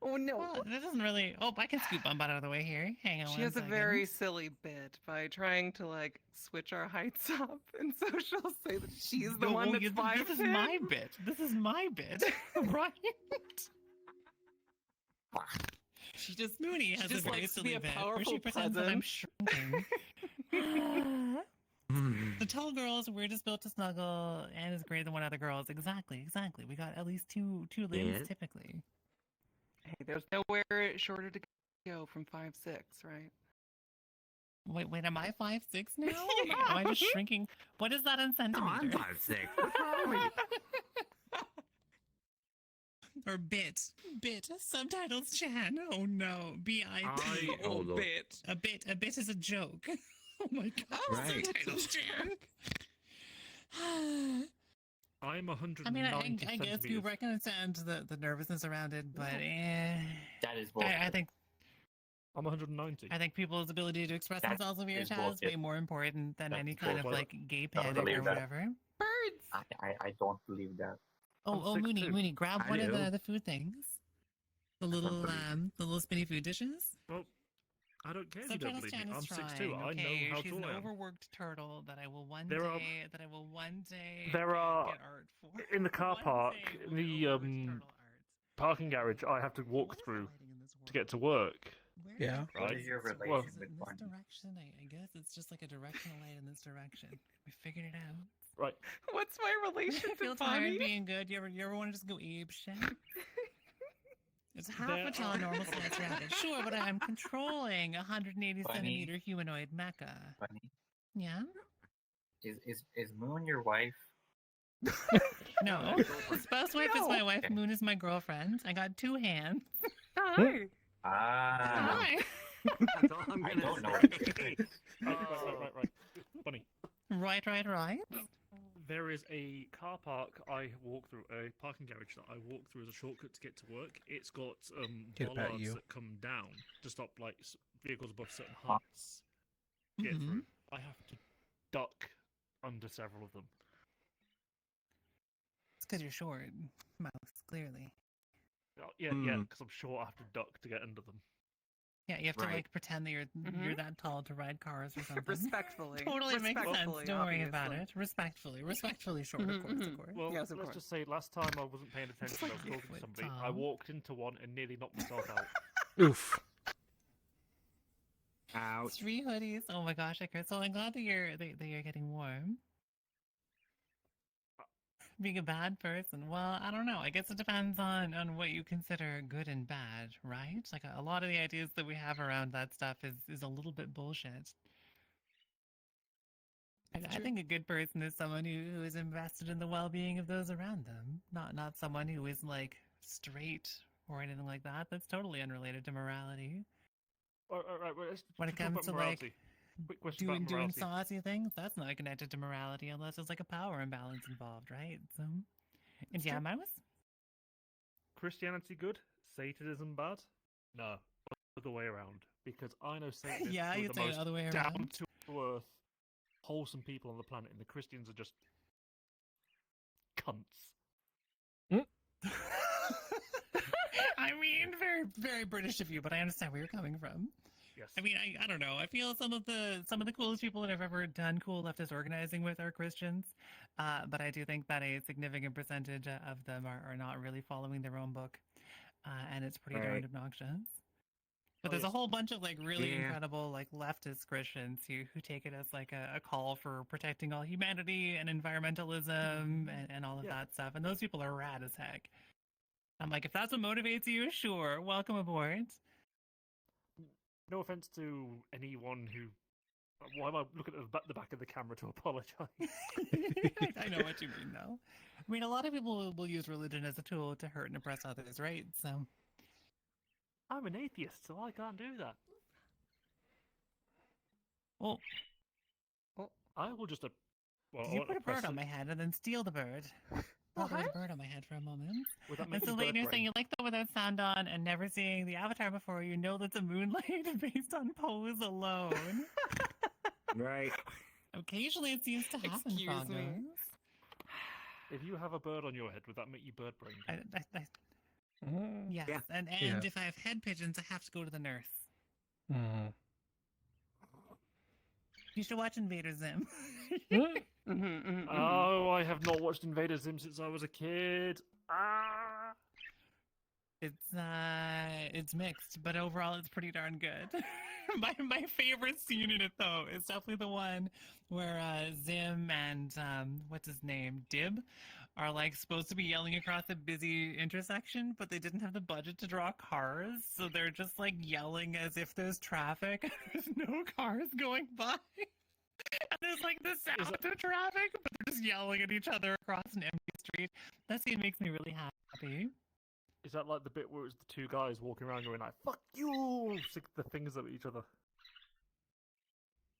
Oh no. Well, that doesn't really. Oh, I can scoop Bumbot out of the way here. Hang on. She one has a second. very silly bit by trying to like switch our heights up, and so she'll say that she's the one that's 5'10". This is my bit. This is my bit, right? She just Mooney has she just a very likes to silly be a bit where powerful she pretends that I'm presence. shrinking. The tall girls, we're just built to snuggle and is greater than one other girls. Exactly. We got at least two limbs Yes. typically. Hey, there's nowhere shorter to go from 5'6", right? Wait, am I 5'6" now? Am I just shrinking? What is that in centimeters? No, I'm 5'6". What's wrong with you? Or bit. Subtitles Chan. Oh no. B-I-T. Oh, Lord. bit. A bit is a joke. Oh my god. Right. Subtitles Chan. I'm 190 I mean, I guess centimeters. people understand the nervousness around it, but That is I think I'm 190. I think people's ability to express That themselves in is VRChat is bullshit. way more important than That's any kind of bullshit. like gay Don't panic or believe that. whatever. Birds. I don't believe that. Oh, 6'2". Mooney, grab I one of do. the food things. The little spinny food dishes. Well, I don't care if you don't Subtitles believe me. Chan I'm is 6'2". trying. I Okay, know how she's tall an I am. overworked turtle that I will one There are- day There are get art for. in the car One park, day in we'll the get overworked turtle art. parking garage. I have to walk What is through lighting in this to get to world? work. Where Yeah. is it? What Right. is your Is it relation in with this Bunny? direction? I guess it's just like a directional light in this direction. We figured it out. Right. What's my relation I feel to tired Bonnie? being good. You ever want to just go ape shit? It's half There a tall are- normal size rabbit. Sure, but I'm controlling a 180 Bunny. centimeter humanoid mecha. Bunny, Yeah? is Moon your wife? No. Spouse wife is my wife. Okay. Moon is my girlfriend. I got two hands. Hi. Ah. Hi. That's all I'm I gonna don't know. say. Right. Bunny. Right. There is a car park I walk through, a parking garage that I walk through as a shortcut to get to work. It's got Get about bollards you. that come down to stop like vehicles above certain heights. Get Mhm. through. I have to duck under several of them. It's because you're short, Mouse, clearly. Yeah, because I'm short. I have to duck to get under them. Yeah, you have to Right. like pretend that you're that tall to ride cars or something. Respectfully. Totally makes sense. Respectfully, Don't worry about obviously. it. Respectfully short, of course. Well, Yes, of let's course. just say last time I wasn't paying attention. I was talking to Foot somebody. I tall. walked into one and nearly knocked myself out. Oof. Ouch. 3 hoodies. Oh my gosh, I so I'm glad that you're getting warm. Being a bad person, well, I don't know. I guess it depends on what you consider good and bad, right? Like a lot of the ideas that we have around that stuff is a little bit bullshit. I think a good person is someone who is invested in the well-being of those around them, not someone who is like straight or anything like that. That's totally unrelated to morality. All right, let's When it talk comes about to morality. like Quick question doing about morality. saucy things, that's not connected to morality unless there's like a power imbalance involved, right? So, and yeah, Mouse. Christianity good? Satanism bad? No, other way around. Because I know Satanists Yeah, who are you'd the say the most other way down around. to earth, wholesome people on the planet, and the Christians are just cunts. I mean, very, very British of you, but I understand where you're coming from. Yes. I mean, I don't know. I feel some of the coolest people that I've ever done cool leftist organizing with are Christians, but I do think that a significant percentage of them are not really following their own book, and it's pretty darn Right. obnoxious. But Oh, there's a yes. whole bunch of like really Yeah. incredible like leftist Christians who take it as like a call for protecting all humanity and environmentalism and all of Yeah. that stuff, and those people are rad as heck. I'm like, if that's what motivates you, sure, welcome aboard. No offense to anyone who. Why am I looking at the back of the camera to apologize? I know what you mean, though. I mean, a lot of people will use religion as a tool to hurt and oppress others, right? So, I'm an atheist, so I can't do that. well, I will just. Well, I you won't put a oppress bird on it. my head and then steal the bird. Well, there was a bird on my head for a moment. Would that And make so, you Leighton, bird you're saying brain? you like that without sound on and never seeing the avatar before, you know that's a moonlight based on pose alone. Right. Occasionally it seems to happen, Excuse Frogos. me. If you have a bird on your head, would that make you bird brain? Yes, Yeah. and Yeah. if I have head pigeons, I have to go to the nurse. Mm. You should watch Invader Zim. Oh, I have not watched Invader Zim since I was a kid. Ah. It's mixed, but overall it's pretty darn good. my favorite scene in it though is definitely the one where Zim and what's his name, Dib, are like supposed to be yelling across a busy intersection, but they didn't have the budget to draw cars, so they're just like yelling as if there's traffic. There's no cars going by. And there's like the sound of traffic, but they're just yelling at each other across an empty street. That scene makes me really happy. Is that like the bit where it's the two guys walking around going like, fuck you! Stick the fingers at each other.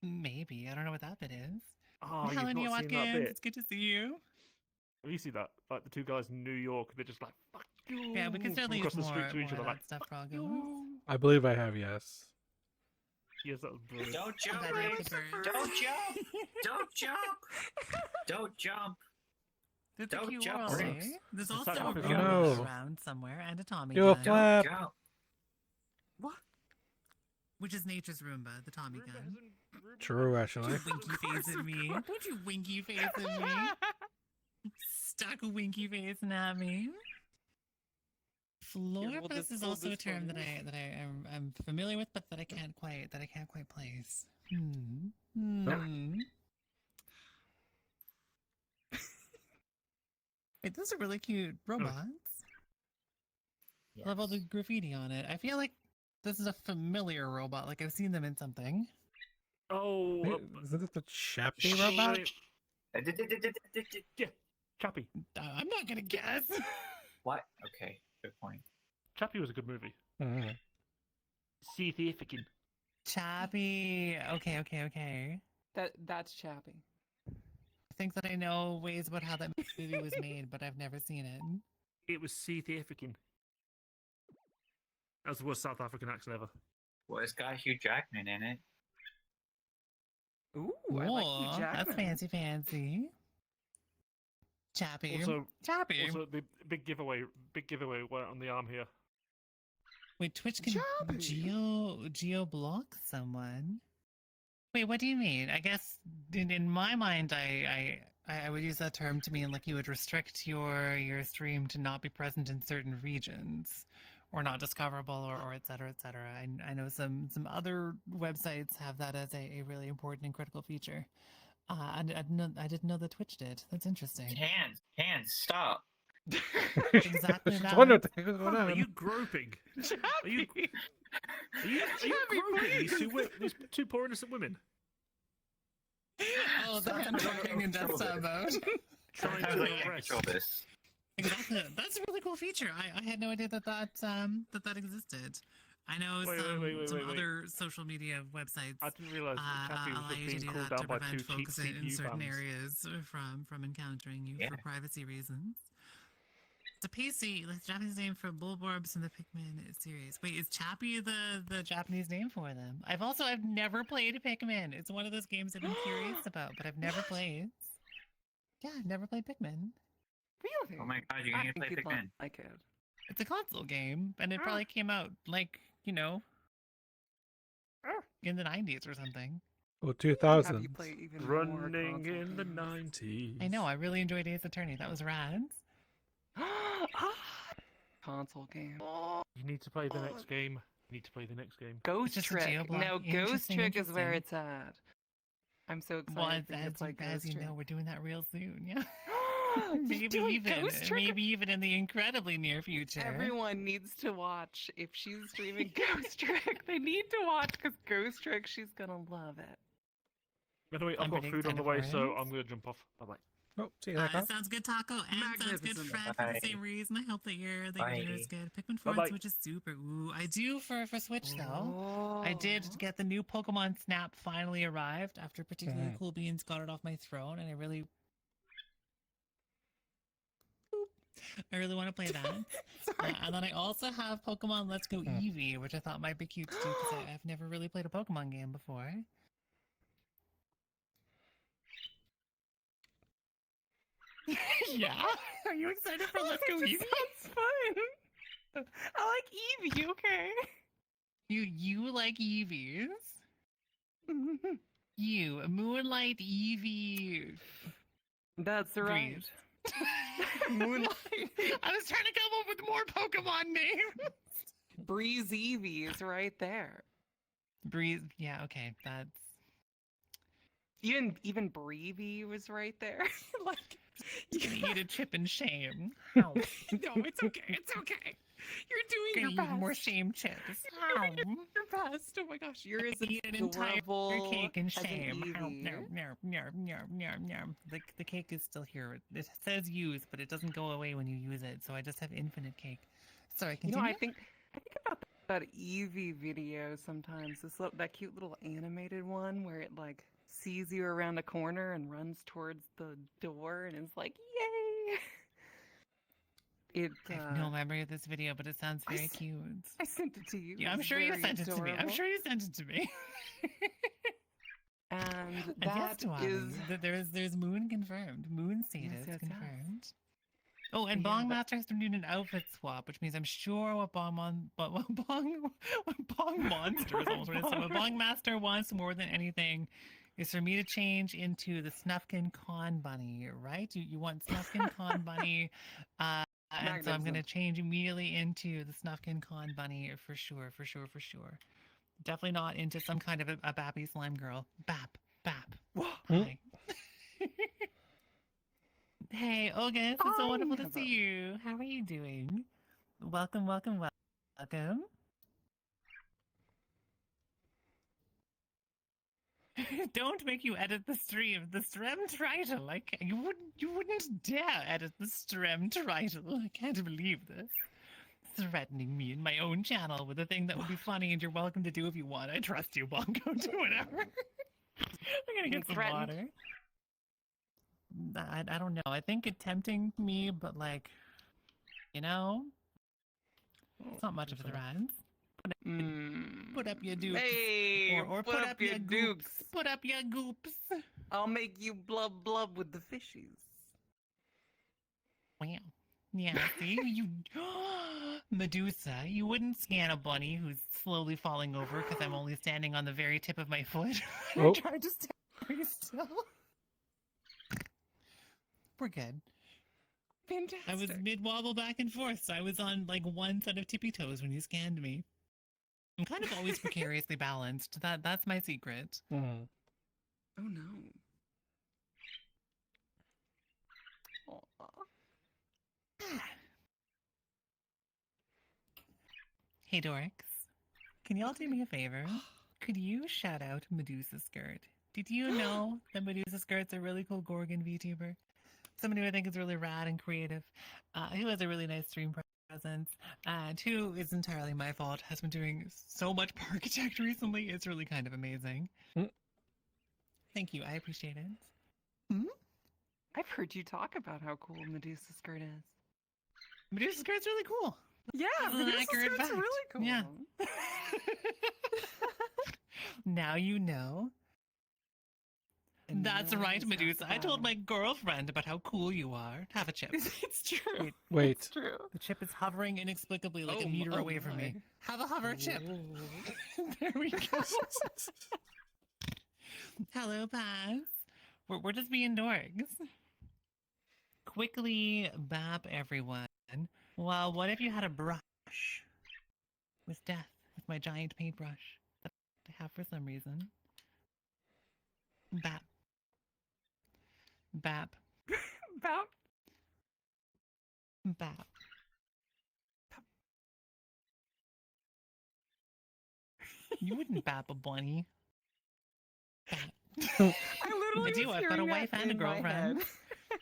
Maybe. I don't know what that bit is. Oh, Helen you've not seen that Watkins, bit. it's good to see you. Have you seen that? Like the two guys in New York, they're just like, fuck you! Yeah, we can certainly across use the more, street to each more other of like, that stuff for fuck August. you! I believe I have, yes. Yes, that was brilliant. Don't jump! That is the bird. Don't jump! Don't jump! Don't jump! It's a Don't cute jump, world, Rex. eh? There's It's also like a Africa. Roomba Oh, no. around somewhere and a Tommy Do a gun. flap. Don't jump! Which is nature's Roomba, the Tommy gun. True, actually. Don't you winky face at me. Don't you winky face at me. Stuck a winky face at me. Florpus is also a term that I'm familiar with, but that I can't quite place. Wait, those are really cute robots. I love all the graffiti on it. I feel like this is a familiar robot, like I've seen them in something. Oh, Wait, isn't it the Chappie robot? Yeah, Chappie. I'm not gonna guess. What? Okay, good point. Chappie was a good movie. Mm-hmm. Significant. Chappie. Okay. That's Chappie. I think that I know ways about how that movie was made, but I've never seen it. It was Significant. That's the worst South African accent ever. Well, it's got Hugh Jackman in it. Ooh, I like Hugh Whoa, Jackman. that's fancy. Chappie. Also, Chappie. also the big giveaway went on the arm here. Wait, Twitch can Chappie. geo block someone. Wait, what do you mean? I guess in my mind, I would use that term to mean like you would restrict your stream to not be present in certain regions, or not discoverable, or et cetera, et cetera. I know some other websites have that as a really important and critical feature. And I didn't know that Twitch did. That's interesting. Hands, stop! Exactly Just that. wonder what the heck is going Are on. you groping? Are you groping these two poor innocent women? Oh, that's unpacking in desktop mode. Trying Sometimes to I can't arrest. control this. Exactly. That's a really cool feature. I had no idea that existed. I know some Wait. other social media websites I didn't realise that Chappie was allow just you to being do called that down to by prevent two cheap folks in CPU certain fans. areas from encountering you Yeah. for privacy reasons. It's a PC, like the Japanese name for Bulborbs in the Pikmin series. Wait, is Chappie the Japanese name for them? I've never played Pikmin. It's one of those games I've been curious about, but I've never played. Yeah, I've never played Pikmin. Really? Oh my god, you're I gonna think play you'd Pikmin. like it. It's a console game, and it probably came out like, in the 90s or something. Oh, Have 2000. you play even more Running console in the games? 90s. I know, I really enjoyed Ace Attorney. That was rad. Console game. You need to play the next game. You need to play the next game. Ghost just a Trick. geoblock. No, Ghost Interesting, Trick is where interesting. it's at. I'm so excited Well, for you to play as Ghost you Trick. know, we're doing that real soon, yeah. You're doing Ghost Trick? maybe even in the incredibly near future. Everyone needs to watch. If she's streaming Ghost Trick, they need to watch because Ghost Trick, she's gonna love it. By the way, I've I'm got pretty food on the excited way, for so it. I'm going to jump off. Bye-bye. Oh, see you later. Sounds good, Taco, and sounds good, Magnificent. Fred, for Bye. the same reason. I hope that your Bye. dinner is good. Pikmin 4 Bye-bye. on Switch is super. Ooh, I do for Switch, though. Oh. I did get the new Pokemon Snap finally arrived after particularly Cool Beans got it off my throne, and I really want to play that. And then I also have Pokemon Let's Go Eevee, which I thought might be cute too, because I've never really played a Pokemon game before. Yeah? Are you excited for Let's Go Eevee? Sounds fun. I like Eevee. Okay. You like Eevees? You, Moonlight Eevee. That's right. Breeze. Moonlight. I was trying to come up with more Pokemon names. Breeze Eevee is right there. Breeze. Yeah, okay. That's. Even Breevee was right there. Like He's gonna eat a chip in shame. Ow. No, it's okay. It's okay. You're doing Gonna your eat best. more shame chips. You're Ow. doing your best. Oh my gosh, you're as Eat an entire adorable cake in as an shame. Ow, Eevee. no, no, no, no, no, no. The cake is still here. It says use, but it doesn't go away when you use it, so I just have infinite cake. Sorry, You continue. know, I think about that Eevee video sometimes. That cute little animated one where it like sees you around a corner and runs towards the door and is like, "Yay!" I have no memory of this video, but it sounds very cute. I sent it to you. Yeah, I'm It's sure you very sent it to me. I'm adorable. sure you sent it to me. And yes, that Tuami, is there's Moon confirmed. Moon status yes, yes. confirmed. Oh, and Yeah, Bong but- Master has been doing an outfit swap, which means I'm sure what Bong Monster is almost what it is. So what Bong Master wants more than anything is for me to change into the Snufkin Con Bunny, right? You want Snufkin Con Bunny, and so I'm going to change immediately into the Snufkin Con Bunny for sure, for sure, for sure. Definitely not into some kind of a Bappy slime girl. Bap, Bap. Hi. Hey, August, it's so wonderful to see you. How are you doing? Welcome, welcome, welcome. Don't make you edit the stream. The stream title. Like you wouldn't dare edit the stream title. I can't believe this. Threatening me in my own channel with a thing that would be funny and you're welcome to do if you want. I trust you, Bongo. Do whatever. I'm gonna get some water. I don't know. I think it's tempting me, but like, you know, it's not much of a threat. Put up your dukes. Hey, or put up your goops. Put up your goops. I'll make you blub blub with the fishies. Wow. Yeah, see? You Medusa, you wouldn't scan a bunny who's slowly falling over because I'm only standing on the very tip of my foot. I tried to stay very still. We're good. Fantastic. I was mid-wobble back and forth, so I was on like one set of tippy toes when you scanned me. I'm kind of always precariously balanced. That's my secret. Oh no. Hey, Dorix. Can y'all do me a favor? Could you shout out Medusa Skirt? Did you know that Medusa Skirt's a really cool Gorgon VTuber? Somebody who I think is really rad and creative, who has a really nice stream presence, and who is entirely my fault, has been doing so much Parkitect recently. It's really kind of amazing. Thank you. I appreciate it. I've heard you talk about how cool Medusa Skirt is. Medusa Skirt's really cool. Yeah, This is an Medusa accurate Skirt's fact. really cool. Yeah. Now you know. And That's no one right, has Medusa. talked I told about my girlfriend about how cool you are. Have a chip. It's true. Wait. It's true. The chip is hovering inexplicably like a Oh, meter oh away from me. my. Have a hover chip. There we go. Hello, Paz. We're just being dorks. Quickly bap everyone. Well, what if you had a brush with death, with my giant paintbrush that I have for some reason? Bap. Bap. About Bap. You wouldn't bap a bunny. Bap. I literally I do. was I've got a hearing wife that and a in my girlfriend.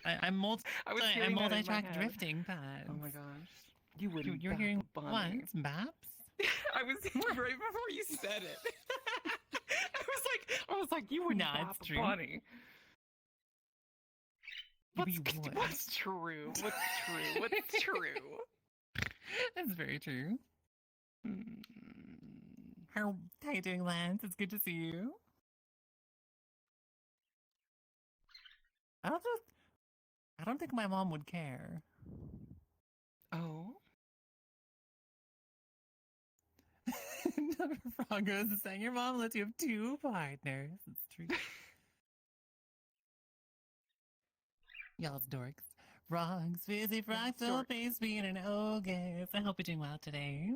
head. I'm I was hearing that in my multi-track head. drifting, Pat. Oh my gosh. You wouldn't. You're bap hearing a bunny. what? Baps? I was right before you said it. I was like, you wouldn't Nah, bap it's a true. bunny. You would. What's true? What's true? What's true? That's very true. How you doing, Lance? It's good to see you. I don't think my mom would care. Oh. Frogos is saying your mom lets you have two partners. It's true. Y'all's dorks. Frogs, fizzy frogs, so face being an ogre. I hope you're doing well today.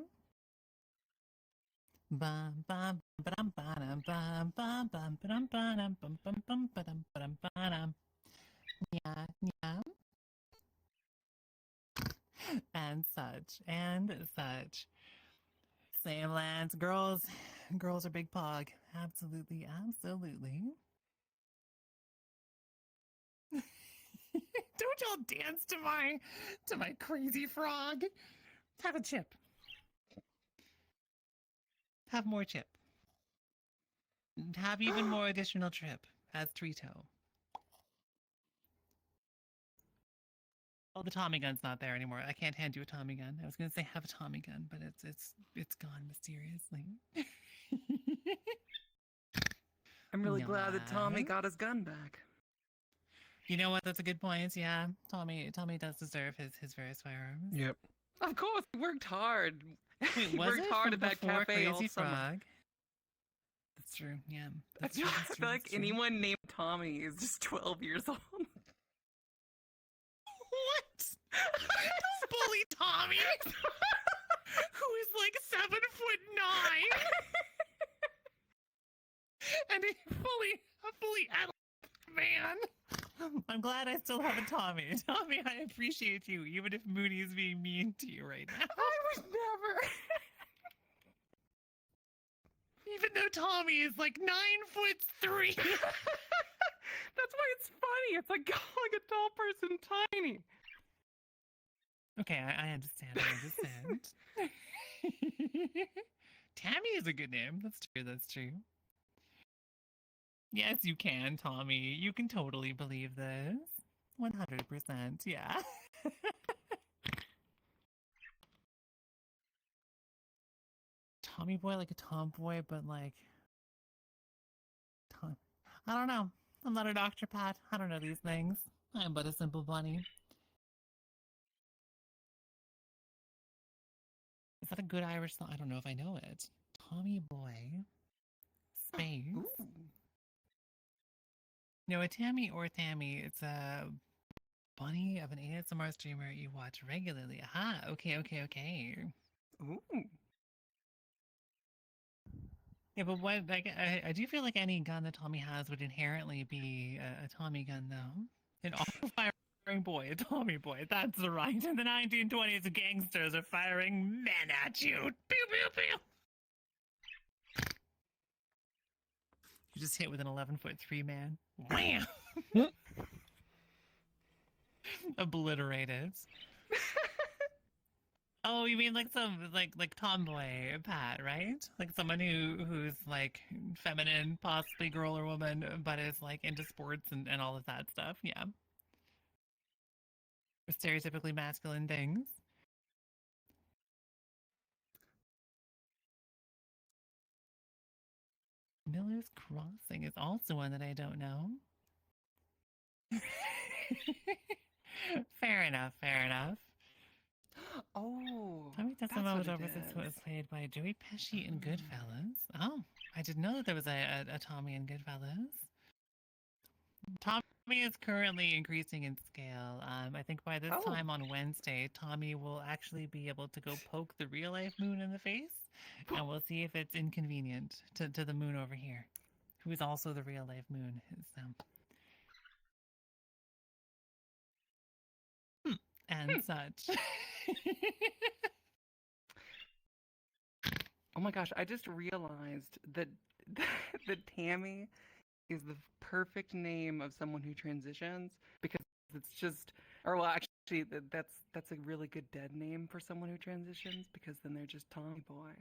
Bum bum ba-dum ba-dum bum bum bum ba-dum ba-dum bum bum bum ba-dum ba-dum ba-dum. Yeah, yeah. And such, and such. Same lands. Girls are big pog. Absolutely, absolutely. Don't y'all dance to my crazy frog. Have a chip. Have more chip. Have even more additional trip as Trito. Oh, the Tommy gun's not there anymore. I can't hand you a Tommy gun. I was gonna say have a Tommy gun, but it's gone mysteriously. I'm really glad that Tommy Yes. got his gun back. You know what? That's a good point. Yeah, Tommy does deserve his various firearms. Yep. Of course, he worked hard. Wait, He was worked it hard from at that before cafe all Crazy summer. Frog? That's true. Yeah, I that's feel, true. I That's feel true. like That's true. anyone named Tommy is just 12 years old. What? Bully Tommy, who is like 7'9", and a fully adult man. I'm glad I still have a Tommy. Tommy, I appreciate you, even if Moody is being mean to you right now. I would never. Even though Tommy is like 9'3". That's why it's funny. It's like calling a tall person tiny. Okay, I understand. I understand. Tammy is a good name. That's true. That's true. Yes, you can, Tommy. You can totally believe this. 100%. Yeah. Tommy boy, like a tomboy, but like. I don't know. I'm not a Dr. Pat. I don't know these things. I'm but a simple bunny. Is that a good Irish song? I don't know if I know it. Tommy boy. Space. Ooh. No, a Tammy or Tammy. It's a bunny of an ASMR streamer you watch regularly. Aha, okay. Ooh. Yeah, but what? Like, I do feel like any gun that Tommy has would inherently be a Tommy gun, though. An auto-firing boy, a Tommy boy. That's right. In the 1920s, gangsters are firing men at you. Pew pew pew. You just hit with an 11'3" man. Wham! Obliterated. Oh, you mean like some like tomboy Pat, right? Like someone who's like feminine, possibly girl or woman, but is like into sports and all of that stuff. Yeah. Stereotypically masculine things. Miller's Crossing is also one that I don't know. Fair enough. Oh, Tommy that's Tessamo what was it over is. was played by Joey Pesci in Goodfellas. Oh, I didn't know that there was a Tommy in Goodfellas. Tommy is currently increasing in scale. I think by this time on Wednesday, Tommy will actually be able to go poke the real life moon in the face, and we'll see if it's inconvenient to the moon over here, who is also the real life moon. And such. Oh my gosh, I just realized that that Tammy is the perfect name of someone who transitions because it's just actually that's a really good dead name for someone who transitions because then they're just Tommy boy.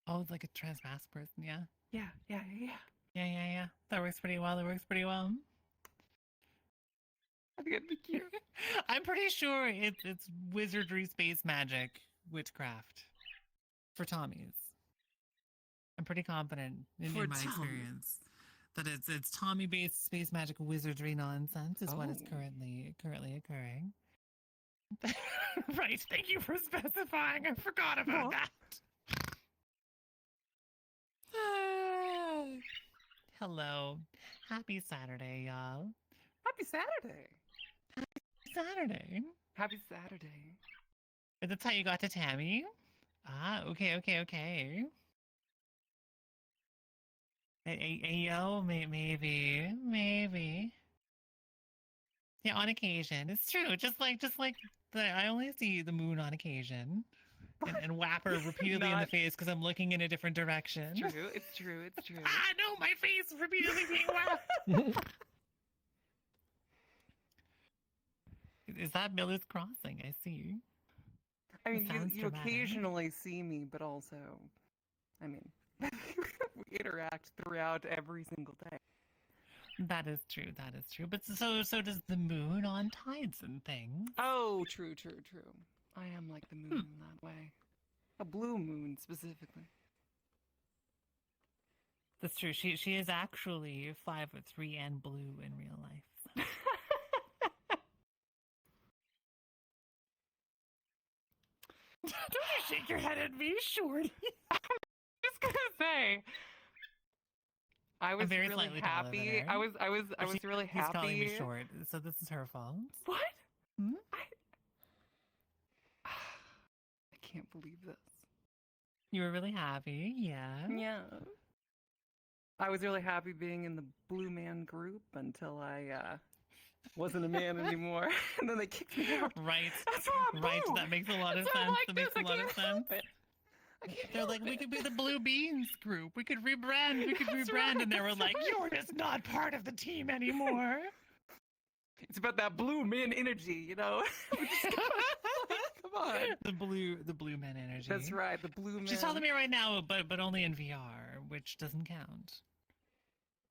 Oh, it's like a trans-mask person, yeah? Yeah. Yeah. That works pretty well. I think it'd be cute. I'm pretty sure it's wizardry, space magic, witchcraft for Tommies. I'm pretty confident in my experience that it's Tommy-based space magic wizardry nonsense is what is currently occurring. Right. Thank you for specifying. I forgot about that. Hello. Happy Saturday, y'all. Happy Saturday. Happy Saturday. That's how you got to Tammy? Ah, okay. Hey, yo, maybe. Yeah, on occasion. It's true. Just like I only see the moon on occasion. And whap her repeatedly in the face because I'm looking in a different direction. It's true. It's true. It's true. Ah, no, my face is repeatedly being whacked. Is that Miller's Crossing? I see. I mean, That sounds you dramatic. occasionally see me, but also, I mean, we interact throughout every single day. That is true. That is true. But so does the moon on tides and things. Oh, true, true, true. I am like the moon in that way. A blue moon, specifically. That's true. She is actually 5'3" and blue in real life. Don't you shake your head at me, Shorty. I'm just gonna say, I was very really slightly taller than happy. her. I was really He's happy. calling me short, so this is her fault. What? Hmm? I can't believe this. You were really happy, yeah. Yeah. I was really happy being in the Blue Man group until I wasn't a man anymore, and then they kicked me out. Right. That's why I'm Right. blue. That makes a lot of That's why I'm sense. like That makes this. a lot I of can't help sense. it. I can't They're help like, we it. could be the Blue Beans group. We could rebrand. We could That's rebrand. right, And they were that's like, right. you're just not part of the team anymore. It's about that blue man energy, you know. Come on. The blue man energy. That's right, the blue man. She's telling me right now, but only in VR, which doesn't count.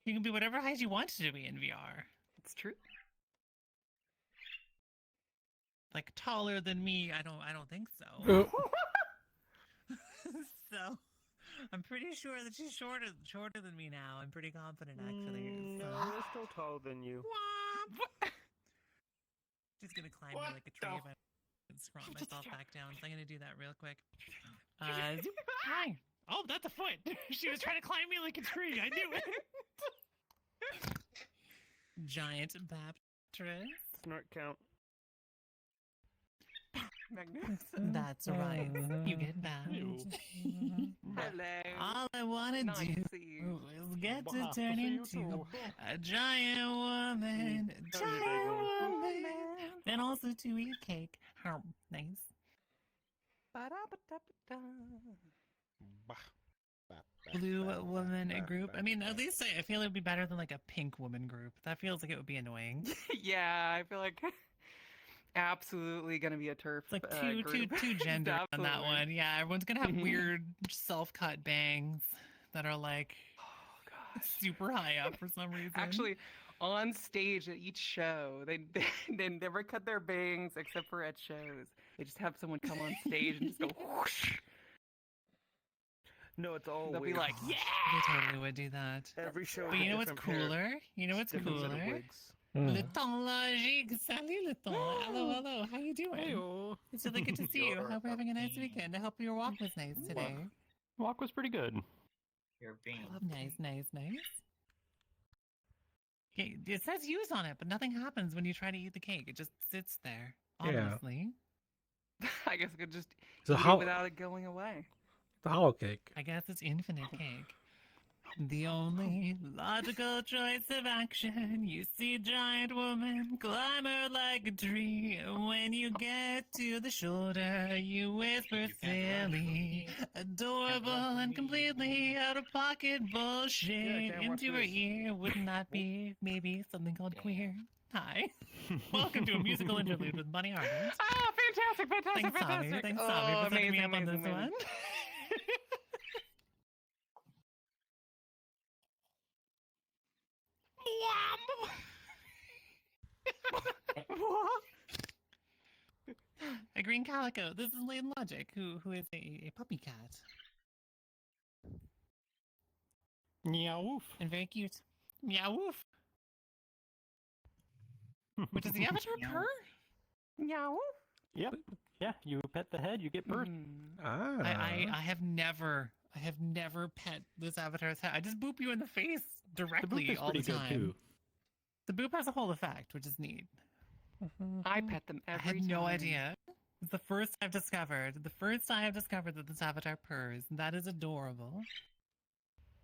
You can be whatever height you want to be in VR. It's true. Like taller than me, I don't think so. So I'm pretty sure that she's shorter than me now. I'm pretty confident actually. So. No, we're still taller than you. She's gonna climb me like a tree if I can scrump myself back down. So I'm gonna do that real quick. Zoop. Hi. Oh, that's a foot. She was trying to climb me like a tree. I knew it. Giant Baptist. Snort count. Magnificent. That's right. You get back. Hello. All I wanna Nice do to see you. is get to Wow, turn to see you into too. a giant woman. A giant woman. And also to eat cake. Oh, nice. Ba-da-ba-da-ba-da. Blue woman group. I mean, at least I feel it would be better than like a pink woman group. That feels like it would be annoying. Yeah, I feel like absolutely gonna be a turf. It's like two gender on that Absolutely. one. Yeah, everyone's gonna have weird self-cut bangs that are like super high up for some reason. Actually, on stage at each show, they never cut their bangs except for at shows. They just have someone come on stage and just go whoosh. No, it's all They'll be weird. like, yeah. They totally would do that. Every show. But is a you know what's different pair- cooler? You know what's different set of cooler? wigs. Le temps logique. Salut, le temps. Hello. How you doing? Heyo. It's really good to see you. Hope you're having a nice weekend. I hope your walk was nice today. Walk was pretty good. You're being. Nice. Okay, it says use on it, but nothing happens when you try to eat the cake. It just sits there, Yeah. honestly. I guess I could just It's a eat it hollow, without it going away. the hollow cake. I guess it's infinite cake. The only logical choice of action. You see giant woman, climb her like a tree. When you get to the shoulder, you whisper silly, adorable, and completely out of pocket bullshit can't watch into her this. ear. Wouldn't that be maybe something called queer? Hi. Welcome to a musical interlude with Bunny Harding. Ah, fantastic. Thanks, Tommy. Thanks, Oh, Tommy, for setting me up amazing, on this amazing. one. A green calico. This is Layden Logic, who is a puppy cat. Meow woof. And very cute. Meow woof. But does the avatar purr? Meow. Yep. Yeah, you pet the head, you get birth. Ah. I have never pet this avatar's head. I just boop you in the face The directly boop is all the pretty good time. too. The boop has a whole effect, which is neat. I pet them every I had no time. idea. It's the first I've discovered that this avatar purrs, and that is adorable.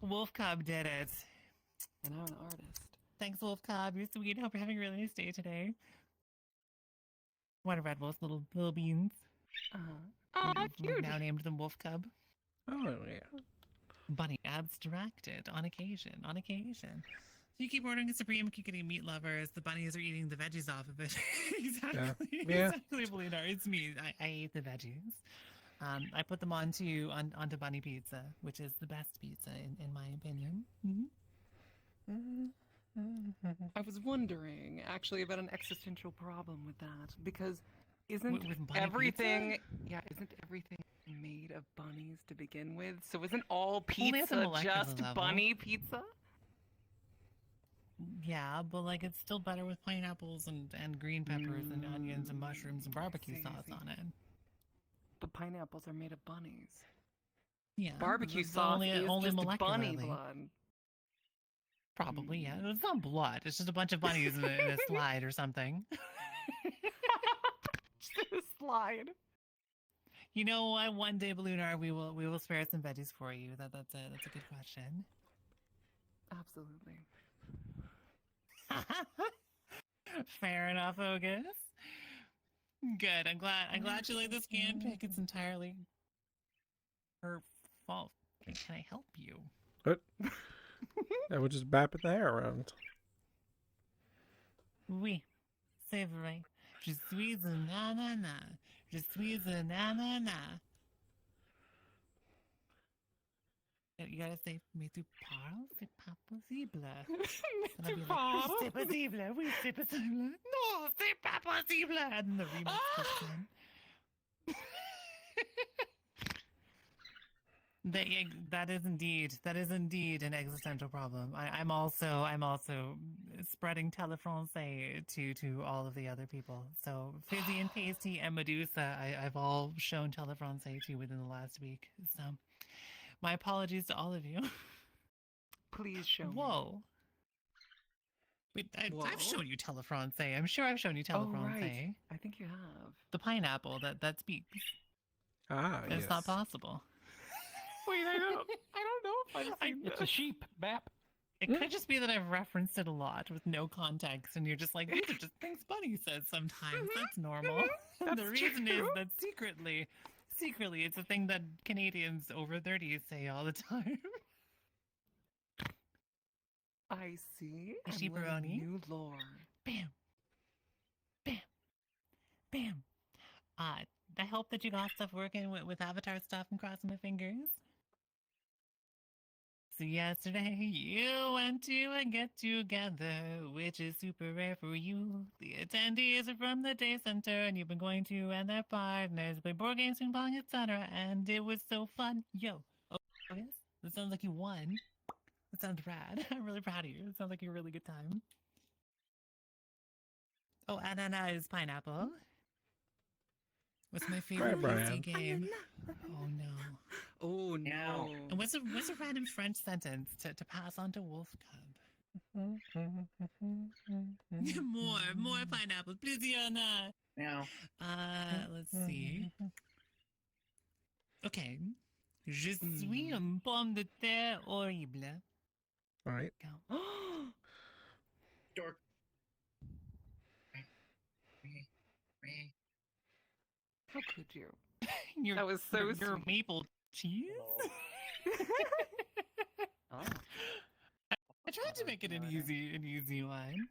Wolf Cub did it. And I'm an artist. Thanks, Wolf Cub. You're sweet. Hope you're having a really nice day today. One of Red Wolf's little beans. Oh, We've cute. now named them Wolf Cub. Oh yeah. Bunny abstracted on occasion. So you keep ordering a Supreme, keep getting meat lovers. The bunnies are eating the veggies off of it. Exactly. Yeah. Exactly, Belina. It's me. I ate the veggies. I put them onto bunny pizza, which is the best pizza in my opinion. I was wondering actually about an existential problem with that because isn't With bunny everything pizza? isn't everything made of bunnies to begin with? So isn't all Only at the pizza molecular just level. bunny pizza? Yeah, but like it's still better with pineapples and green peppers and onions and mushrooms and barbecue sauce on it. But pineapples are made of bunnies. Yeah, Barbecue but sauce only is just bunny molecularly. blood. Probably, yeah. It's not blood. It's just a bunch of bunnies in a slide or something. Just a slide. You know what? One day, Ballunar, we will spare some veggies for you. That's a good question. Absolutely. Fair enough, Ogus. Good. I'm glad you like this scan pick. It's entirely her fault. Can I help you? What? I would just bap the hair around. Oui, c'est vrai. Je suis un ananas. Je suis un ananas. You gotta say, mais tu parles, c'est pas possible. And I'll be like, c'est possible, oui, c'est possible. No, c'est pas possible. And then the remix kicks in. That is indeed an existential problem. I'm also spreading telefrancais to all of the other people. So Fizzy and Pasty and Medusa, I've all shown telefrancais to within the last week. So my apologies to all of you. Please show me. Whoa. Wait, I've shown you telefrancais. I'm sure I've shown you telefrancais. Oh, right. I think you have. The pineapple that speaks. Ah, It's yes. not possible. Wait, I don't know if I've seen It's a sheep, Bap. It could just be that I've referenced it a lot with no context, and you're just like, these are just things Bunny says sometimes. That's normal. And the reason is that secretly, it's a thing that Canadians over 30 say all the time. I see. A I'm sheeparoni. learning new lore. Bam. Bam. Bam. I hope that you got stuff working with Avatar stuff and crossing my fingers. So yesterday you went to a get-together, which is super rare for you. The attendees are from the day center, and you've been going to and their partners play board games, ping pong, etc. And it was so fun. Yo, oh yes, that sounds like you won. That sounds rad. I'm really proud of you. It sounds like a really good time. Oh, ananas is pineapple. What's my favorite Brian. PC game? Oh no. Oh no. And what's a random French sentence to pass on to Wolf Cub? more pineapples, please, Yana. Now. Let's see. Okay. Je suis une pomme de terre horrible. All right. Go. Dork. How could you? That was so your sweet. maple cheese? Oh. I tried to make it an easy one.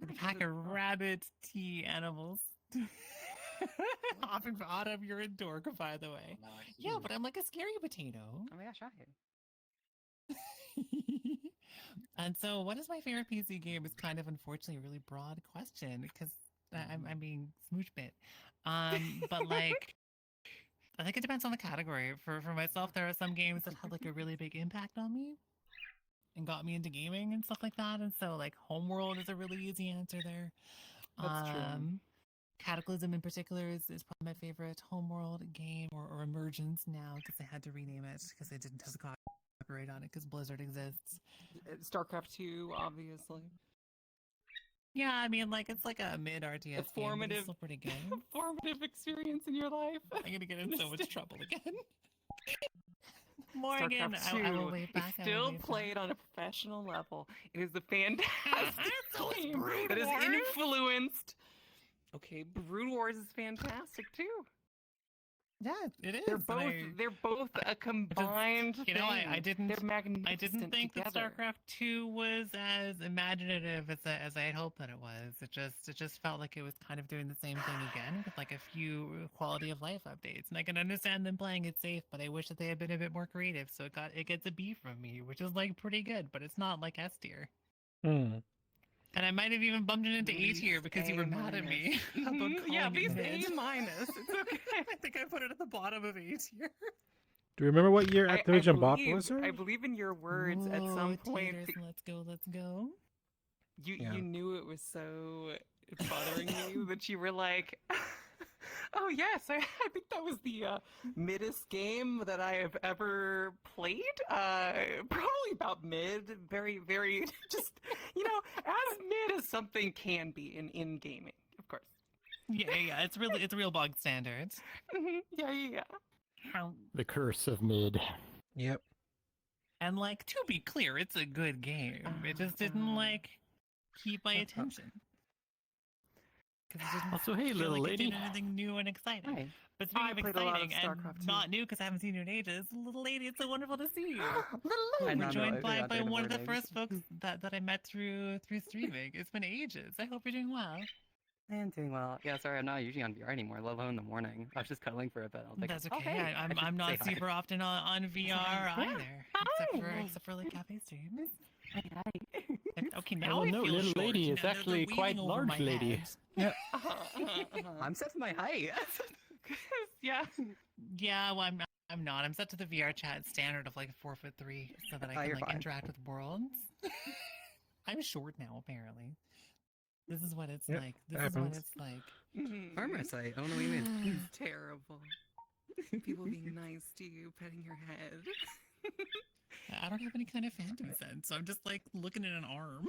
A pack of rabbit tea animals. Hopping out of your dork, by the way. Yeah, but I'm like a scary potato. Oh my gosh, right. And so, what is my favorite PC game is kind of unfortunately a really broad question because I'm being smooch bit. But like, I think it depends on the category. For myself, there are some games that had like a really big impact on me and got me into gaming and stuff like that. And so, like, Homeworld is a really easy answer there. That's true. Cataclysm in particular is probably my favorite Homeworld game, or Emergence now because they had to rename it because they didn't have the copyright on it because Blizzard exists. StarCraft 2, obviously. Yeah, I mean, like, it's like a mid RTS game, but it's still pretty good. Formative experience in your life. I'm gonna get in so much trouble again. Morgan, StarCraft 2 I will wait is back. I will still wait back. played on a professional level. It is a fantastic So is game Brood that is Wars. influenced. Okay, Brood Wars is fantastic too. Yeah, it is. They're and both they're both a combined you know, thing. I didn't They're magnificent I didn't think together. that StarCraft 2 was as imaginative as I had hoped that it was. It just felt like it was kind of doing the same thing again with like a few quality of life updates. And I can understand them playing it safe, but I wish that they had been a bit more creative. So it gets a B from me, which is like pretty good, but it's not like S tier. Hmm. And I might have even bumped it into A Least tier because you were mad at me about calling Yeah, it least mid. A minus. It's okay. I think I put it at the bottom of A tier. Do you remember what year Activision bought believe, Blizzard? I believe in your words at some point. Taters, let's go, let's go. Yeah. You knew it was so bothering you that you were like, oh yes, I think that was the middest game that I have ever played. Probably about mid, very, very, just, as mid as something can be in gaming, of course. Yeah, it's real bog standards. Yeah. The curse of mid. Yep. And like, to be clear, it's a good game. It just didn't like keep my attention. Because it didn't Also, hey, feel little like it did lady. anything new and exciting. Hi. But speaking I of played a lot of exciting and StarCraft too. not new because I haven't seen you in ages, little lady, it's so wonderful to see you. I We're know, joined I've by been one of the avoiding. first folks that I met through streaming. It's been ages. I hope you're doing well. I am doing well. Yeah, sorry, I'm not usually on VR anymore, let alone in the morning. I was just cuddling for a bit. I was like, That's oh, okay. hey, I'm not say hi. super often on VR either, except for like cafe streams. Okay, now Oh, I no, feel little short. lady is They're actually weaving quite over large my lady. head. Yeah. I'm set to my height. Yeah. Yeah, well, I'm not. I'm set to the VR chat standard of like 4'3", so that I can you're like fine. interact with worlds. I'm short now, apparently. This is what it's Yep, like. This is happens. what it's like. Armor sight, I don't know what you mean. Terrible. People being nice to you, petting your head. I don't have any kind of phantom sense, so I'm just like looking at an arm.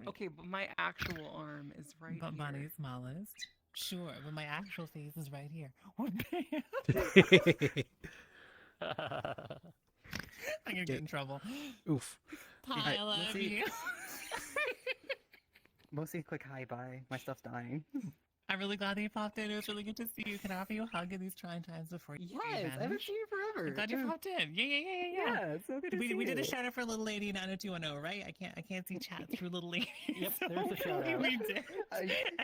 Okay, but my actual arm is right But here. Bunny's smallest. Sure, but my actual face is right here. What I'm gonna get in trouble. Oof. Hi, I love you. Mostly click hi, bye. My stuff's dying. I'm really glad that you popped in. It was really good to see you. Can I offer you a hug in these trying times before you Yes, I haven't vanish? seen you forever. I'm glad you popped in. Yeah. Yeah, it's so good to see We did a you. shout out for Little Lady 90210, right? I can't see chat through Little Lady. Yep, there's a shout out. We did.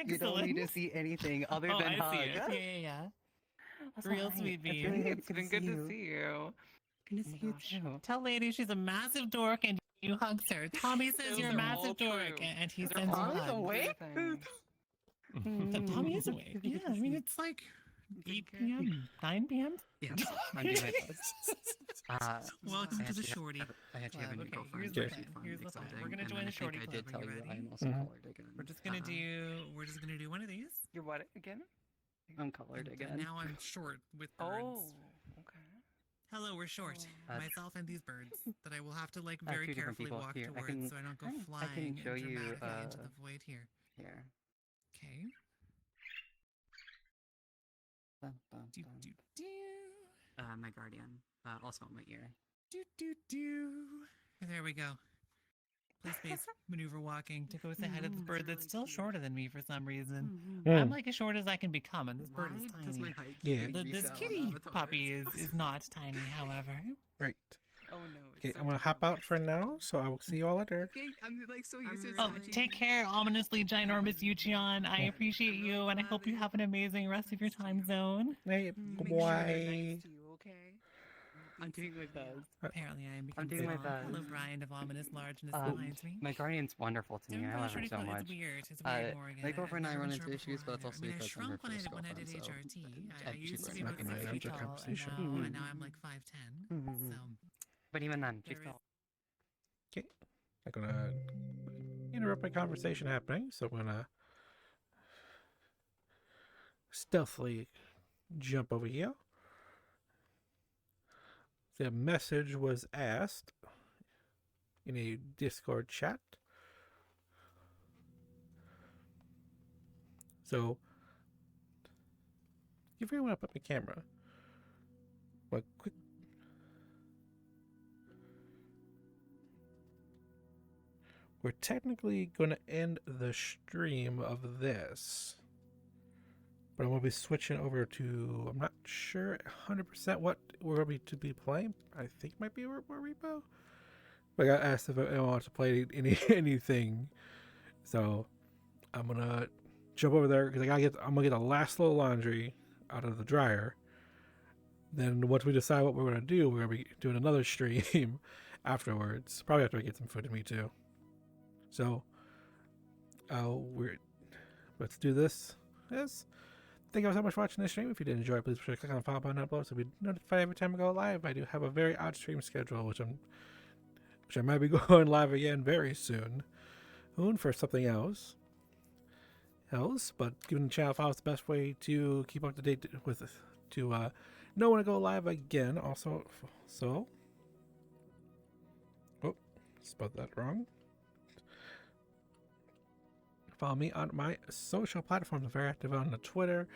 You don't need to Excellent. see anything other Oh, than I hug. see it. Yeah. That's Real alright. sweet It's bean. really It's been good to see you. Good to see you too. Tell Lady she's a massive dork and you hugs her. Tommy says Those you're a are massive all dork true. and he They're sends you all hugs. awake? Tommy is awake. Yeah, I mean it's like 8 p.m., 9 p.m. Yeah, I'm doing my best. Welcome I to the actually shorty I actually have a new club. Okay, girlfriend. here's the which plan. is fun, Here's the plan. exciting, We're gonna and join then the I think shorty I club. did Are tell you you ready? I'm also Mhm. colored again. We're just gonna do one of these. You're what again? I'm colored And again. now I'm short with birds. Oh, okay. Hello, we're short. Uh, Myself and these birds that I will have to like two very different carefully people. walk Here, I towards can- so I don't go I can flying show you, dramatically into the void here. Here. Okay. Bum, bum, Do bum. do do. My guardian. Also on my ear. Do. There we go. Play space maneuver walking to go ahead of this bird that's still shorter than me for some reason. I'm like as short as I can become, and this bird is Why does tiny. my height Yeah. keep getting This reset on kitty avatars? puppy is not tiny, however. Right. Oh no. Okay, I'm gonna hop out for now, so I will see you all later. Okay, I'm like so used to Oh, take care, ominously ginormous Yuchion. I appreciate you, and I hope you have an amazing rest of your time zone. Hey, Make sure they're bye. nice to you, okay? I'm doing my best. Apparently, I am I'm becoming doing my small. best. Hello, Brian of ominous largeness Um, behind me. My guardian's wonderful to me. Don't I go love her shorty so club, much. It's weird. It's weird, Morgan. My girlfriend and I I run wasn't into sure issues, but before that's also either. I mean, I because I'm her shrunk when first I did girlfriend, so HRT. I she's used to like be about making 6 my feet object tall, and conversation. now I'm like 5'10". Mhm. So But even then, she's there is- tall. Okay. I'm gonna interrupt my conversation happening, so I'm gonna stealthily jump over here. The message was asked in a Discord chat. So, if you want to put my camera, But quick. We're technically going to end the stream of this. But I'm going to be switching over to, I'm not sure 100% what we're going to be playing. I think it might be a repo. But I got asked if I want to play anything. So I'm going to jump over there because I'm going to get the last load of laundry out of the dryer. Then once we decide what we're going to do, we're going to be doing another stream afterwards. Probably after I get some food to me too. So let's do this. Yes. Thank you all so much for watching this stream. If you did enjoy, please be sure to click on the follow button and upload so be notified every time I go live. I do have a very odd stream schedule, which I might be going live again very soon. For something else. But giving the channel follow is the best way to keep up to date with know when to go live again. Also, spelled that wrong. Follow me on my social platforms. I'm very active on the Twitter,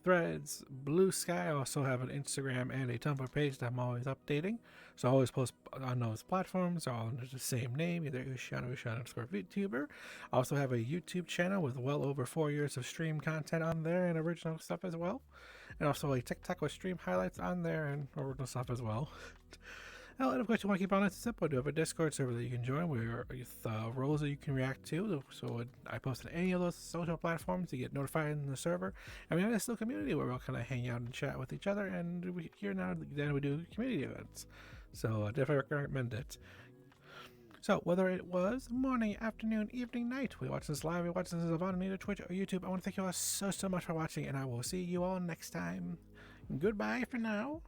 Threads, Blue Sky. I also have an Instagram and a Tumblr page that I'm always updating. So I always post on those platforms, all under the same name, either Ushan_VTuber. I also have a YouTube channel with well over 4 years of stream content on there and original stuff as well. And also a TikTok with stream highlights on there and original stuff as well. And of course, you want to keep on this simple. I do have a Discord server that you can join with roles that you can react to. So I post on any of those social platforms to get notified in the server. I mean, it's still a community where we'll kind of hang out and chat with each other. And then we do community events. So I definitely recommend it. So whether it was morning, afternoon, evening, night, we watch this live, we watch this on either Twitch or YouTube. I want to thank you all so much for watching, and I will see you all next time. Goodbye for now.